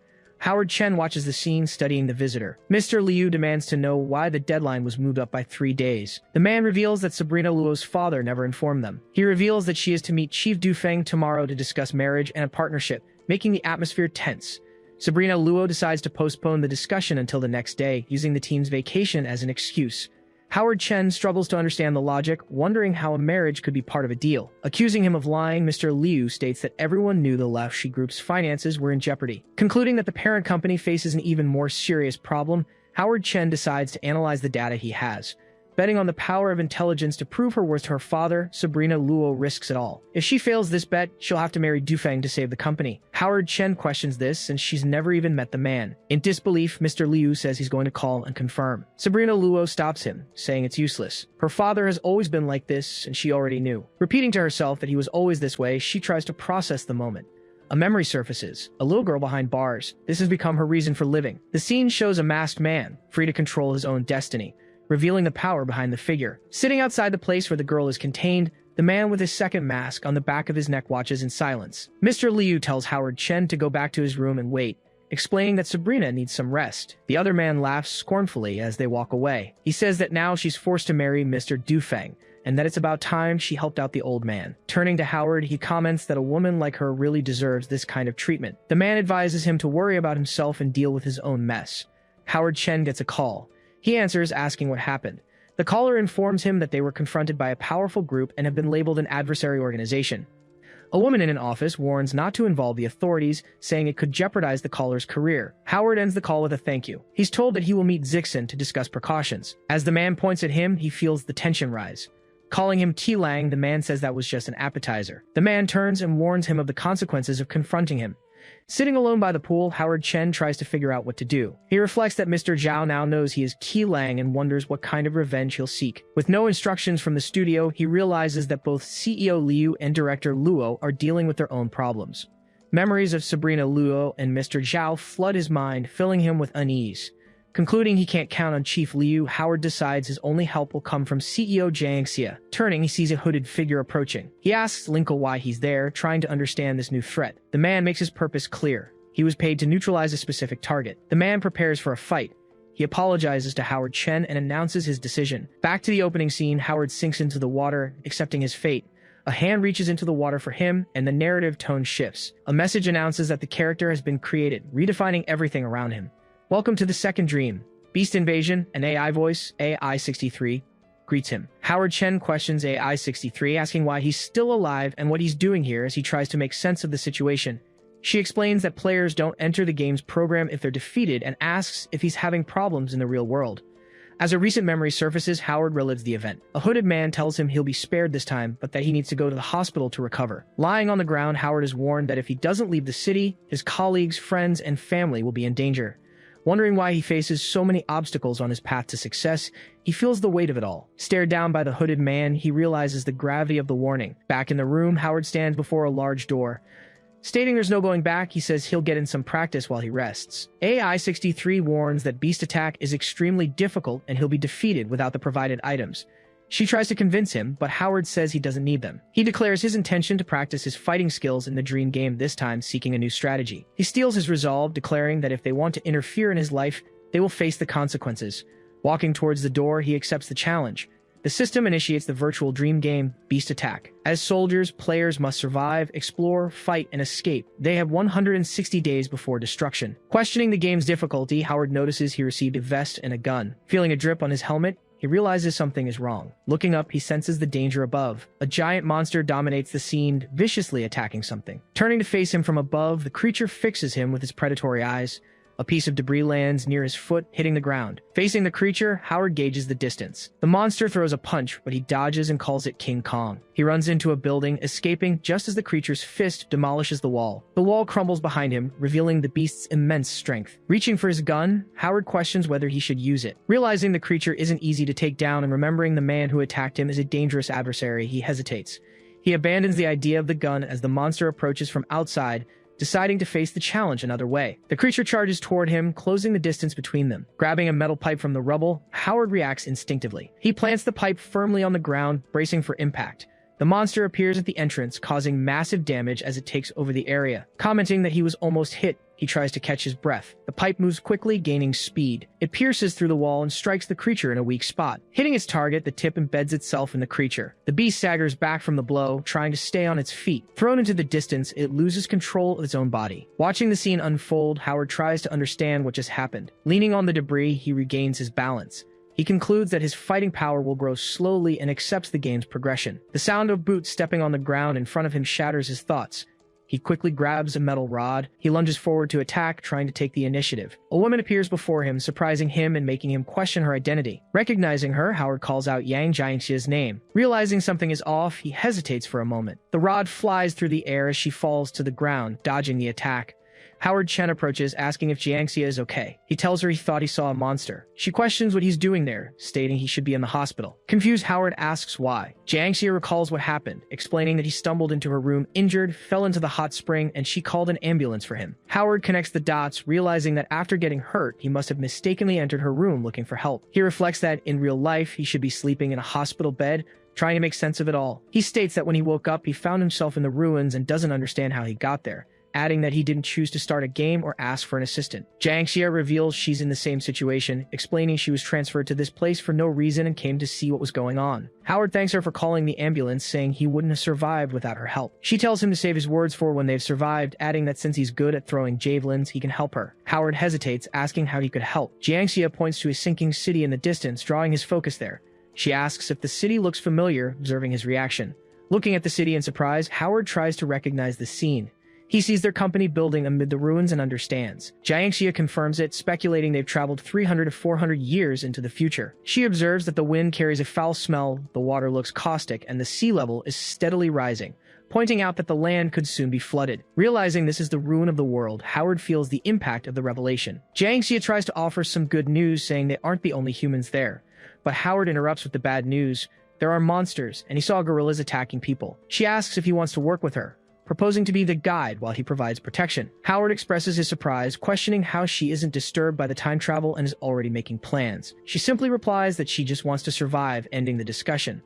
Howard Chen watches the scene, studying the visitor. Mr. Liu demands to know why the deadline was moved up by 3 days. The man reveals that Sabrina Luo's father never informed them. He reveals that she is to meet Chief Dufeng tomorrow to discuss marriage and a partnership, making the atmosphere tense. Sabrina Luo decides to postpone the discussion until the next day, using the team's vacation as an excuse. Howard Chen struggles to understand the logic, wondering how a marriage could be part of a deal. Accusing him of lying, Mr. Liu states that everyone knew the Lefshi Group's finances were in jeopardy. Concluding that the parent company faces an even more serious problem, Howard Chen decides to analyze the data he has. Betting on the power of intelligence to prove her worth to her father, Sabrina Luo risks it all. If she fails this bet, she'll have to marry Dufeng to save the company. Howard Chen questions this since she's never even met the man. In disbelief, Mr. Liu says he's going to call and confirm. Sabrina Luo stops him, saying it's useless. Her father has always been like this, and she already knew. Repeating to herself that he was always this way, she tries to process the moment. A memory surfaces, a little girl behind bars. This has become her reason for living. The scene shows a masked man, free to control his own destiny, revealing the power behind the figure. Sitting outside the place where the girl is contained, the man with his second mask on the back of his neck watches in silence. Mr. Liu tells Howard Chen to go back to his room and wait, explaining that Sabrina needs some rest. The other man laughs scornfully as they walk away. He says that now she's forced to marry Mr. Dufeng, and that it's about time she helped out the old man. Turning to Howard, he comments that a woman like her really deserves this kind of treatment. The man advises him to worry about himself and deal with his own mess. Howard Chen gets a call. He answers, asking what happened. The caller informs him that they were confronted by a powerful group and have been labeled an adversary organization. A woman in an office warns not to involve the authorities, saying it could jeopardize the caller's career. Howard ends the call with a thank you. He's told that he will meet Zixin to discuss precautions. As the man points at him, he feels the tension rise. Calling him T-Lang, the man says that was just an appetizer. The man turns and warns him of the consequences of confronting him. Sitting alone by the pool, Howard Chen tries to figure out what to do. He reflects that Mr. Zhao now knows he is T-Lang and wonders what kind of revenge he'll seek. With no instructions from the studio, he realizes that both CEO Liu and director Luo are dealing with their own problems. Memories of Sabrina Luo and Mr. Zhao flood his mind, filling him with unease. Concluding he can't count on Chief Liu, Howard decides his only help will come from CEO Jiang Xia. Turning, he sees a hooded figure approaching. He asks Linko why he's there, trying to understand this new threat. The man makes his purpose clear. He was paid to neutralize a specific target. The man prepares for a fight. He apologizes to Howard Chen and announces his decision. Back to the opening scene, Howard sinks into the water, accepting his fate. A hand reaches into the water for him, and the narrative tone shifts. A message announces that the character has been created, redefining everything around him. Welcome to the second dream. Beast Invasion, an AI voice, AI-63, greets him. Howard Chen questions AI-63, asking why he's still alive and what he's doing here as he tries to make sense of the situation. She explains that players don't enter the game's program if they're defeated and asks if he's having problems in the real world. As a recent memory surfaces, Howard relives the event. A hooded man tells him he'll be spared this time, but that he needs to go to the hospital to recover. Lying on the ground, Howard is warned that if he doesn't leave the city, his colleagues, friends, and family will be in danger. Wondering why he faces so many obstacles on his path to success, he feels the weight of it all. Stared down by the hooded man, he realizes the gravity of the warning. Back in the room, Howard stands before a large door. Stating there's no going back, he says he'll get in some practice while he rests. AI-63 warns that Beast Attack is extremely difficult and he'll be defeated without the provided items. She tries to convince him, but Howard says he doesn't need them. He declares his intention to practice his fighting skills in the dream game, this time seeking a new strategy. He steals his resolve, declaring that if they want to interfere in his life, they will face the consequences. Walking towards the door, he accepts the challenge. The system initiates the virtual dream game, Beast Attack. As soldiers, players must survive, explore, fight, and escape. They have 160 days before destruction. Questioning the game's difficulty, Howard notices he received a vest and a gun. Feeling a drip on his helmet, he realizes something is wrong. Looking up, he senses the danger above. A giant monster dominates the scene, viciously attacking something. Turning to face him from above, the creature fixes him with its predatory eyes. A piece of debris lands near his foot, hitting the ground. Facing the creature, Howard gauges the distance. The monster throws a punch, but he dodges and calls it King Kong. He runs into a building, escaping just as the creature's fist demolishes the wall. The wall crumbles behind him, revealing the beast's immense strength. Reaching for his gun, Howard questions whether he should use it. Realizing the creature isn't easy to take down and remembering the man who attacked him is a dangerous adversary, he hesitates. He abandons the idea of the gun as the monster approaches from outside, deciding to face the challenge another way. The creature charges toward him, closing the distance between them. Grabbing a metal pipe from the rubble, Howard reacts instinctively. He plants the pipe firmly on the ground, bracing for impact. The monster appears at the entrance, causing massive damage as it takes over the area. Commenting that he was almost hit, he tries to catch his breath. The pipe moves quickly, gaining speed. It pierces through the wall and strikes the creature in a weak spot. Hitting its target, the tip embeds itself in the creature. The beast staggers back from the blow, trying to stay on its feet. Thrown into the distance, it loses control of its own body. Watching the scene unfold, Howard tries to understand what just happened. Leaning on the debris, he regains his balance. He concludes that his fighting power will grow slowly and accepts the game's progression. The sound of boots stepping on the ground in front of him shatters his thoughts. He quickly grabs a metal rod. He lunges forward to attack, trying to take the initiative. A woman appears before him, surprising him and making him question her identity. Recognizing her, Howard calls out Yang Jiangxia's name. Realizing something is off, he hesitates for a moment. The rod flies through the air as she falls to the ground, dodging the attack. Howard Chen approaches, asking if Jiangxia is okay. He tells her he thought he saw a monster. She questions what he's doing there, stating he should be in the hospital. Confused, Howard asks why. Jiangxia recalls what happened, explaining that he stumbled into her room injured, fell into the hot spring, and she called an ambulance for him. Howard connects the dots, realizing that after getting hurt, he must have mistakenly entered her room looking for help. He reflects that, in real life, he should be sleeping in a hospital bed, trying to make sense of it all. He states that when he woke up, he found himself in the ruins and doesn't understand how he got there, adding that he didn't choose to start a game or ask for an assistant. Jiangxia reveals she's in the same situation, explaining she was transferred to this place for no reason and came to see what was going on. Howard thanks her for calling the ambulance, saying he wouldn't have survived without her help. She tells him to save his words for when they've survived, adding that since he's good at throwing javelins, he can help her. Howard hesitates, asking how he could help. Jiangxia points to a sinking city in the distance, drawing his focus there. She asks if the city looks familiar, observing his reaction. Looking at the city in surprise, Howard tries to recognize the scene. He sees their company building amid the ruins and understands. Jiangxia confirms it, speculating they've traveled 300 to 400 years into the future. She observes that the wind carries a foul smell, the water looks caustic, and the sea level is steadily rising, pointing out that the land could soon be flooded. Realizing this is the ruin of the world, Howard feels the impact of the revelation. Jiangxia tries to offer some good news, saying they aren't the only humans there. But Howard interrupts with the bad news. There are monsters, and he saw gorillas attacking people. She asks if he wants to work with her, proposing to be the guide while he provides protection. Howard expresses his surprise, questioning how she isn't disturbed by the time travel and is already making plans. She simply replies that she just wants to survive, ending the discussion.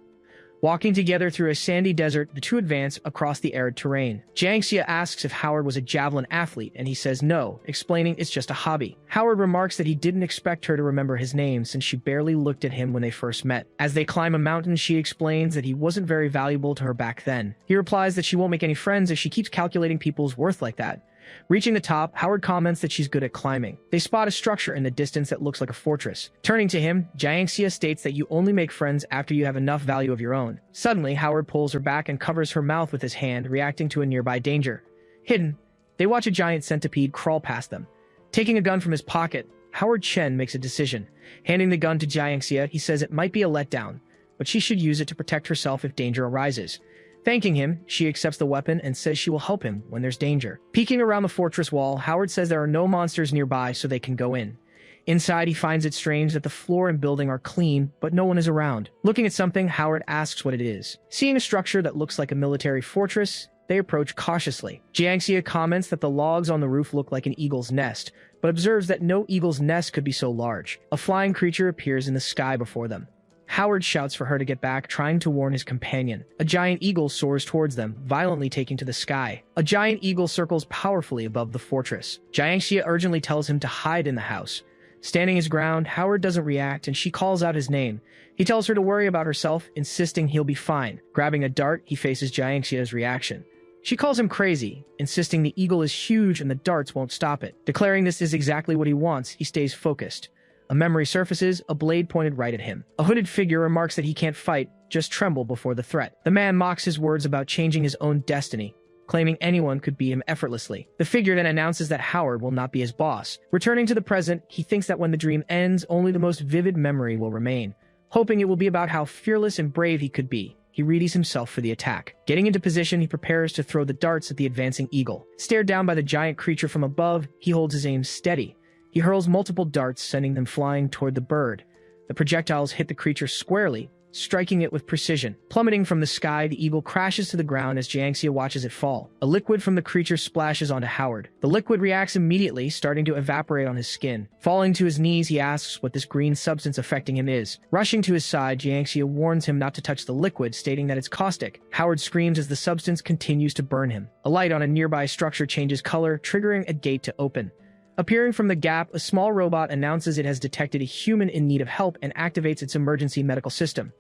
Walking together through a sandy desert, the two advance across the arid terrain. Jiangxia asks if Howard was a javelin athlete, and he says no, explaining it's just a hobby. Howard remarks that he didn't expect her to remember his name since she barely looked at him when they first met. As they climb a mountain, she explains that he wasn't very valuable to her back then. He replies that she won't make any friends if she keeps calculating people's worth like that. Reaching the top, Howard comments that she's good at climbing. They spot a structure in the distance that looks like a fortress. Turning to him, Jiangxia states that you only make friends after you have enough value of your own. Suddenly, Howard pulls her back and covers her mouth with his hand, reacting to a nearby danger. Hidden, they watch a giant centipede crawl past them. Taking a gun from his pocket, Howard Chen makes a decision. Handing the gun to Jiangxia, he says it might be a letdown, but she should use it to protect herself if danger arises. Thanking him, she accepts the weapon and says she will help him when there's danger. Peeking around the fortress wall, Howard says there are no monsters nearby so they can go in. Inside, he finds it strange that the floor and building are clean, but no one is around. Looking at something, Howard asks what it is. Seeing a structure that looks like a military fortress, they approach cautiously. Jiangxia comments that the logs on the roof look like an eagle's nest, but observes that no eagle's nest could be so large. A flying creature appears in the sky before them. Howard shouts for her to get back, trying to warn his companion. A giant eagle soars towards them, violently taking to the sky. A giant eagle circles powerfully above the fortress. Jiangxia urgently tells him to hide in the house. Standing his ground, Howard doesn't react, and she calls out his name. He tells her to worry about herself, insisting he'll be fine. Grabbing a dart, he faces Jiangxia's reaction. She calls him crazy, insisting the eagle is huge and the darts won't stop it. Declaring this is exactly what he wants, he stays focused. A memory surfaces, a blade pointed right at him. A hooded figure remarks that he can't fight, just tremble before the threat. The man mocks his words about changing his own destiny, claiming anyone could beat him effortlessly. The figure then announces that Howard will not be his boss. Returning to the present, he thinks that when the dream ends, only the most vivid memory will remain, hoping it will be about how fearless and brave he could be. He readies himself for the attack. Getting into position, he prepares to throw the darts at the advancing eagle. Stared down by the giant creature from above, he holds his aim steady. He hurls multiple darts, sending them flying toward the bird. The projectiles hit the creature squarely, striking it with precision. Plummeting from the sky, the eagle crashes to the ground as Jiangxia watches it fall. A liquid from the creature splashes onto Howard. The liquid reacts immediately, starting to evaporate on his skin. Falling to his knees, he asks what this green substance affecting him is. Rushing to his side, Jiangxia warns him not to touch the liquid, stating that it's caustic. Howard screams as the substance continues to burn him. A light on a nearby structure changes color, triggering a gate to open. Appearing from the gap, a small robot announces it has detected a human in need of help and activates its emergency medical system.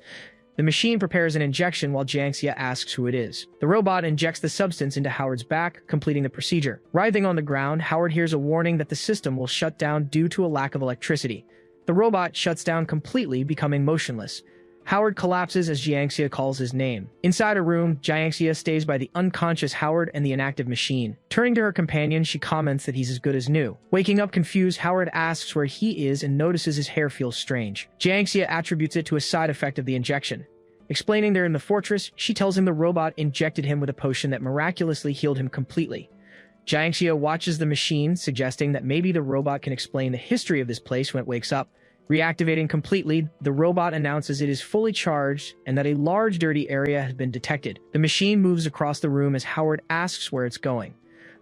The machine prepares an injection while Jiangxia asks who it is. The robot injects the substance into Howard's back, completing the procedure. Writhing on the ground, Howard hears a warning that the system will shut down due to a lack of electricity. The robot shuts down completely, becoming motionless. Howard collapses as Jiangxia calls his name. Inside a room, Jiangxia stays by the unconscious Howard and the inactive machine. Turning to her companion, she comments that he's as good as new. Waking up confused, Howard asks where he is and notices his hair feels strange. Jiangxia attributes it to a side effect of the injection. Explaining they're in the fortress, she tells him the robot injected him with a potion that miraculously healed him completely. Jiangxia watches the machine, suggesting that maybe the robot can explain the history of this place when it wakes up. Reactivating completely, the robot announces it is fully charged and that a large dirty area has been detected. The machine moves across the room as Howard asks where it's going.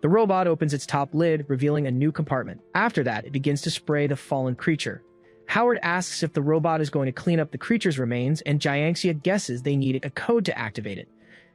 The robot opens its top lid, revealing a new compartment. After that, it begins to spray the fallen creature. Howard asks if the robot is going to clean up the creature's remains, and Jiangxia guesses they needed a code to activate it.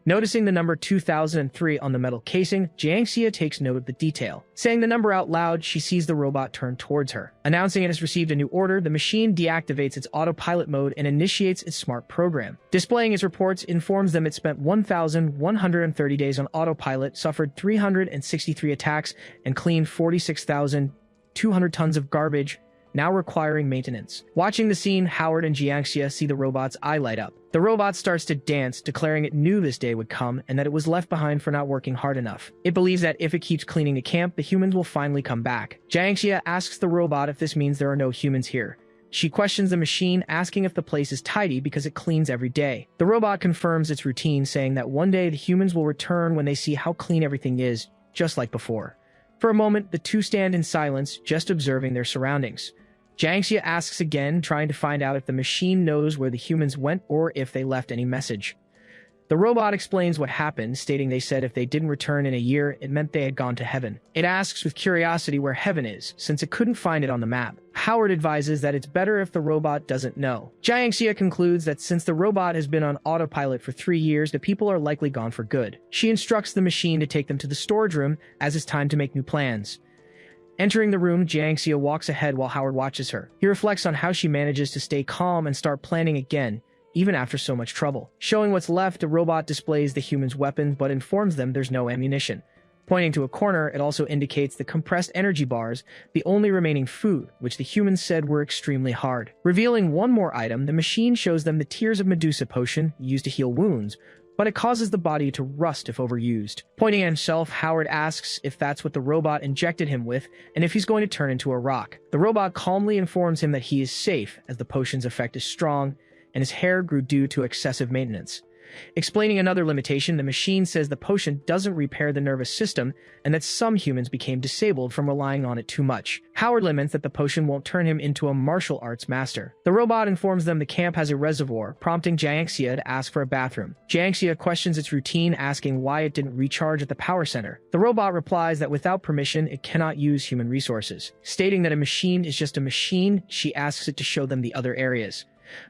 Noticing the number 2003 on the metal casing, Jiangxia takes note of the detail. Saying the number out loud, she sees the robot turn towards her. Announcing it has received a new order, the machine deactivates its autopilot mode and initiates its smart program. Displaying its reports, informs them it spent 1,130 days on autopilot, suffered 363 attacks, and cleaned 46,200 tons of garbage, now requiring maintenance. Watching the scene, Howard and Jiangxia see the robot's eye light up. The robot starts to dance, declaring it knew this day would come and that it was left behind for not working hard enough. It believes that if it keeps cleaning the camp, the humans will finally come back. Jiangxia asks the robot if this means there are no humans here. She questions the machine, asking if the place is tidy because it cleans every day. The robot confirms its routine, saying that one day the humans will return when they see how clean everything is, just like before. For a moment, the two stand in silence, just observing their surroundings. Jiangxia asks again, trying to find out if the machine knows where the humans went or if they left any message. The robot explains what happened, stating they said if they didn't return in a year, it meant they had gone to heaven. It asks with curiosity where heaven is, since it couldn't find it on the map. Howard advises that it's better if the robot doesn't know. Jiangxia concludes that since the robot has been on autopilot for 3 years, the people are likely gone for good. She instructs the machine to take them to the storage room, as it's time to make new plans. Entering the room, Jiangxia walks ahead while Howard watches her. He reflects on how she manages to stay calm and start planning again, even after so much trouble. Showing what's left, the robot displays the humans' weapons but informs them there's no ammunition. Pointing to a corner, it also indicates the compressed energy bars, the only remaining food, which the humans said were extremely hard. Revealing one more item, the machine shows them the Tears of Medusa potion, used to heal wounds, but it causes the body to rust if overused. Pointing at himself, Howard asks if that's what the robot injected him with, and if he's going to turn into a rock. The robot calmly informs him that he is safe, as the potion's effect is strong, and his hair grew due to excessive maintenance. Explaining another limitation, the machine says the potion doesn't repair the nervous system, and that some humans became disabled from relying on it too much. Howard laments that the potion won't turn him into a martial arts master. The robot informs them the camp has a reservoir, prompting Jiangxia to ask for a bathroom. Jiangxia questions its routine, asking why it didn't recharge at the power center. The robot replies that without permission, it cannot use human resources. Stating that a machine is just a machine, she asks it to show them the other areas.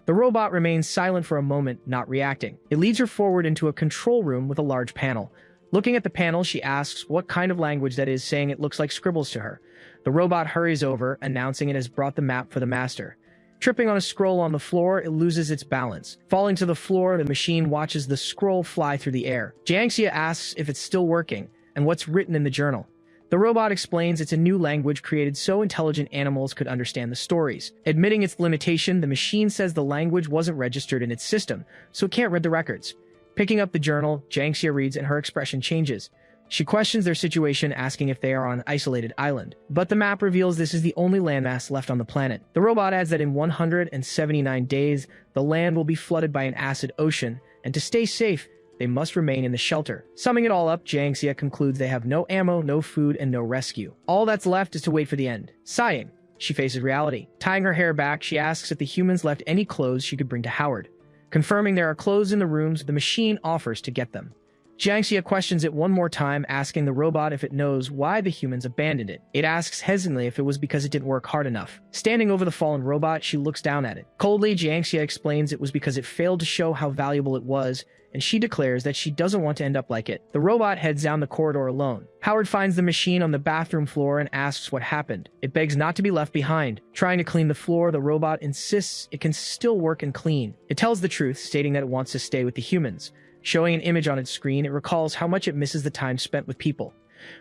The robot remains silent for a moment, not reacting. It leads her forward into a control room with a large panel. Looking at the panel, she asks what kind of language that is, saying it looks like scribbles to her. The robot hurries over, announcing it has brought the map for the master. Tripping on a scroll on the floor, it loses its balance. Falling to the floor, the machine watches the scroll fly through the air. Jiangxia asks if it's still working, and what's written in the journal. The robot explains it's a new language created so intelligent animals could understand the stories. Admitting its limitation, the machine says the language wasn't registered in its system, so it can't read the records. Picking up the journal, Jiangxia reads and her expression changes. She questions their situation, asking if they are on an isolated island. But the map reveals this is the only landmass left on the planet. The robot adds that in 179 days, the land will be flooded by an acid ocean, and to stay safe, they must remain in the shelter. Summing it all up, Jiangxia concludes they have no ammo, no food, and no rescue. All that's left is to wait for the end. Sighing, she faces reality. Tying her hair back, she asks if the humans left any clothes she could bring to Howard. Confirming there are clothes in the rooms, the machine offers to get them. Jiangxia questions it one more time, asking the robot if it knows why the humans abandoned it. It asks hesitantly if it was because it didn't work hard enough. Standing over the fallen robot, she looks down at it. Coldly, Jiangxia explains it was because it failed to show how valuable it was, and she declares that she doesn't want to end up like it. The robot heads down the corridor alone. Howard finds the machine on the bathroom floor and asks what happened. It begs not to be left behind. Trying to clean the floor, the robot insists it can still work and clean. It tells the truth, stating that it wants to stay with the humans. Showing an image on its screen, it recalls how much it misses the time spent with people.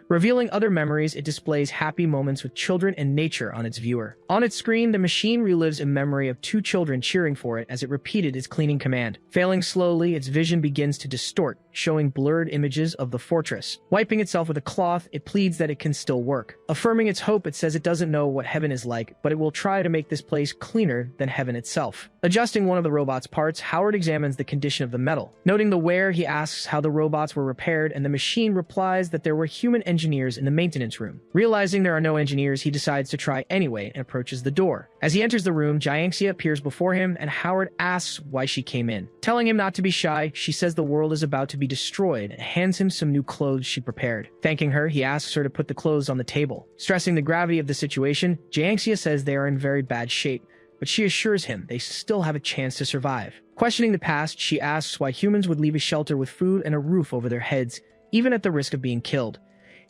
Revealing other memories, it displays happy moments with children and nature on its viewer. On its screen, the machine relives a memory of two children cheering for it as it repeated its cleaning command. Failing slowly, its vision begins to distort, showing blurred images of the fortress. Wiping itself with a cloth, it pleads that it can still work. Affirming its hope, it says it doesn't know what heaven is like, but it will try to make this place cleaner than heaven itself. Adjusting one of the robot's parts, Howard examines the condition of the metal. Noting the wear, he asks how the robots were repaired, and the machine replies that there were human engineers in the maintenance room. Realizing there are no engineers, he decides to try anyway and approaches the door. As he enters the room, Jiangxia appears before him, and Howard asks why she came in. Telling him not to be shy, she says the world is about to be destroyed and hands him some new clothes she prepared. Thanking her, he asks her to put the clothes on the table. Stressing the gravity of the situation, Jiangxia says they are in very bad shape, but she assures him they still have a chance to survive. Questioning the past, she asks why humans would leave a shelter with food and a roof over their heads, even at the risk of being killed.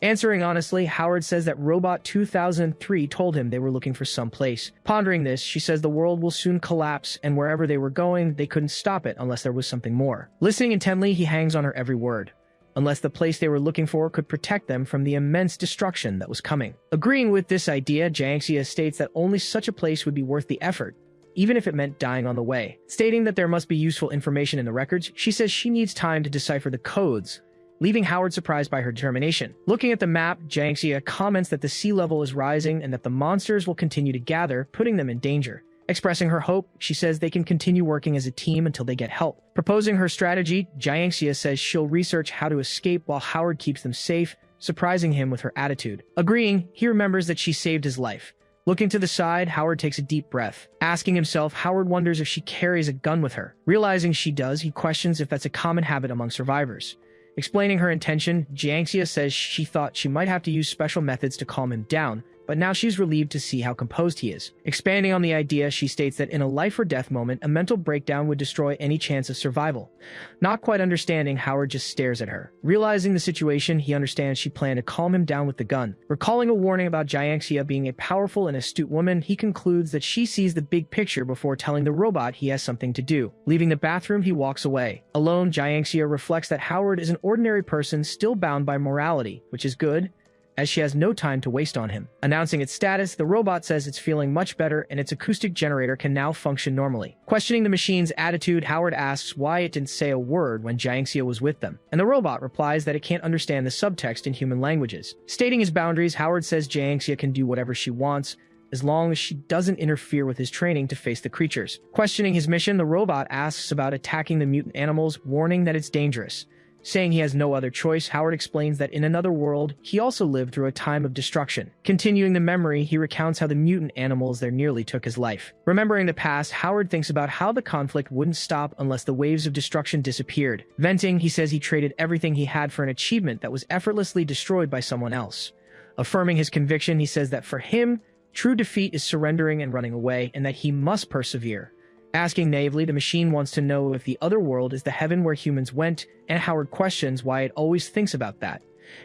Answering honestly, Howard says that Robot 2003 told him they were looking for some place. Pondering this, she says the world will soon collapse, and wherever they were going, they couldn't stop it unless there was something more. Listening intently, he hangs on her every word. Unless the place they were looking for could protect them from the immense destruction that was coming. Agreeing with this idea, Jiangxia states that only such a place would be worth the effort, even if it meant dying on the way. Stating that there must be useful information in the records, she says she needs time to decipher the codes, leaving Howard surprised by her determination. Looking at the map, Jiangxia comments that the sea level is rising and that the monsters will continue to gather, putting them in danger. Expressing her hope, she says they can continue working as a team until they get help. Proposing her strategy, Jiangxia says she'll research how to escape while Howard keeps them safe, surprising him with her attitude. Agreeing, he remembers that she saved his life. Looking to the side, Howard takes a deep breath. Asking himself, Howard wonders if she carries a gun with her. Realizing she does, he questions if that's a common habit among survivors. Explaining her intention, Jiangxia says she thought she might have to use special methods to calm him down, but now she's relieved to see how composed he is. Expanding on the idea, she states that in a life-or-death moment, a mental breakdown would destroy any chance of survival. Not quite understanding, Howard just stares at her. Realizing the situation, he understands she planned to calm him down with the gun. Recalling a warning about Jiangxia being a powerful and astute woman, he concludes that she sees the big picture before telling the robot he has something to do. Leaving the bathroom, he walks away. Alone, Jiangxia reflects that Howard is an ordinary person still bound by morality, which is good, as she has no time to waste on him. Announcing its status, the robot says it's feeling much better and its acoustic generator can now function normally. Questioning the machine's attitude, Howard asks why it didn't say a word when Jiangxia was with them, and the robot replies that it can't understand the subtext in human languages. Stating his boundaries, Howard says Jiangxia can do whatever she wants, as long as she doesn't interfere with his training to face the creatures. Questioning his mission, the robot asks about attacking the mutant animals, warning that it's dangerous. Saying he has no other choice, Howard explains that in another world, he also lived through a time of destruction. Continuing the memory, he recounts how the mutant animals there nearly took his life. Remembering the past, Howard thinks about how the conflict wouldn't stop unless the waves of destruction disappeared. Venting, he says he traded everything he had for an achievement that was effortlessly destroyed by someone else. Affirming his conviction, he says that for him, true defeat is surrendering and running away, and that he must persevere. Asking naively, the machine wants to know if the other world is the heaven where humans went, and Howard questions why it always thinks about that.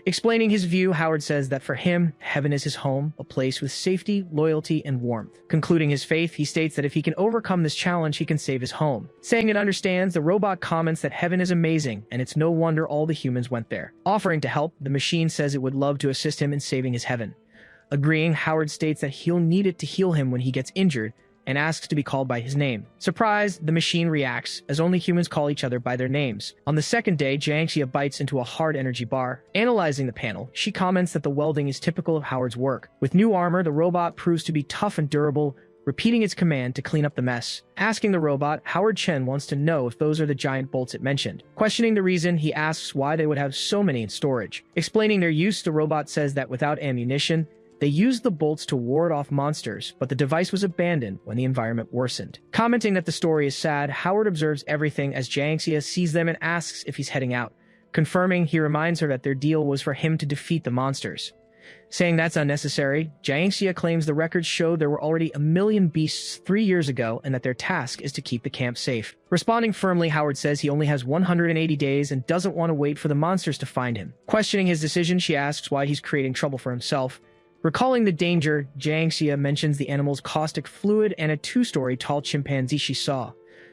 Explaining his view, Howard says that for him, heaven is his home, a place with safety, loyalty, and warmth. Concluding his faith, he states that if he can overcome this challenge, he can save his home. Saying it understands, the robot comments that heaven is amazing, and it's no wonder all the humans went there. Offering to help, the machine says it would love to assist him in saving his heaven. Agreeing, Howard states that he'll need it to heal him when he gets injured, and asks to be called by his name. Surprised, the machine reacts, as only humans call each other by their names. On the second day, Jiangxia bites into a hard energy bar. Analyzing the panel, she comments that the welding is typical of Howard's work. With new armor, the robot proves to be tough and durable, repeating its command to clean up the mess. Asking the robot, Howard Chen wants to know if those are the giant bolts it mentioned. Questioning the reason, he asks why they would have so many in storage. Explaining their use, the robot says that without ammunition, They used the bolts to ward off monsters, but the device was abandoned when the environment worsened. Commenting that the story is sad, Howard observes everything as Jiangxia sees them and asks if he's heading out. Confirming, he reminds her that their deal was for him to defeat the monsters. Saying that's unnecessary, Jiangxia claims the records show there were already 1 million beasts 3 years ago and that their task is to keep the camp safe. Responding firmly, Howard says he only has 180 days and doesn't want to wait for the monsters to find him. Questioning his decision, she asks why he's creating trouble for himself. Recalling the danger, Jiangxia mentions the animal's caustic fluid and a 2-story tall chimpanzee she saw.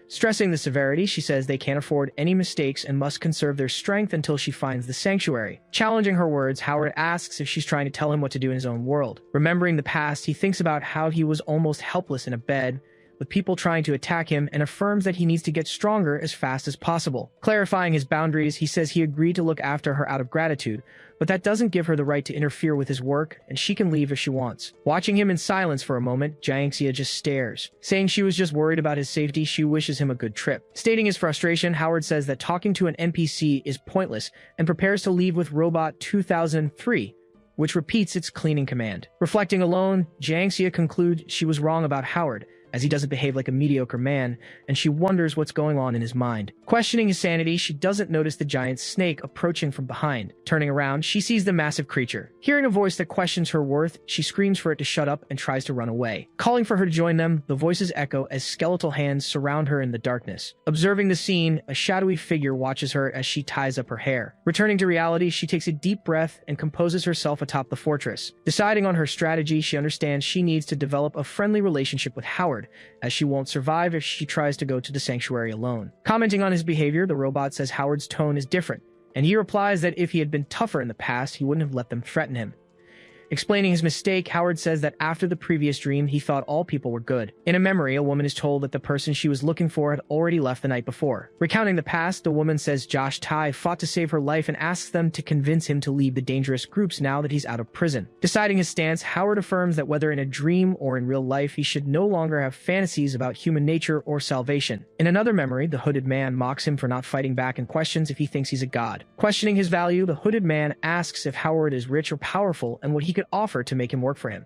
Stressing the severity, she says they can't afford any mistakes and must conserve their strength until she finds the sanctuary. Challenging her words, Howard asks if she's trying to tell him what to do in his own world. Remembering the past, he thinks about how he was almost helpless in a bed, with people trying to attack him, and affirms that he needs to get stronger as fast as possible. Clarifying his boundaries, he says he agreed to look after her out of gratitude, but that doesn't give her the right to interfere with his work, and she can leave if she wants. Watching him in silence for a moment, Jiangxia just stares. Saying she was just worried about his safety, she wishes him a good trip. Stating his frustration, Howard says that talking to an NPC is pointless and prepares to leave with Robot 2003, which repeats its cleaning command. Reflecting alone, Jiangxia concludes she was wrong about Howard, as he doesn't behave like a mediocre man, and she wonders what's going on in his mind. Questioning his sanity, she doesn't notice the giant snake approaching from behind. Turning around, she sees the massive creature. Hearing a voice that questions her worth, she screams for it to shut up and tries to run away. Calling for her to join them, the voices echo as skeletal hands surround her in the darkness. Observing the scene, a shadowy figure watches her as she ties up her hair. Returning to reality, she takes a deep breath and composes herself atop the fortress. Deciding on her strategy, she understands she needs to develop a friendly relationship with Howard, as she won't survive if she tries to go to the sanctuary alone. Commenting on his behavior, the robot says Howard's tone is different, and he replies that if he had been tougher in the past, he wouldn't have let them threaten him. Explaining his mistake, Howard says that after the previous dream, he thought all people were good. In a memory, a woman is told that the person she was looking for had already left the night before. Recounting the past, the woman says Josh Tai fought to save her life and asks them to convince him to leave the dangerous groups now that he's out of prison. Deciding his stance, Howard affirms that whether in a dream or in real life, he should no longer have fantasies about human nature or salvation. In another memory, the hooded man mocks him for not fighting back and questions if he thinks he's a god. Questioning his value, the hooded man asks if Howard is rich or powerful and what he could offer to make him work for him.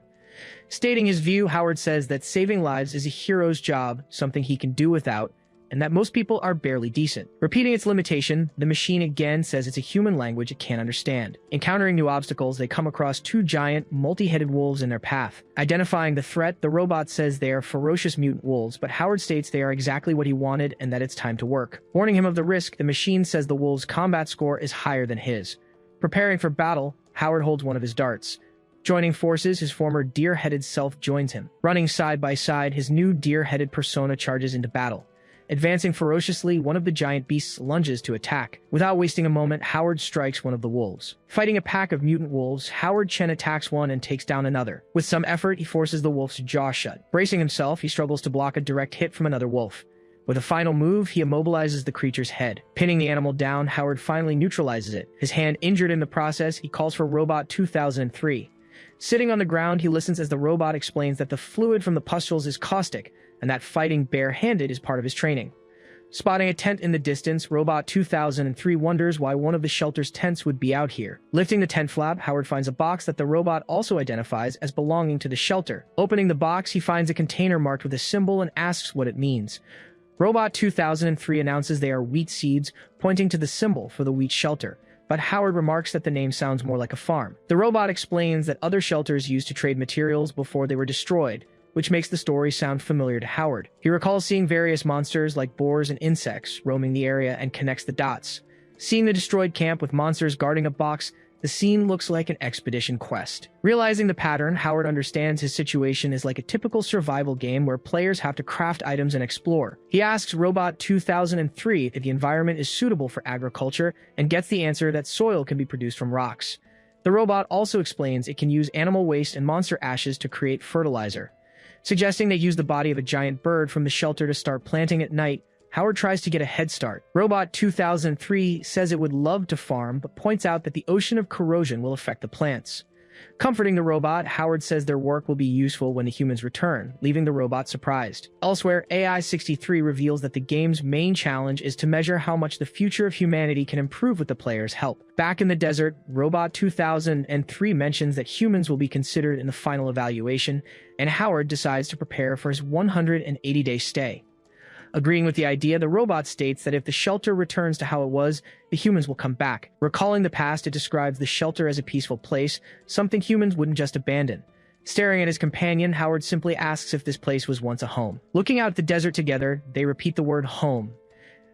Stating his view, Howard says that saving lives is a hero's job, something he can do without, and that most people are barely decent. Repeating its limitation, the machine again says it's a human language it can't understand. Encountering new obstacles, they come across 2 giant, multi-headed wolves in their path. Identifying the threat, the robot says they are ferocious mutant wolves, but Howard states they are exactly what he wanted and that it's time to work. Warning him of the risk, the machine says the wolves' combat score is higher than his. Preparing for battle, Howard holds one of his darts. Joining forces, his former deer-headed self joins him. Running side by side, his new deer-headed persona charges into battle. Advancing ferociously, one of the giant beasts lunges to attack. Without wasting a moment, Howard strikes one of the wolves. Fighting a pack of mutant wolves, Howard Chen attacks one and takes down another. With some effort, he forces the wolf's jaw shut. Bracing himself, he struggles to block a direct hit from another wolf. With a final move, he immobilizes the creature's head. Pinning the animal down, Howard finally neutralizes it. His hand injured in the process, he calls for Robot 2003. Sitting on the ground, he listens as the robot explains that the fluid from the pustules is caustic, and that fighting bare-handed is part of his training. Spotting a tent in the distance, Robot 2003 wonders why one of the shelter's tents would be out here. Lifting the tent flap, Howard finds a box that the robot also identifies as belonging to the shelter. Opening the box, he finds a container marked with a symbol and asks what it means. Robot 2003 announces they are wheat seeds, pointing to the symbol for the wheat shelter. But Howard remarks that the name sounds more like a farm. The robot explains that other shelters used to trade materials before they were destroyed, which makes the story sound familiar to Howard. He recalls seeing various monsters like boars and insects roaming the area and connects the dots. Seeing the destroyed camp with monsters guarding a box, the scene looks like an expedition quest. Realizing the pattern, Howard understands his situation is like a typical survival game where players have to craft items and explore. He asks Robot 2003 if the environment is suitable for agriculture and gets the answer that soil can be produced from rocks. The robot also explains it can use animal waste and monster ashes to create fertilizer. Suggesting they use the body of a giant bird from the shelter to start planting at night, Howard tries to get a head start. Robot 2003 says it would love to farm, but points out that the ocean of corrosion will affect the plants. Comforting the robot, Howard says their work will be useful when the humans return, leaving the robot surprised. Elsewhere, AI-63 reveals that the game's main challenge is to measure how much the future of humanity can improve with the player's help. Back in the desert, Robot 2003 mentions that humans will be considered in the final evaluation, and Howard decides to prepare for his 180-day stay. Agreeing with the idea, the robot states that if the shelter returns to how it was, the humans will come back. Recalling the past, it describes the shelter as a peaceful place, something humans wouldn't just abandon. Staring at his companion, Howard simply asks if this place was once a home. Looking out at the desert together, they repeat the word home.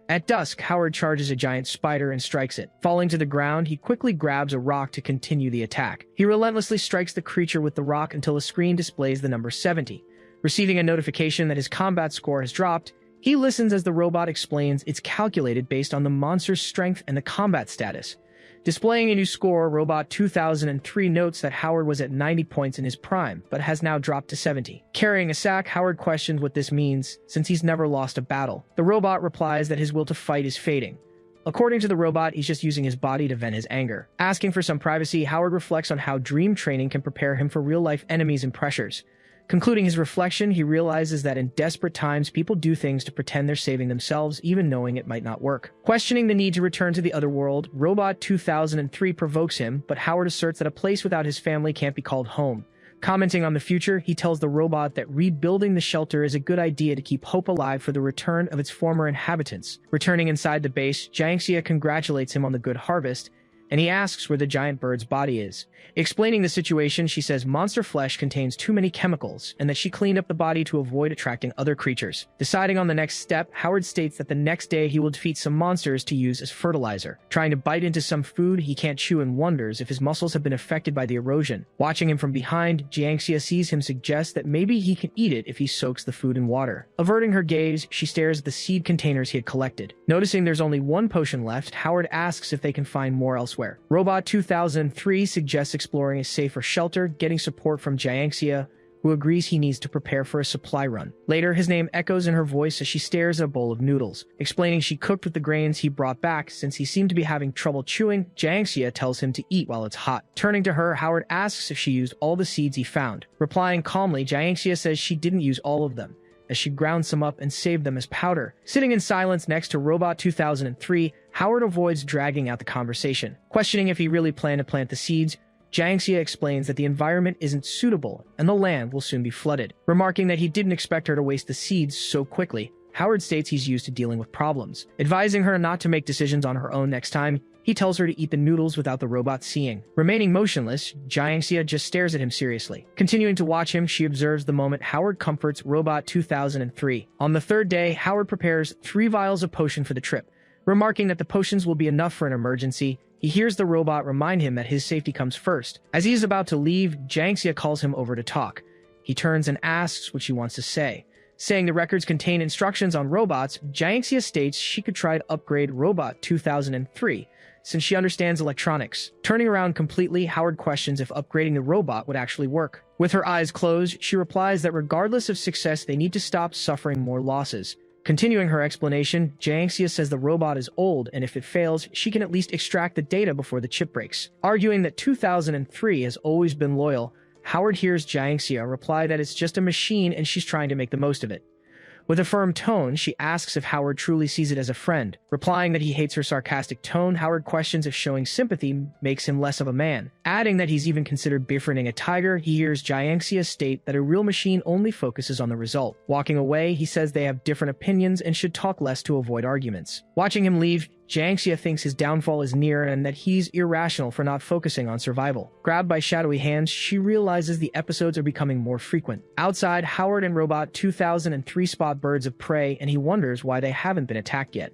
At dusk, Howard charges a giant spider and strikes it. Falling to the ground, he quickly grabs a rock to continue the attack. He relentlessly strikes the creature with the rock until a screen displays the number 70. Receiving a notification that his combat score has dropped, he listens as the robot explains it's calculated based on the monster's strength and the combat status. Displaying a new score, Robot 2003 notes that Howard was at 90 points in his prime, but has now dropped to 70. Carrying a sack, Howard questions what this means, since he's never lost a battle. The robot replies that his will to fight is fading. According to the robot, he's just using his body to vent his anger. Asking for some privacy, Howard reflects on how dream training can prepare him for real-life enemies and pressures. Concluding his reflection, he realizes that in desperate times, people do things to pretend they're saving themselves, even knowing it might not work. Questioning the need to return to the other world, Robot 2003 provokes him, but Howard asserts that a place without his family can't be called home. Commenting on the future, he tells the robot that rebuilding the shelter is a good idea to keep hope alive for the return of its former inhabitants. Returning inside the base, Jiangxia congratulates him on the good harvest, and he asks where the giant bird's body is. Explaining the situation, she says monster flesh contains too many chemicals, and that she cleaned up the body to avoid attracting other creatures. Deciding on the next step, Howard states that the next day he will defeat some monsters to use as fertilizer. Trying to bite into some food he can't chew and wonders if his muscles have been affected by the erosion. Watching him from behind, Jiangxia sees him suggest that maybe he can eat it if he soaks the food in water. Averting her gaze, she stares at the seed containers he had collected. Noticing there's only one potion left, Howard asks if they can find more elsewhere. Robot 2003 suggests exploring a safer shelter, getting support from Jiangxia, who agrees he needs to prepare for a supply run. Later, his name echoes in her voice as she stares at a bowl of noodles. Explaining she cooked with the grains he brought back since he seemed to be having trouble chewing, Jiangxia tells him to eat while it's hot. Turning to her, Howard asks if she used all the seeds he found. Replying calmly, Jiangxia says she didn't use all of them, as she ground some up and saved them as powder. Sitting in silence next to Robot 2003, Howard avoids dragging out the conversation. Questioning if he really planned to plant the seeds, Jiangxia explains that the environment isn't suitable and the land will soon be flooded. Remarking that he didn't expect her to waste the seeds so quickly, Howard states he's used to dealing with problems. Advising her not to make decisions on her own next time, he tells her to eat the noodles without the robot seeing. Remaining motionless, Jiangxia just stares at him seriously. Continuing to watch him, she observes the moment Howard comforts Robot 2003. On the third day, Howard prepares 3 vials of potion for the trip. Remarking that the potions will be enough for an emergency, he hears the robot remind him that his safety comes first. As he is about to leave, Jiangxia calls him over to talk. He turns and asks what she wants to say. Saying the records contain instructions on robots, Jiangxia states she could try to upgrade Robot 2003, since she understands electronics. Turning around completely, Howard questions if upgrading the robot would actually work. With her eyes closed, she replies that regardless of success, they need to stop suffering more losses. Continuing her explanation, Jiangxia says the robot is old, and if it fails, she can at least extract the data before the chip breaks. Arguing that 2003 has always been loyal, Howard hears Jiangxia reply that it's just a machine and she's trying to make the most of it. With a firm tone, she asks if Howard truly sees it as a friend. Replying that he hates her sarcastic tone, Howard questions if showing sympathy makes him less of a man. Adding that he's even considered befriending a tiger, he hears Jiangxia state that a real machine only focuses on the result. Walking away, he says they have different opinions and should talk less to avoid arguments. Watching him leave, Jiangxia thinks his downfall is near and that he's irrational for not focusing on survival. Grabbed by shadowy hands, she realizes the episodes are becoming more frequent. Outside, Howard and Robot 2003 spot birds of prey, and he wonders why they haven't been attacked yet.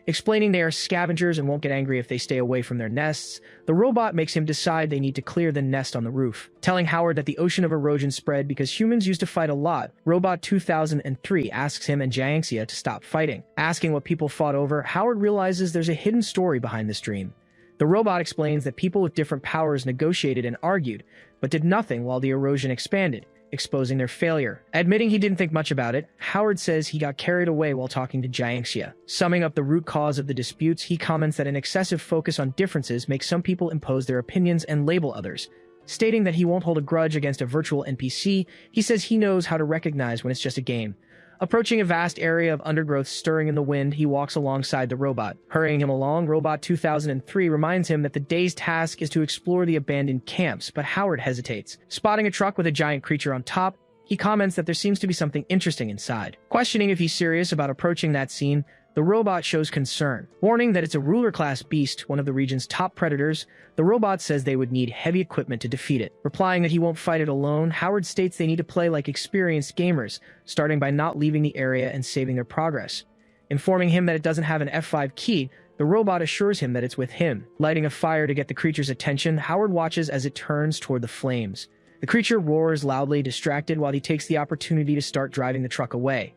Explaining they are scavengers and won't get angry if they stay away from their nests, the robot makes him decide they need to clear the nest on the roof. Telling Howard that the ocean of erosion spread because humans used to fight a lot, Robot 2003 asks him and Jiangxia to stop fighting. Asking what people fought over, Howard realizes there's a hidden story behind this dream. The robot explains that people with different powers negotiated and argued, but did nothing while the erosion expanded, exposing their failure. Admitting he didn't think much about it, Howard says he got carried away while talking to Jiangxia. Summing up the root cause of the disputes, he comments that an excessive focus on differences makes some people impose their opinions and label others, Stating that he won't hold a grudge against a virtual NPC, he says he knows how to recognize when it's just a game. Approaching a vast area of undergrowth stirring in the wind, he walks alongside the robot. Hurrying him along, Robot 2003 reminds him that the day's task is to explore the abandoned camps, but Howard hesitates. Spotting a truck with a giant creature on top, he comments that there seems to be something interesting inside. Questioning if he's serious about approaching that scene, the robot shows concern. Warning that it's a ruler-class beast, one of the region's top predators, the robot says they would need heavy equipment to defeat it. Replying that he won't fight it alone, Howard states they need to play like experienced gamers, starting by not leaving the area and saving their progress. Informing him that it doesn't have an F5 key, the robot assures him that it's with him. Lighting a fire to get the creature's attention, Howard watches as it turns toward the flames. The creature roars loudly, distracted, while he takes the opportunity to start driving the truck away.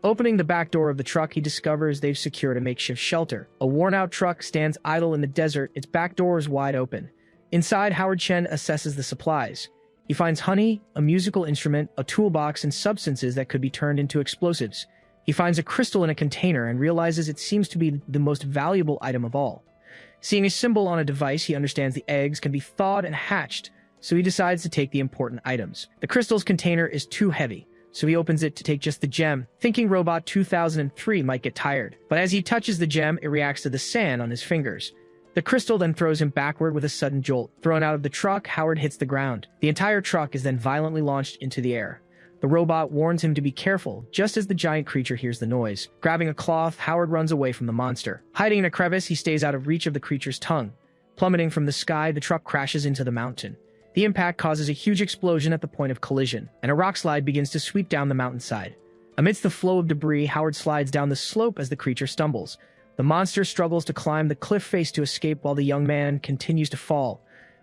Opening the back door of the truck, he discovers they've secured a makeshift shelter. A worn-out truck stands idle in the desert, its back door is wide open. Inside, Howard Chen assesses the supplies. He finds honey, a musical instrument, a toolbox, and substances that could be turned into explosives. He finds a crystal in a container and realizes it seems to be the most valuable item of all. Seeing a symbol on a device, he understands the eggs can be thawed and hatched, so he decides to take the important items. The crystal's container is too heavy, so he opens it to take just the gem, thinking Robot 2003 might get tired. But as he touches the gem, it reacts to the sand on his fingers. The crystal then throws him backward with a sudden jolt. Thrown out of the truck, Howard hits the ground. The entire truck is then violently launched into the air. The robot warns him to be careful, just as the giant creature hears the noise. Grabbing a cloth, Howard runs away from the monster. Hiding in a crevice, he stays out of reach of the creature's tongue. Plummeting from the sky, the truck crashes into the mountain. The impact causes a huge explosion at the point of collision, and a rock slide begins to sweep down the mountainside. Amidst the flow of debris, Howard slides down the slope as the creature stumbles. The monster struggles to climb the cliff face to escape while the young man continues to fall.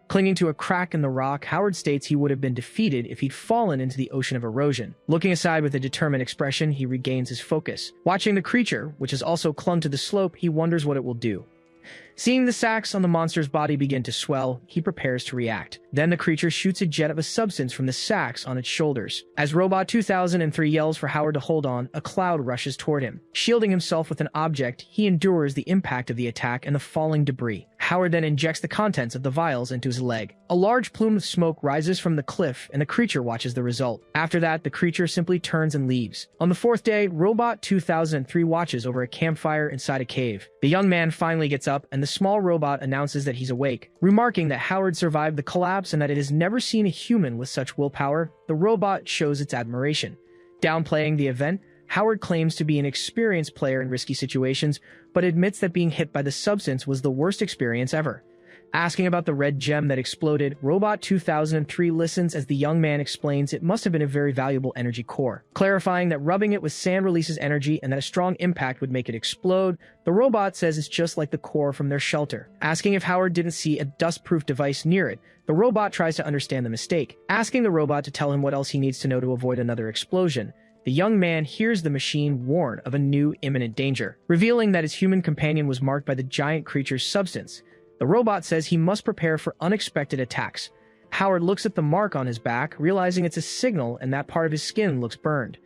Clinging to a crack in the rock, Howard states he would have been defeated if he'd fallen into the ocean of erosion. Looking aside with a determined expression, he regains his focus. Watching the creature, which has also clung to the slope, he wonders what it will do. Seeing the sacs on the monster's body begin to swell, he prepares to react. Then the creature shoots a jet of a substance from the sacs on its shoulders. As Robot 2003 yells for Howard to hold on, a cloud rushes toward him. Shielding himself with an object, he endures the impact of the attack and the falling debris. Howard then injects the contents of the vials into his leg. A large plume of smoke rises from the cliff, and the creature watches the result. After that, the creature simply turns and leaves. On the fourth day, Robot 2003 watches over a campfire inside a cave. The young man finally gets up, and the small robot announces that he's awake. Remarking that Howard survived the collapse and that it has never seen a human with such willpower, the robot shows its admiration. Downplaying the event, Howard claims to be an experienced player in risky situations, but admits that being hit by the substance was the worst experience ever. Asking about the red gem that exploded, Robot 2003 listens as the young man explains it must have been a very valuable energy core. Clarifying that rubbing it with sand releases energy and that a strong impact would make it explode, the robot says it's just like the core from their shelter. Asking if Howard didn't see a dust-proof device near it, the robot tries to understand the mistake. Asking the robot to tell him what else he needs to know to avoid another explosion, the young man hears the machine warn of a new imminent danger. Revealing that his human companion was marked by the giant creature's substance, the robot says he must prepare for unexpected attacks. Howard looks at the mark on his back, realizing it's a signal and that part of his skin looks burned.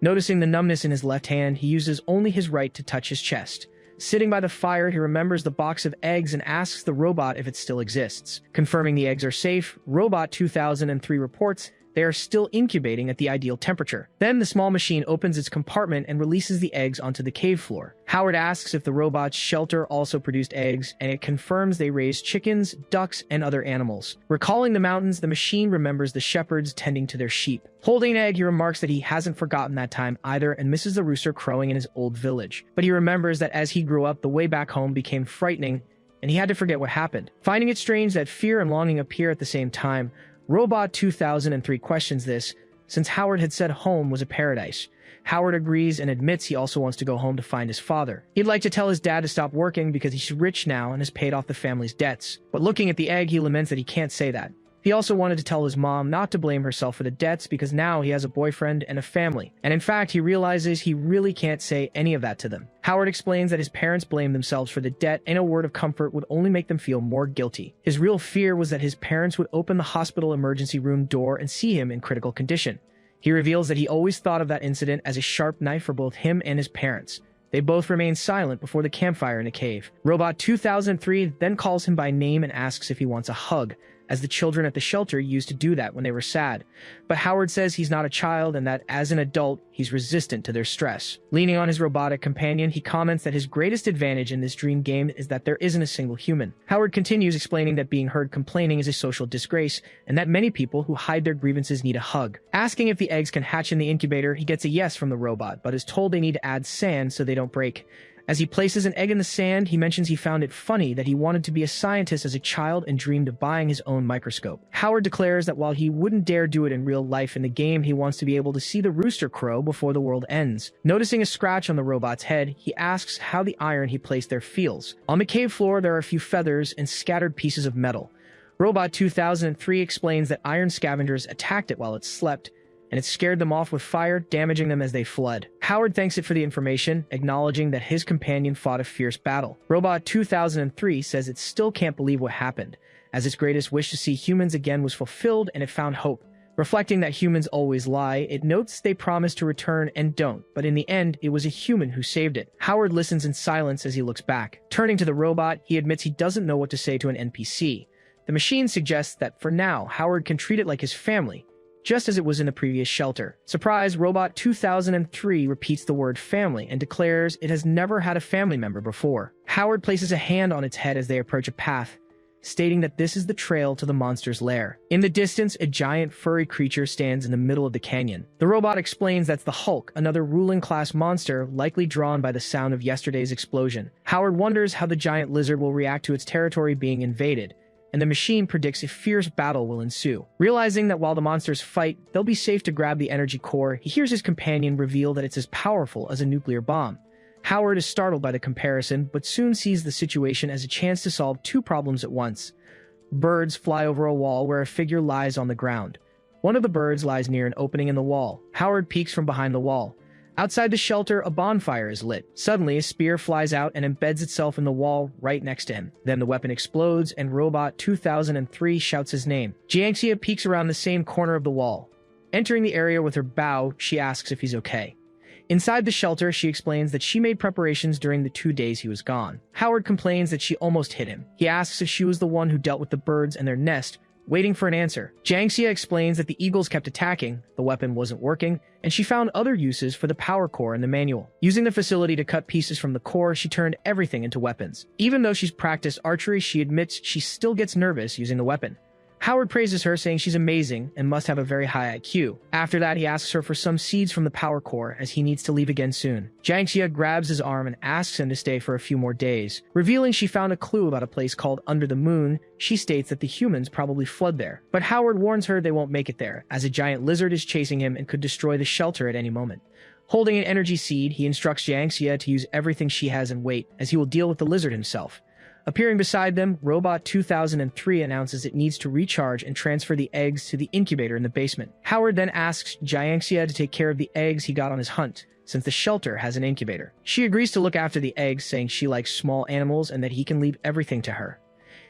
Noticing the numbness in his left hand, he uses only his right to touch his chest. Sitting by the fire, he remembers the box of eggs and asks the robot if it still exists. Confirming the eggs are safe, Robot 2003 reports they are still incubating at the ideal temperature. Then the small machine opens its compartment and releases the eggs onto the cave floor. Howard asks if the robot's shelter also produced eggs, and it confirms they raised chickens, ducks, and other animals. Recalling the mountains, the machine remembers the shepherds tending to their sheep. Holding an egg, he remarks that he hasn't forgotten that time either and misses the rooster crowing in his old village. But he remembers that as he grew up, the way back home became frightening, and he had to forget what happened. Finding it strange that fear and longing appear at the same time, Robot 2003 questions this, since Howard had said home was a paradise. Howard agrees and admits he also wants to go home to find his father. He'd like to tell his dad to stop working because he's rich now and has paid off the family's debts. But looking at the egg, he laments that he can't say that. He also wanted to tell his mom not to blame herself for the debts because now he has a boyfriend and a family. And in fact, he realizes he really can't say any of that to them. Howard explains that his parents blamed themselves for the debt and a word of comfort would only make them feel more guilty. His real fear was that his parents would open the hospital emergency room door and see him in critical condition. He reveals that he always thought of that incident as a sharp knife for both him and his parents. They both remain silent before the campfire in a cave. Robot 2003 then calls him by name and asks if he wants a hug. as the children at the shelter used to do that when they were sad. But Howard says he's not a child and that as an adult, he's resistant to their stress. Leaning on his robotic companion, he comments that his greatest advantage in this dream game is that there isn't a single human. Howard continues explaining that being heard complaining is a social disgrace and that many people who hide their grievances need a hug. Asking if the eggs can hatch in the incubator, he gets a yes from the robot, but is told they need to add sand so they don't break. As he places an egg in the sand, he mentions he found it funny that he wanted to be a scientist as a child and dreamed of buying his own microscope. Howard declares that while he wouldn't dare do it in real life in the game, he wants to be able to see the rooster crow before the world ends. Noticing a scratch on the robot's head, he asks how the iron he placed there feels. On the cave floor, there are a few feathers and scattered pieces of metal. Robot 2003 explains that iron scavengers attacked it while it slept, and it scared them off with fire, damaging them as they fled. Howard thanks it for the information, acknowledging that his companion fought a fierce battle. Robot 2003 says it still can't believe what happened, as its greatest wish to see humans again was fulfilled and it found hope. Reflecting that humans always lie, it notes they promise to return and don't, but in the end, it was a human who saved it. Howard listens in silence as he looks back. Turning to the robot, he admits he doesn't know what to say to an NPC. The machine suggests that for now, Howard can treat it like his family, just as it was in the previous shelter. Surprise, Robot 2003 repeats the word family and declares it has never had a family member before. Howard places a hand on its head as they approach a path, stating that this is the trail to the monster's lair. In the distance, a giant furry creature stands in the middle of the canyon. The robot explains that's the Hulk, another ruling class monster likely drawn by the sound of yesterday's explosion. Howard wonders how the giant lizard will react to its territory being invaded, and the machine predicts a fierce battle will ensue. Realizing that while the monsters fight, they'll be safe to grab the energy core, he hears his companion reveal that it's as powerful as a nuclear bomb. Howard is startled by the comparison, but soon sees the situation as a chance to solve two problems at once. Birds fly over a wall where a figure lies on the ground. One of the birds lies near an opening in the wall. Howard peeks from behind the wall. Outside the shelter, a bonfire is lit. Suddenly, a spear flies out and embeds itself in the wall right next to him. Then the weapon explodes, and Robot 2003 shouts his name. Jiangxia peeks around the same corner of the wall. Entering the area with her bow, she asks if he's okay. Inside the shelter, she explains that she made preparations during the 2 days he was gone. Howard complains that she almost hit him. He asks if she was the one who dealt with the birds and their nest, waiting for an answer. Jiangxia explains that the eagles kept attacking, the weapon wasn't working, and she found other uses for the power core in the manual. Using the facility to cut pieces from the core, she turned everything into weapons. Even though she's practiced archery, she admits she still gets nervous using the weapon. Howard praises her, saying she's amazing and must have a very high IQ. After that, he asks her for some seeds from the power core, as he needs to leave again soon. Jiangxia grabs his arm and asks him to stay for a few more days. Revealing she found a clue about a place called Under the Moon, she states that the humans probably fled there. But Howard warns her they won't make it there, as a giant lizard is chasing him and could destroy the shelter at any moment. Holding an energy seed, he instructs Jiangxia to use everything she has and wait, as he will deal with the lizard himself. Appearing beside them, Robot 2003 announces it needs to recharge and transfer the eggs to the incubator in the basement. Howard then asks Jiangxia to take care of the eggs he got on his hunt, since the shelter has an incubator. She agrees to look after the eggs, saying she likes small animals and that he can leave everything to her.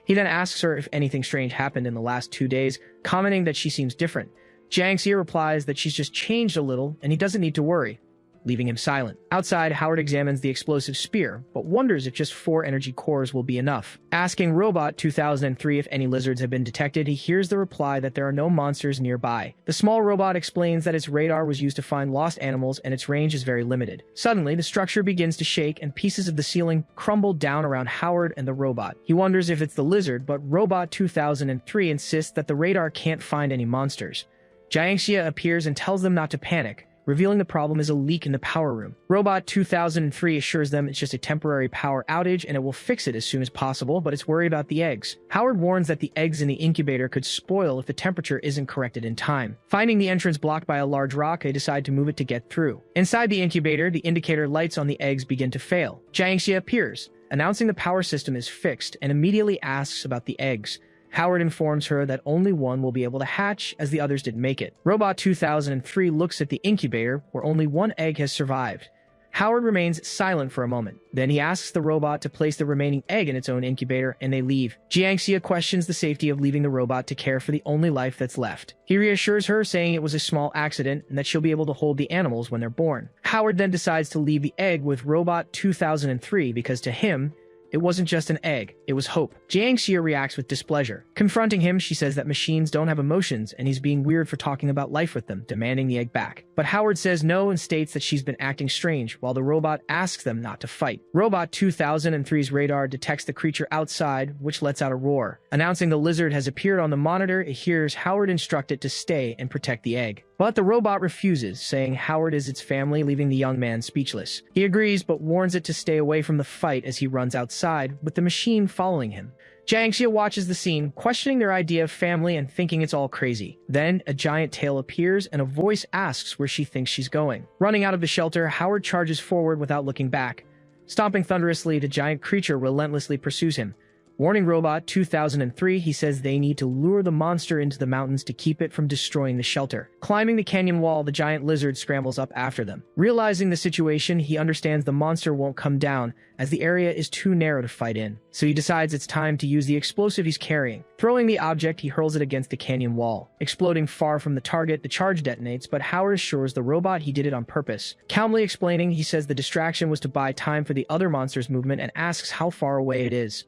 He then asks her if anything strange happened in the last 2 days, commenting that she seems different. Jiangxia replies that she's just changed a little and he doesn't need to worry, leaving him silent. Outside, Howard examines the explosive spear, but wonders if just 4 energy cores will be enough. Asking Robot 2003 if any lizards have been detected, he hears the reply that there are no monsters nearby. The small robot explains that its radar was used to find lost animals and its range is very limited. Suddenly, the structure begins to shake and pieces of the ceiling crumble down around Howard and the robot. He wonders if it's the lizard, but Robot 2003 insists that the radar can't find any monsters. Jiangxia appears and tells them not to panic, revealing the problem is a leak in the power room. Robot 2003 assures them it's just a temporary power outage and it will fix it as soon as possible, but it's worried about the eggs. Howard warns that the eggs in the incubator could spoil if the temperature isn't corrected in time. Finding the entrance blocked by a large rock, they decide to move it to get through. Inside the incubator, the indicator lights on the eggs begin to fail. Jiangxia appears, announcing the power system is fixed, and immediately asks about the eggs. Howard informs her that only one will be able to hatch, as the others didn't make it. Robot 2003 looks at the incubator, where only 1 egg has survived. Howard remains silent for a moment. Then he asks the robot to place the remaining egg in its own incubator, and they leave. Jiangxia questions the safety of leaving the robot to care for the only life that's left. He reassures her, saying it was a small accident and that she'll be able to hold the animals when they're born. Howard then decides to leave the egg with Robot 2003 because to him, It wasn't just an egg, it was hope. Jiang Xia reacts with displeasure. Confronting him, she says that machines don't have emotions and he's being weird for talking about life with them, demanding the egg back. But Howard says no and states that she's been acting strange, while the robot asks them not to fight. Robot 2003's radar detects the creature outside, which lets out a roar. Announcing the lizard has appeared on the monitor, it hears Howard instruct it to stay and protect the egg. But the robot refuses, saying Howard is its family, leaving the young man speechless. He agrees, but warns it to stay away from the fight as he runs outside, with the machine following him. Jiang Xia watches the scene, questioning their idea of family and thinking it's all crazy. Then, a giant tail appears and a voice asks where she thinks she's going. Running out of the shelter, Howard charges forward without looking back. Stomping thunderously, the giant creature relentlessly pursues him. Warning Robot 2003, he says they need to lure the monster into the mountains to keep it from destroying the shelter. Climbing the canyon wall, the giant lizard scrambles up after them. Realizing the situation, he understands the monster won't come down, as the area is too narrow to fight in. So he decides it's time to use the explosive he's carrying. Throwing the object, he hurls it against the canyon wall. Exploding far from the target, the charge detonates, but Howard assures the robot he did it on purpose. Calmly explaining, he says the distraction was to buy time for the other monster's movement and asks how far away it is.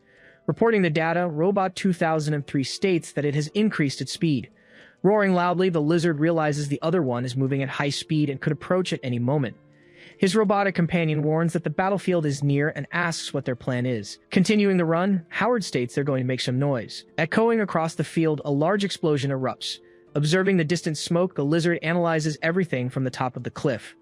Reporting the data, Robot 2003 states that it has increased its speed. Roaring loudly, the lizard realizes the other one is moving at high speed and could approach at any moment. His robotic companion warns that the battlefield is near and asks what their plan is. Continuing the run, Howard states they're going to make some noise. Echoing across the field, a large explosion erupts. Observing the distant smoke, the lizard analyzes everything from the top of the cliff.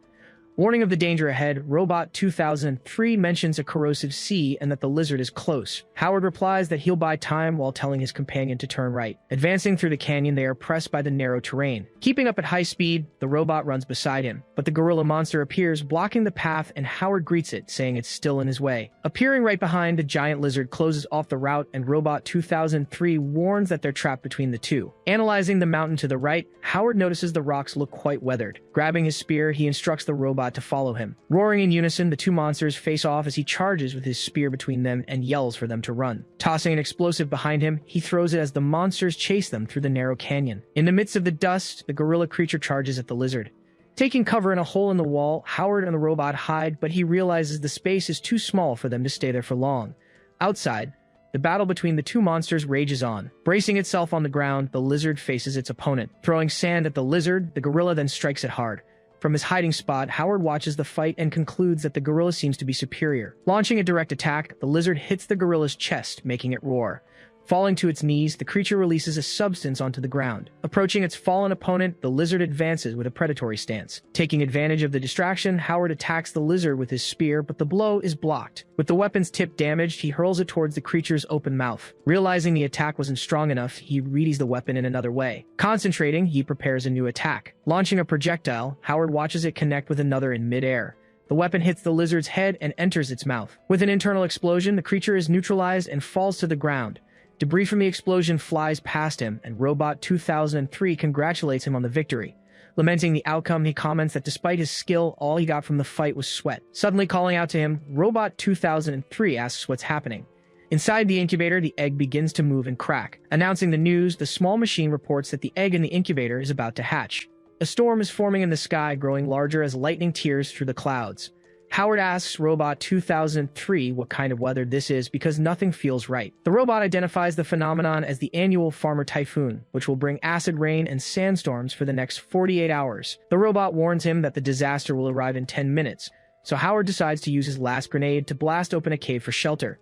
Warning of the danger ahead, Robot 2003 mentions a corrosive sea and that the lizard is close. Howard replies that he'll buy time while telling his companion to turn right. Advancing through the canyon, they are pressed by the narrow terrain. Keeping up at high speed, the robot runs beside him, but the gorilla monster appears, blocking the path, and Howard greets it, saying it's still in his way. Appearing right behind, the giant lizard closes off the route, and Robot 2003 warns that they're trapped between the two. Analyzing the mountain to the right, Howard notices the rocks look quite weathered. Grabbing his spear, he instructs the robot to follow him. Roaring in unison, the two monsters face off as he charges with his spear between them and yells for them to run. Tossing an explosive behind him, he throws it as the monsters chase them through the narrow canyon. In the midst of the dust, the gorilla creature charges at the lizard. Taking cover in a hole in the wall, Howard and the robot hide, but he realizes the space is too small for them to stay there for long. Outside, the battle between the two monsters rages on. Bracing itself on the ground, the lizard faces its opponent. Throwing sand at the lizard, the gorilla then strikes it hard. From his hiding spot, Howard watches the fight and concludes that the gorilla seems to be superior. Launching a direct attack, the lizard hits the gorilla's chest, making it roar. Falling to its knees, the creature releases a substance onto the ground. Approaching its fallen opponent, the lizard advances with a predatory stance. Taking advantage of the distraction, Howard attacks the lizard with his spear, but the blow is blocked. With the weapon's tip damaged, he hurls it towards the creature's open mouth. Realizing the attack wasn't strong enough, he readies the weapon in another way. Concentrating, he prepares a new attack. Launching a projectile, Howard watches it connect with another in midair. The weapon hits the lizard's head and enters its mouth. With an internal explosion, the creature is neutralized and falls to the ground. Debris from the explosion flies past him, and Robot 2003 congratulates him on the victory. Lamenting the outcome, he comments that despite his skill, all he got from the fight was sweat. Suddenly calling out to him, Robot 2003 asks what's happening. Inside the incubator, the egg begins to move and crack. Announcing the news, the small machine reports that the egg in the incubator is about to hatch. A storm is forming in the sky, growing larger as lightning tears through the clouds. Howard asks Robot 2003 what kind of weather this is because nothing feels right. The robot identifies the phenomenon as the annual farmer typhoon, which will bring acid rain and sandstorms for the next 48 hours. The robot warns him that the disaster will arrive in 10 minutes, so Howard decides to use his last grenade to blast open a cave for shelter.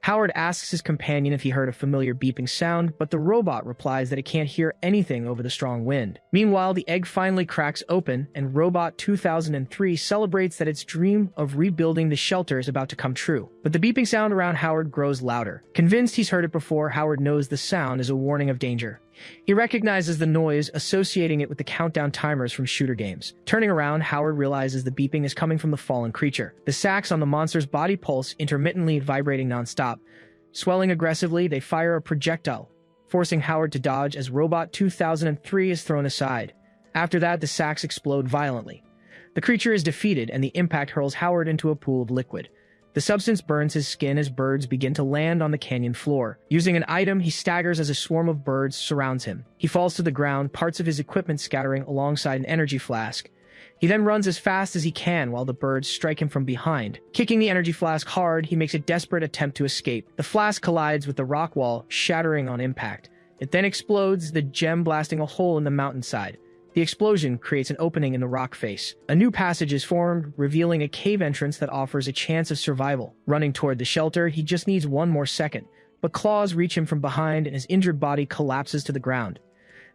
Howard asks his companion if he heard a familiar beeping sound, but the robot replies that it can't hear anything over the strong wind. Meanwhile, the egg finally cracks open, and Robot 2003 celebrates that its dream of rebuilding the shelter is about to come true. But the beeping sound around Howard grows louder. Convinced he's heard it before, Howard knows the sound is a warning of danger. He recognizes the noise, associating it with the countdown timers from shooter games. Turning around, Howard realizes the beeping is coming from the fallen creature. The sacs on the monster's body pulse, intermittently vibrating nonstop. Swelling aggressively, they fire a projectile, forcing Howard to dodge as Robot 2003 is thrown aside. After that, the sacs explode violently. The creature is defeated, and the impact hurls Howard into a pool of liquid. The substance burns his skin as birds begin to land on the canyon floor. Using an item, he staggers as a swarm of birds surrounds him. He falls to the ground, parts of his equipment scattering alongside an energy flask. He then runs as fast as he can while the birds strike him from behind. Kicking the energy flask hard, he makes a desperate attempt to escape. The flask collides with the rock wall, shattering on impact. It then explodes, the gem blasting a hole in the mountainside. The explosion creates an opening in the rock face. A new passage is formed, revealing a cave entrance that offers a chance of survival. Running toward the shelter, he just needs one more second, but claws reach him from behind and his injured body collapses to the ground.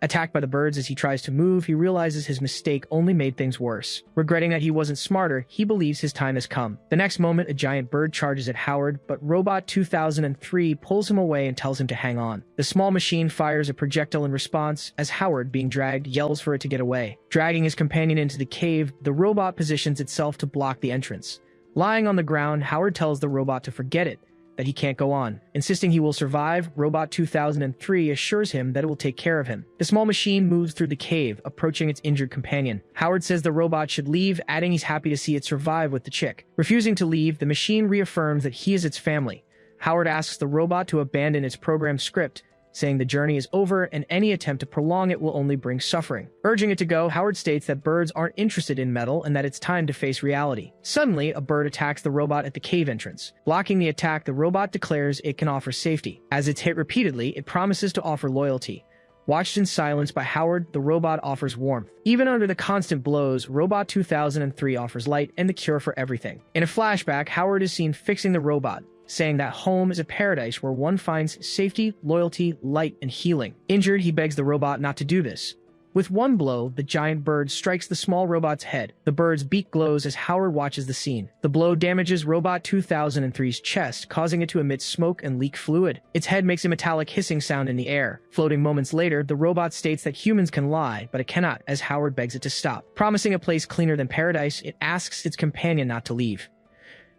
Attacked by the birds as he tries to move, he realizes his mistake only made things worse. Regretting that he wasn't smarter, he believes his time has come. The next moment, a giant bird charges at Howard, but Robot 2003 pulls him away and tells him to hang on. The small machine fires a projectile in response, as Howard, being dragged, yells for it to get away. Dragging his companion into the cave, the robot positions itself to block the entrance. Lying on the ground, Howard tells the robot to forget it, that he can't go on. Insisting he will survive, Robot 2003 assures him that it will take care of him. The small machine moves through the cave, approaching its injured companion. Howard says the robot should leave, adding he's happy to see it survive with the chick. Refusing to leave, the machine reaffirms that he is its family. Howard asks the robot to abandon its program script, saying the journey is over and any attempt to prolong it will only bring suffering. Urging it to go, Howard states that birds aren't interested in metal and that it's time to face reality. Suddenly, a bird attacks the robot at the cave entrance. Blocking the attack, the robot declares it can offer safety. As it's hit repeatedly, it promises to offer loyalty. Watched in silence by Howard, the robot offers warmth. Even under the constant blows, Robot 2003 offers light and the cure for everything. In a flashback, Howard is seen fixing the robot, saying that home is a paradise where one finds safety, loyalty, light, and healing. Injured, he begs the robot not to do this. With one blow, the giant bird strikes the small robot's head. The bird's beak glows as Howard watches the scene. The blow damages Robot 2003's chest, causing it to emit smoke and leak fluid. Its head makes a metallic hissing sound in the air. Floating moments later, the robot states that humans can lie, but it cannot, as Howard begs it to stop. Promising a place cleaner than paradise, it asks its companion not to leave.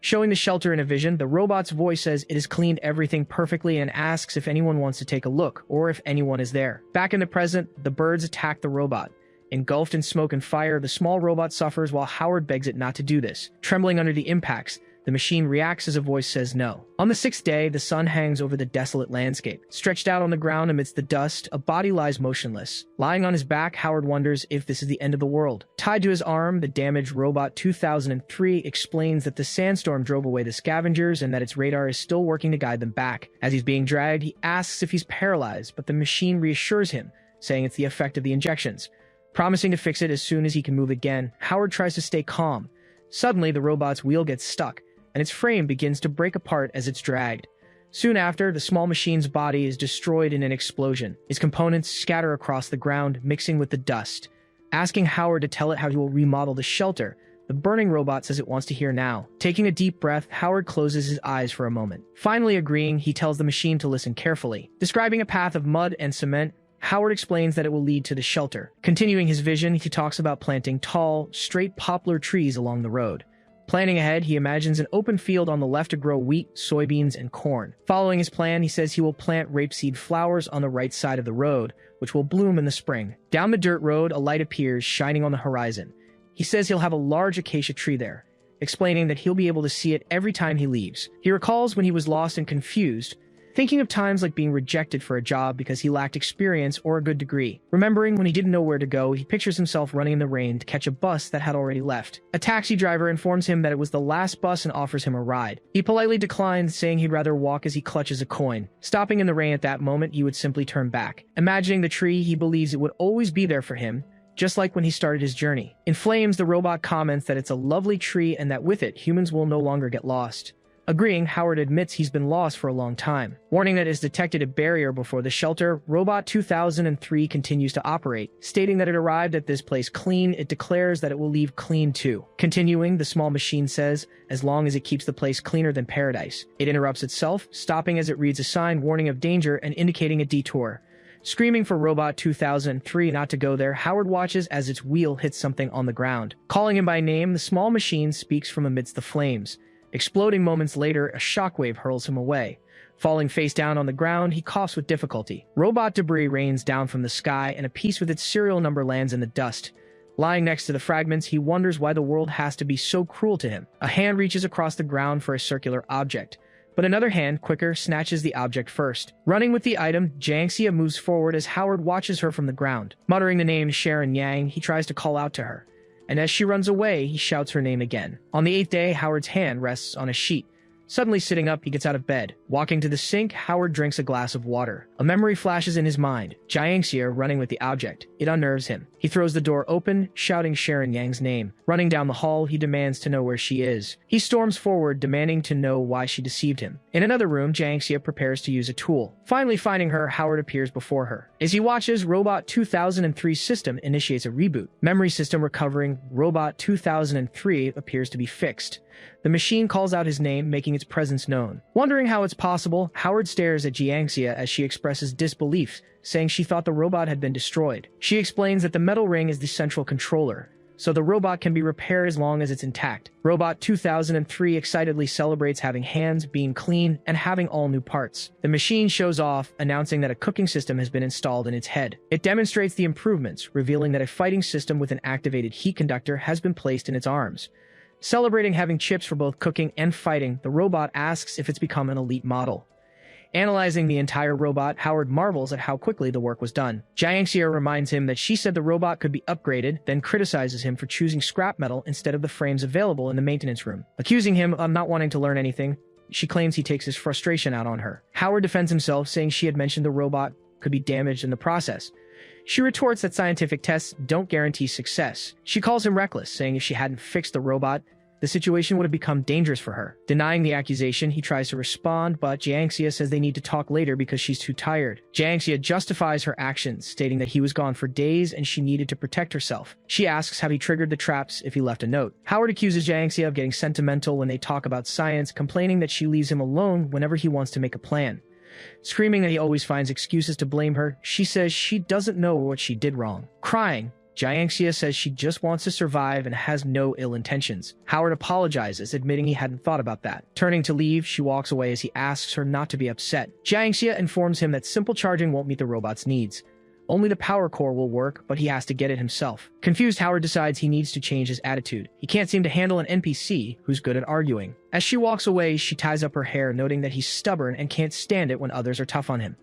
Showing the shelter in a vision, the robot's voice says it has cleaned everything perfectly and asks if anyone wants to take a look, or if anyone is there. Back in the present, the birds attack the robot. Engulfed in smoke and fire, the small robot suffers while Howard begs it not to do this. Trembling under the impacts, the machine reacts as a voice says no. On the sixth day, the sun hangs over the desolate landscape. Stretched out on the ground amidst the dust, a body lies motionless. Lying on his back, Howard wonders if this is the end of the world. Tied to his arm, the damaged Robot 2003 explains that the sandstorm drove away the scavengers and that its radar is still working to guide them back. As he's being dragged, he asks if he's paralyzed, but the machine reassures him, saying it's the effect of the injections. Promising to fix it as soon as he can move again, Howard tries to stay calm. Suddenly, the robot's wheel gets stuck, and its frame begins to break apart as it's dragged. Soon after, the small machine's body is destroyed in an explosion. Its components scatter across the ground, mixing with the dust. Asking Howard to tell it how he will remodel the shelter, the burning robot says it wants to hear now. Taking a deep breath, Howard closes his eyes for a moment. Finally agreeing, he tells the machine to listen carefully. Describing a path of mud and cement, Howard explains that it will lead to the shelter. Continuing his vision, he talks about planting tall, straight poplar trees along the road. Planning ahead, he imagines an open field on the left to grow wheat, soybeans, and corn. Following his plan, he says he will plant rapeseed flowers on the right side of the road, which will bloom in the spring. Down the dirt road, a light appears, shining on the horizon. He says he'll have a large acacia tree there, explaining that he'll be able to see it every time he leaves. He recalls when he was lost and confused, thinking of times like being rejected for a job because he lacked experience or a good degree. Remembering when he didn't know where to go, he pictures himself running in the rain to catch a bus that had already left. A taxi driver informs him that it was the last bus and offers him a ride. He politely declines, saying he'd rather walk as he clutches a coin. Stopping in the rain at that moment, he would simply turn back. Imagining the tree, he believes it would always be there for him, just like when he started his journey. In flames, the robot comments that it's a lovely tree and that with it, humans will no longer get lost. Agreeing, Howard admits he's been lost for a long time. Warning that it has detected a barrier before the shelter, Robot 2003 continues to operate. Stating that it arrived at this place clean, it declares that it will leave clean too. Continuing, the small machine says, as long as it keeps the place cleaner than paradise. It interrupts itself, stopping as it reads a sign warning of danger and indicating a detour. Screaming for Robot 2003 not to go there, Howard watches as its wheel hits something on the ground. Calling him by name, the small machine speaks from amidst the flames. Exploding moments later, a shockwave hurls him away. Falling face down on the ground, he coughs with difficulty. Robot debris rains down from the sky, and a piece with its serial number lands in the dust. Lying next to the fragments, he wonders why the world has to be so cruel to him. A hand reaches across the ground for a circular object, but another hand, quicker, snatches the object first. Running with the item, Jiangxia moves forward as Howard watches her from the ground. Muttering the name Sharon Yang, he tries to call out to her. and as she runs away, he shouts her name again. On the 8th day, Howard's hand rests on a sheet. Suddenly sitting up, he gets out of bed. Walking to the sink, Howard drinks a glass of water. A memory flashes in his mind. Jiangxia running with the object. It unnerves him. He throws the door open, shouting Sharon Yang's name. Running down the hall, he demands to know where she is. He storms forward, demanding to know why she deceived him. In another room, Jiangxia prepares to use a tool. Finally finding her, Howard appears before her. As he watches, Robot 2003's system initiates a reboot. Memory system recovering. Robot 2003 appears to be fixed. The machine calls out his name, making its presence known. Wondering how it's possible, Howard stares at Jiangxia as she expresses disbelief, saying she thought the robot had been destroyed. She explains that the metal ring is the central controller, so the robot can be repaired as long as it's intact. Robot 2003 excitedly celebrates having hands, being clean, and having all new parts. The machine shows off, announcing that a cooking system has been installed in its head. It demonstrates the improvements, revealing that a fighting system with an activated heat conductor has been placed in its arms. Celebrating having chips for both cooking and fighting, the robot asks if it's become an elite model. Analyzing the entire robot, Howard marvels at how quickly the work was done. Jiangxia reminds him that she said the robot could be upgraded, then criticizes him for choosing scrap metal instead of the frames available in the maintenance room. Accusing him of not wanting to learn anything, she claims he takes his frustration out on her. Howard defends himself, saying she had mentioned the robot could be damaged in the process. She retorts that scientific tests don't guarantee success. She calls him reckless, saying if she hadn't fixed the robot, the situation would have become dangerous for her. Denying the accusation, he tries to respond, but Jiangxia says they need to talk later because she's too tired. Jiangxia justifies her actions, stating that he was gone for days and she needed to protect herself. She asks how he triggered the traps if he left a note. Howard accuses Jiangxia of getting sentimental when they talk about science, complaining that she leaves him alone whenever he wants to make a plan. Screaming that he always finds excuses to blame her, she says she doesn't know what she did wrong. Crying, Jiangxia says she just wants to survive and has no ill intentions. Howard apologizes, admitting he hadn't thought about that. Turning to leave, she walks away as he asks her not to be upset. Jiangxia informs him that simple charging won't meet the robot's needs. Only the power core will work, but he has to get it himself. Confused, Howard decides he needs to change his attitude. He can't seem to handle an NPC who's good at arguing. As she walks away, she ties up her hair, noting that he's stubborn and can't stand it when others are tough on him.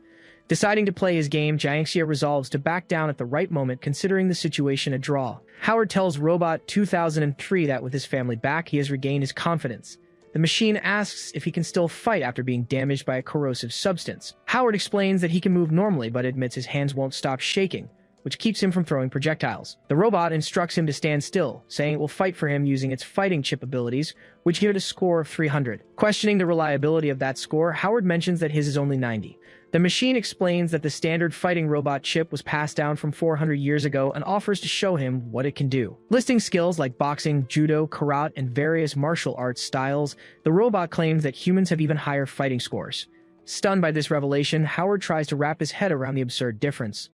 Deciding to play his game, Jiangxia resolves to back down at the right moment, considering the situation a draw. Howard tells Robot 2003 that with his family back, he has regained his confidence. The machine asks if he can still fight after being damaged by a corrosive substance. Howard explains that he can move normally, but admits his hands won't stop shaking, which keeps him from throwing projectiles. The robot instructs him to stand still, saying it will fight for him using its fighting chip abilities, which give it a score of 300. Questioning the reliability of that score, Howard mentions that his is only 90. The machine explains that the standard fighting robot chip was passed down from 400 years ago and offers to show him what it can do. Listing skills like boxing, judo, karate, and various martial arts styles, the robot claims that humans have even higher fighting scores. Stunned by this revelation, Howard tries to wrap his head around the absurd difference.